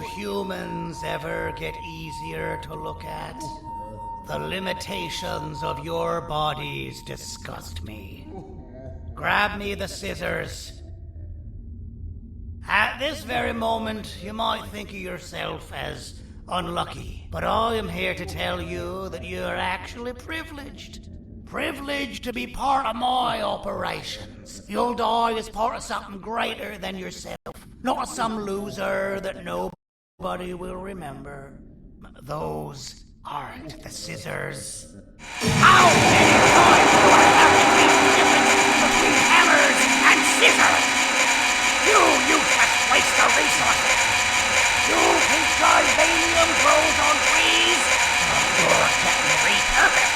humans ever get easier to look at? The limitations of your bodies disgust me. Grab me the scissors. At this very moment, you might think of yourself as unlucky, but I am here to tell you that you are actually privileged. Privileged to be part of my operations. You'll die as part of something greater than yourself, not as some loser that nobody will remember. Those aren't the scissors. How many times do I have to teach the difference between hammers and scissors? You useless waste of resources! You think Givanium grows on trees? You're getting repurposed!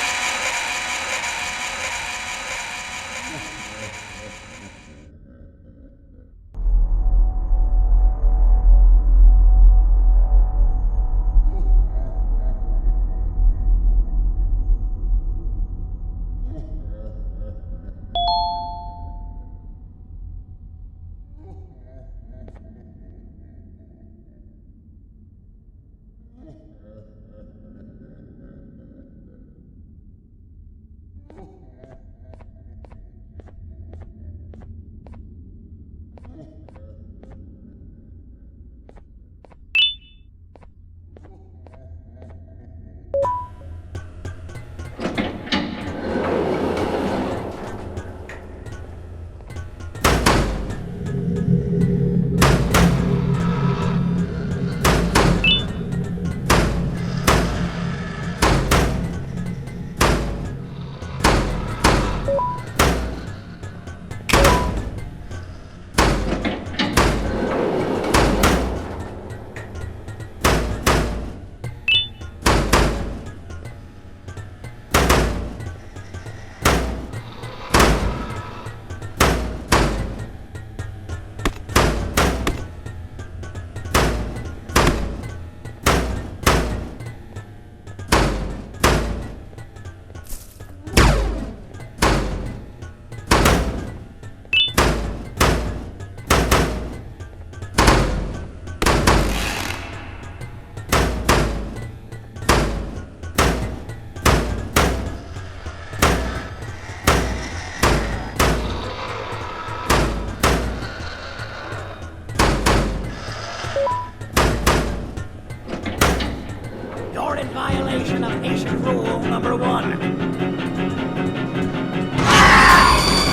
Violation of patient rule number 1.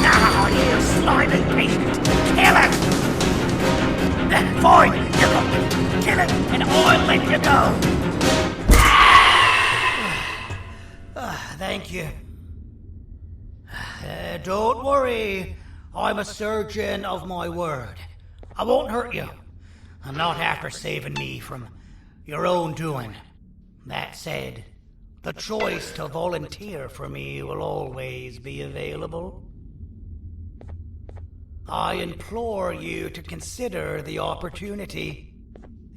Now, you slimy patient, kill it! Fine, you go. Kill it, and I'll let you go. Thank you. Don't worry, I'm a surgeon of my word. I won't hurt you. I'm not after saving me from your own doing. That said, the choice to volunteer for me will always be available. I implore you to consider the opportunity.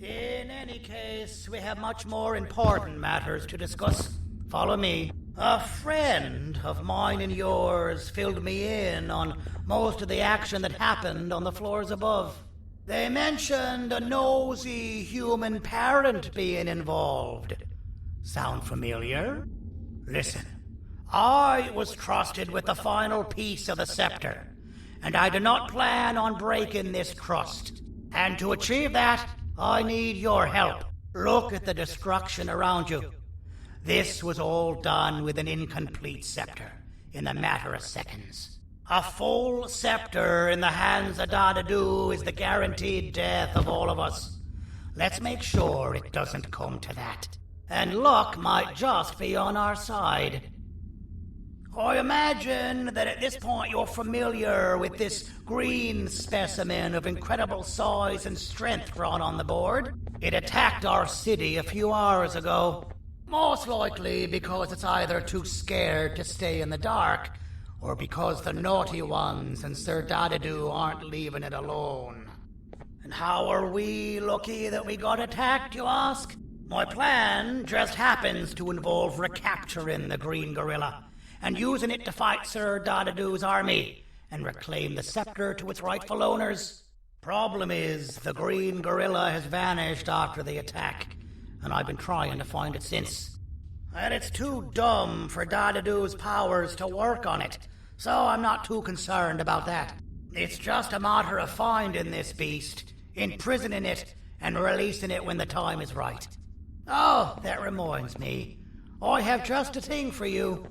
In any case, we have much more important matters to discuss. Follow me. A friend of mine and yours filled me in on most of the action that happened on the floors above. They mentioned a nosy human parent being involved. Sound familiar? Listen, I was trusted with the final piece of the scepter, and I do not plan on breaking this trust. And to achieve that, I need your help. Look at the destruction around you. This was all done with an incomplete scepter, in a matter of seconds. A full scepter in the hands of Dadadu is the guaranteed death of all of us. Let's make sure it doesn't come to that. And luck might just be on our side. I imagine that at this point you're familiar with this green specimen of incredible size and strength drawn on the board. It attacked our city a few hours ago. Most likely because it's either too scared to stay in the dark, or because the naughty ones and Sir Dadadu aren't leaving it alone. And how are we lucky that we got attacked, you ask? My plan just happens to involve recapturing the green gorilla and using it to fight Sir Dadadu's army and reclaim the scepter to its rightful owners. Problem is, the green gorilla has vanished after the attack, and I've been trying to find it since. And it's too dumb for Dadadoo's powers to work on it, so I'm not too concerned about that. It's just a matter of finding this beast, imprisoning it, and releasing it when the time is right. Oh, that reminds me. I have just a thing for you.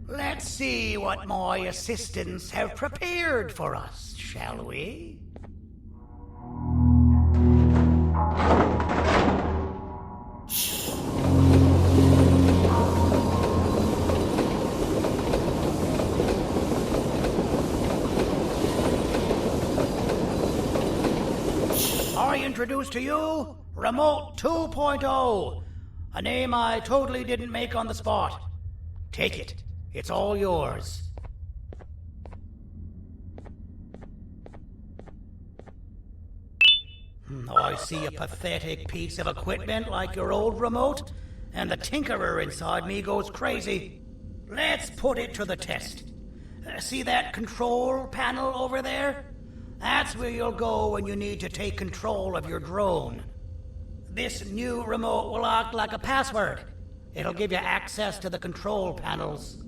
Let's see what my assistants have prepared for us, shall we? I introduce to you Remote 2.0, a name I totally didn't make on the spot. Take it. It's all yours. I see a pathetic piece of equipment like your old remote, and the tinkerer inside me goes crazy. Let's put it to the test. See that control panel over there? That's where you'll go when you need to take control of your drone. This new remote will act like a password. It'll give you access to the control panels.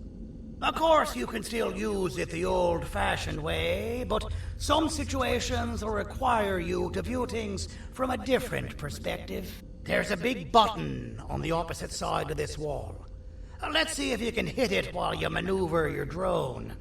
Of course, you can still use it the old-fashioned way, but some situations will require you to view things from a different perspective. There's a big button on the opposite side of this wall. Let's see if you can hit it while you maneuver your drone.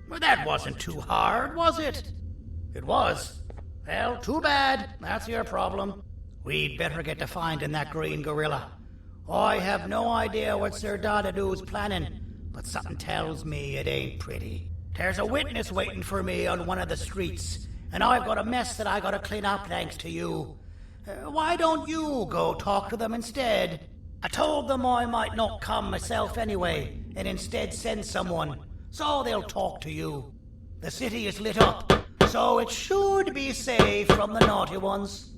Well, that wasn't too hard, was it? It was. Well, too bad. That's your problem. We'd better get to finding that green gorilla. I have no idea what Sir Dadadoo's planning, but something tells me it ain't pretty. There's a witness waiting for me on one of the streets, and I've got a mess that I gotta clean up thanks to you. Why don't you go talk to them instead? I told them I might not come myself anyway, and instead send someone, so they'll talk to you. The city is lit up, so it should be safe from the naughty ones.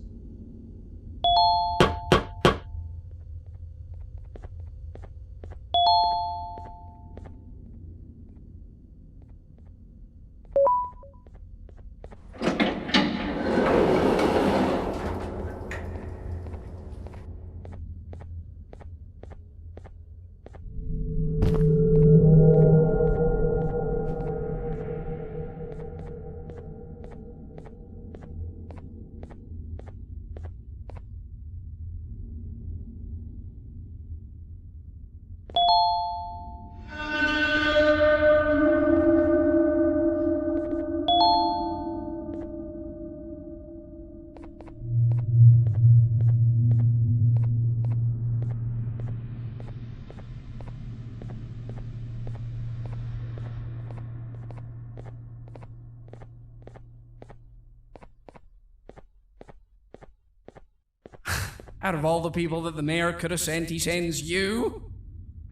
Out of all the people that the mayor could have sent, he sends you?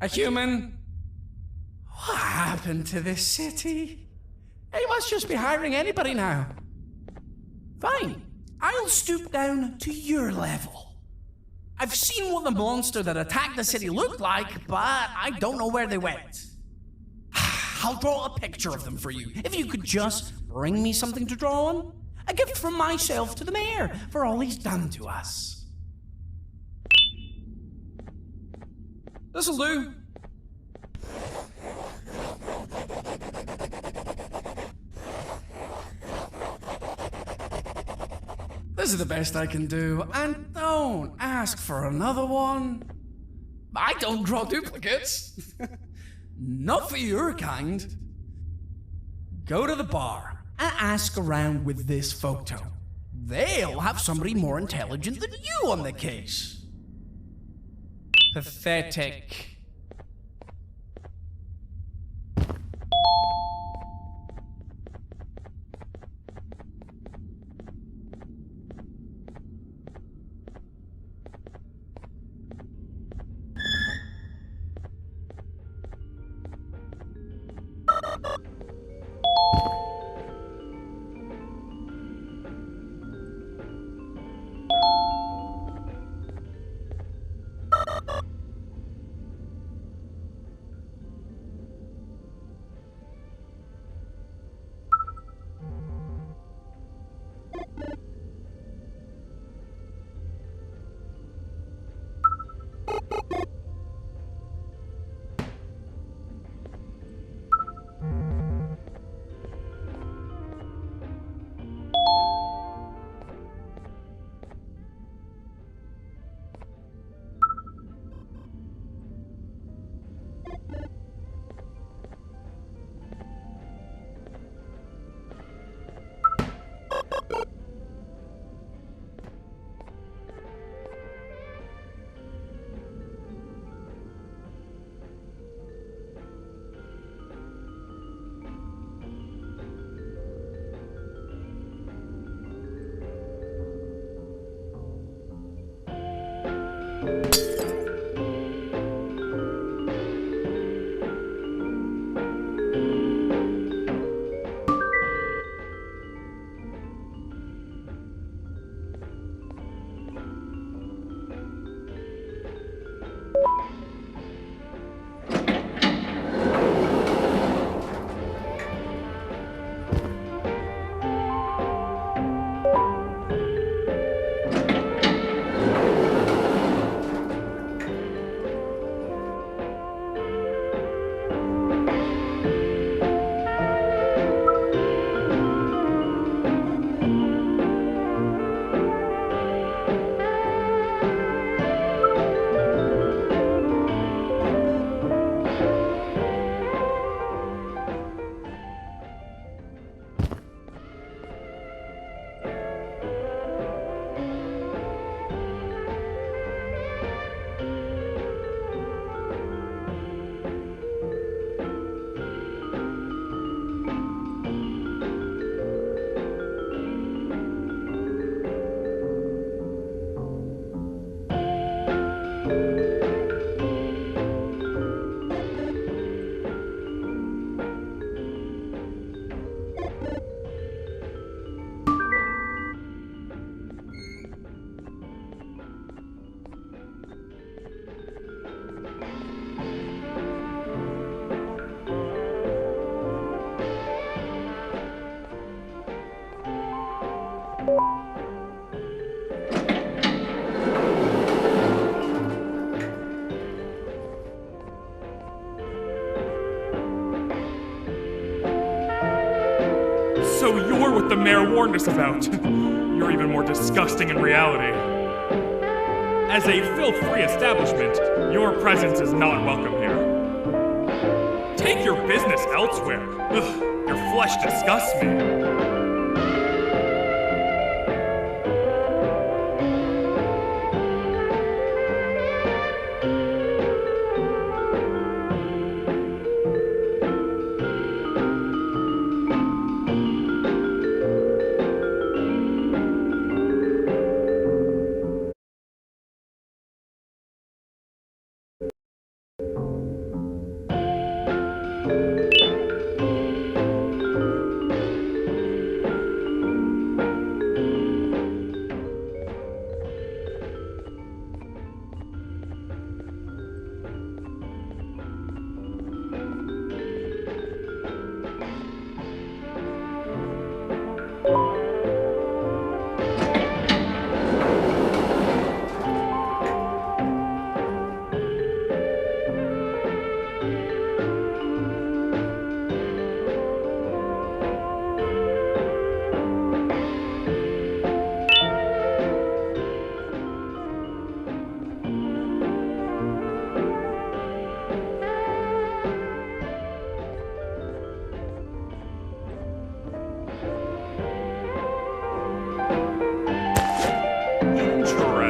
A human? What happened to this city? He must just be hiring anybody now. Fine, I'll stoop down to your level. I've seen what the monster that attacked the city looked like, but I don't know where they went. I'll draw a picture of them for you, if you could just bring me something to draw on. A gift from myself to the mayor for all he's done to us. This'll do. This is the best I can do, and don't ask for another one. I don't draw duplicates. Not for your kind. Go to the bar and ask around with this photo. They'll have somebody more intelligent than you on the case. Pathetic. So you're what the mayor warned us about. You're even more disgusting in reality. As a filth-free establishment, your presence is not welcome here. Take your business elsewhere. Ugh, your flesh disgusts me.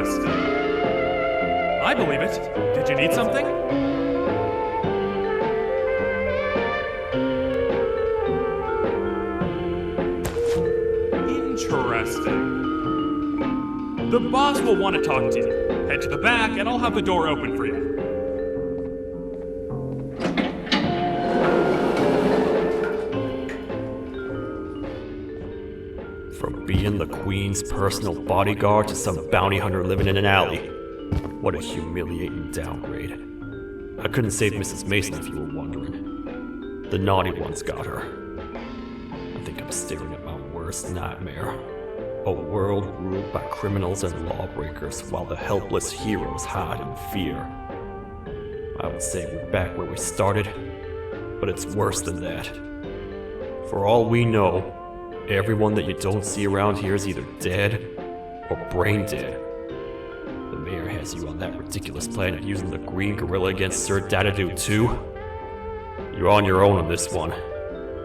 Interesting. I believe it. Did you need something? Interesting. The boss will want to talk to you. Head to the back and I'll have the door open for you. From being the Queen's personal bodyguard to some bounty hunter living in an alley. What a humiliating downgrade. I couldn't save Mrs. Mason if you were wondering. The naughty ones got her. I think I'm staring at my worst nightmare. A world ruled by criminals and lawbreakers while the helpless heroes hide in fear. I would say we're back where we started, but it's worse than that. For all we know, everyone that you don't see around here is either dead or brain dead. The mayor has you on that ridiculous plan of using the green gorilla against Sir Dadadoo too. You're on your own on this one.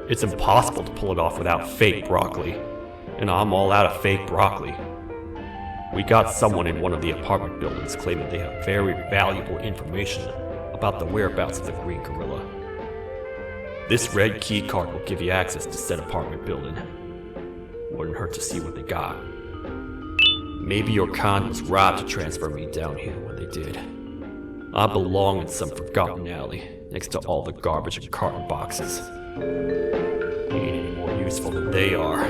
It's impossible to pull it off without fake broccoli. And I'm all out of fake broccoli. We got someone in one of the apartment buildings claiming they have very valuable information about the whereabouts of the green gorilla. This red key card will give you access to said apartment building. Wouldn't hurt to see what they got. Maybe your con was robbed to transfer me down here when they did. I belong in some forgotten alley, next to all the garbage and carton boxes. Ain't any more useful than they are.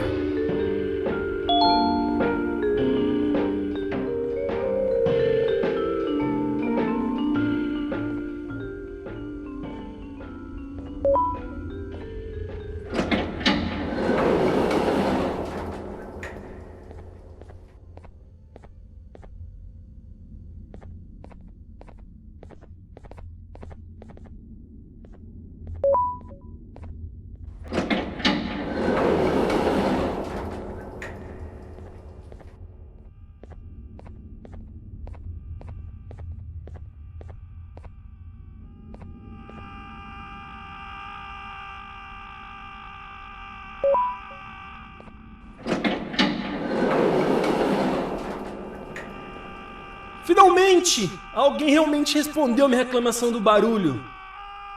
Finalmente! Alguém realmente respondeu minha reclamação do barulho.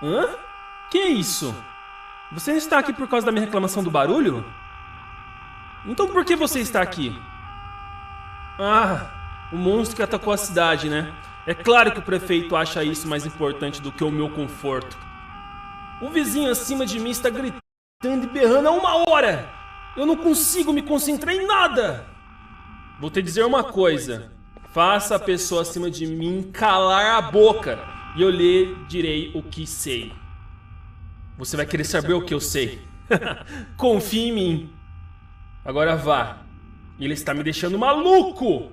Hã? Que isso? Você não está aqui por causa da minha reclamação do barulho? Então por que você está aqui? Ah, o monstro que atacou a cidade, né? É claro que o prefeito acha isso mais importante do que o meu conforto. O vizinho acima de mim está gritando e berrando há 1 hora! Eu não consigo me concentrar em nada! Vou te dizer uma coisa. Faça a pessoa acima de mim calar a boca e eu lhe direi o que sei. Você vai querer saber o que eu sei. Confie em mim. Agora vá. Ele está me deixando maluco!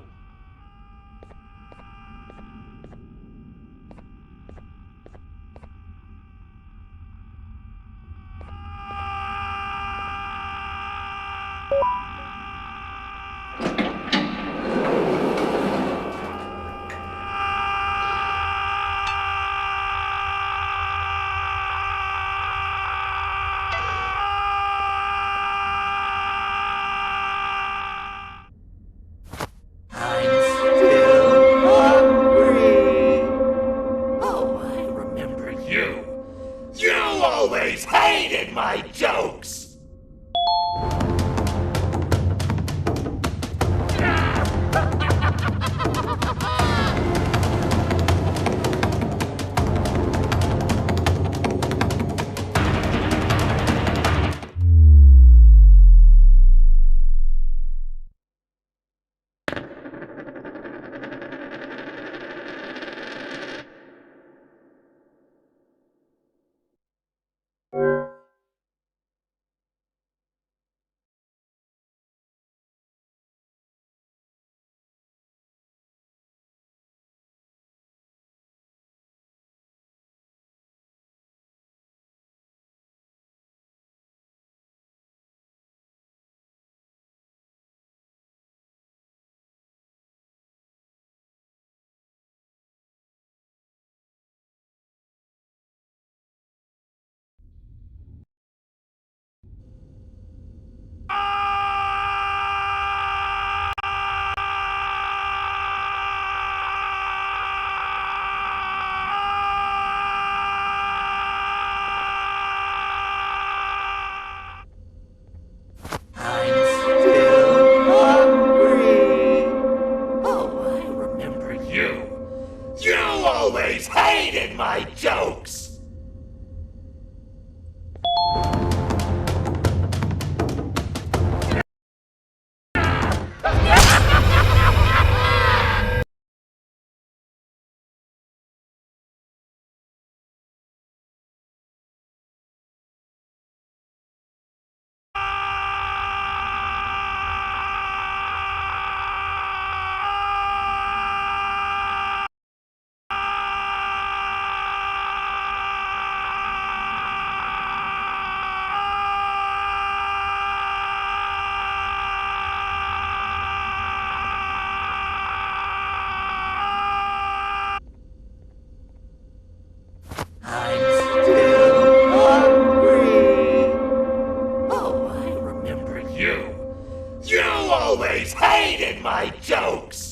always hated my jokes!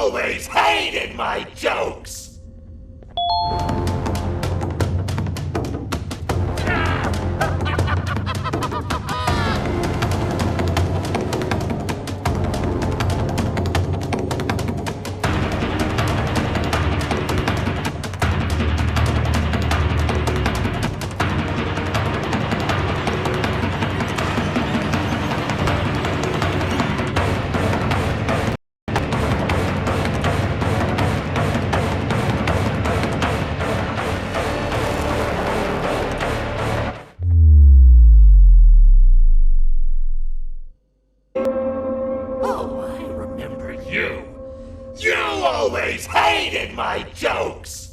Always hated my jokes! You always hated my jokes!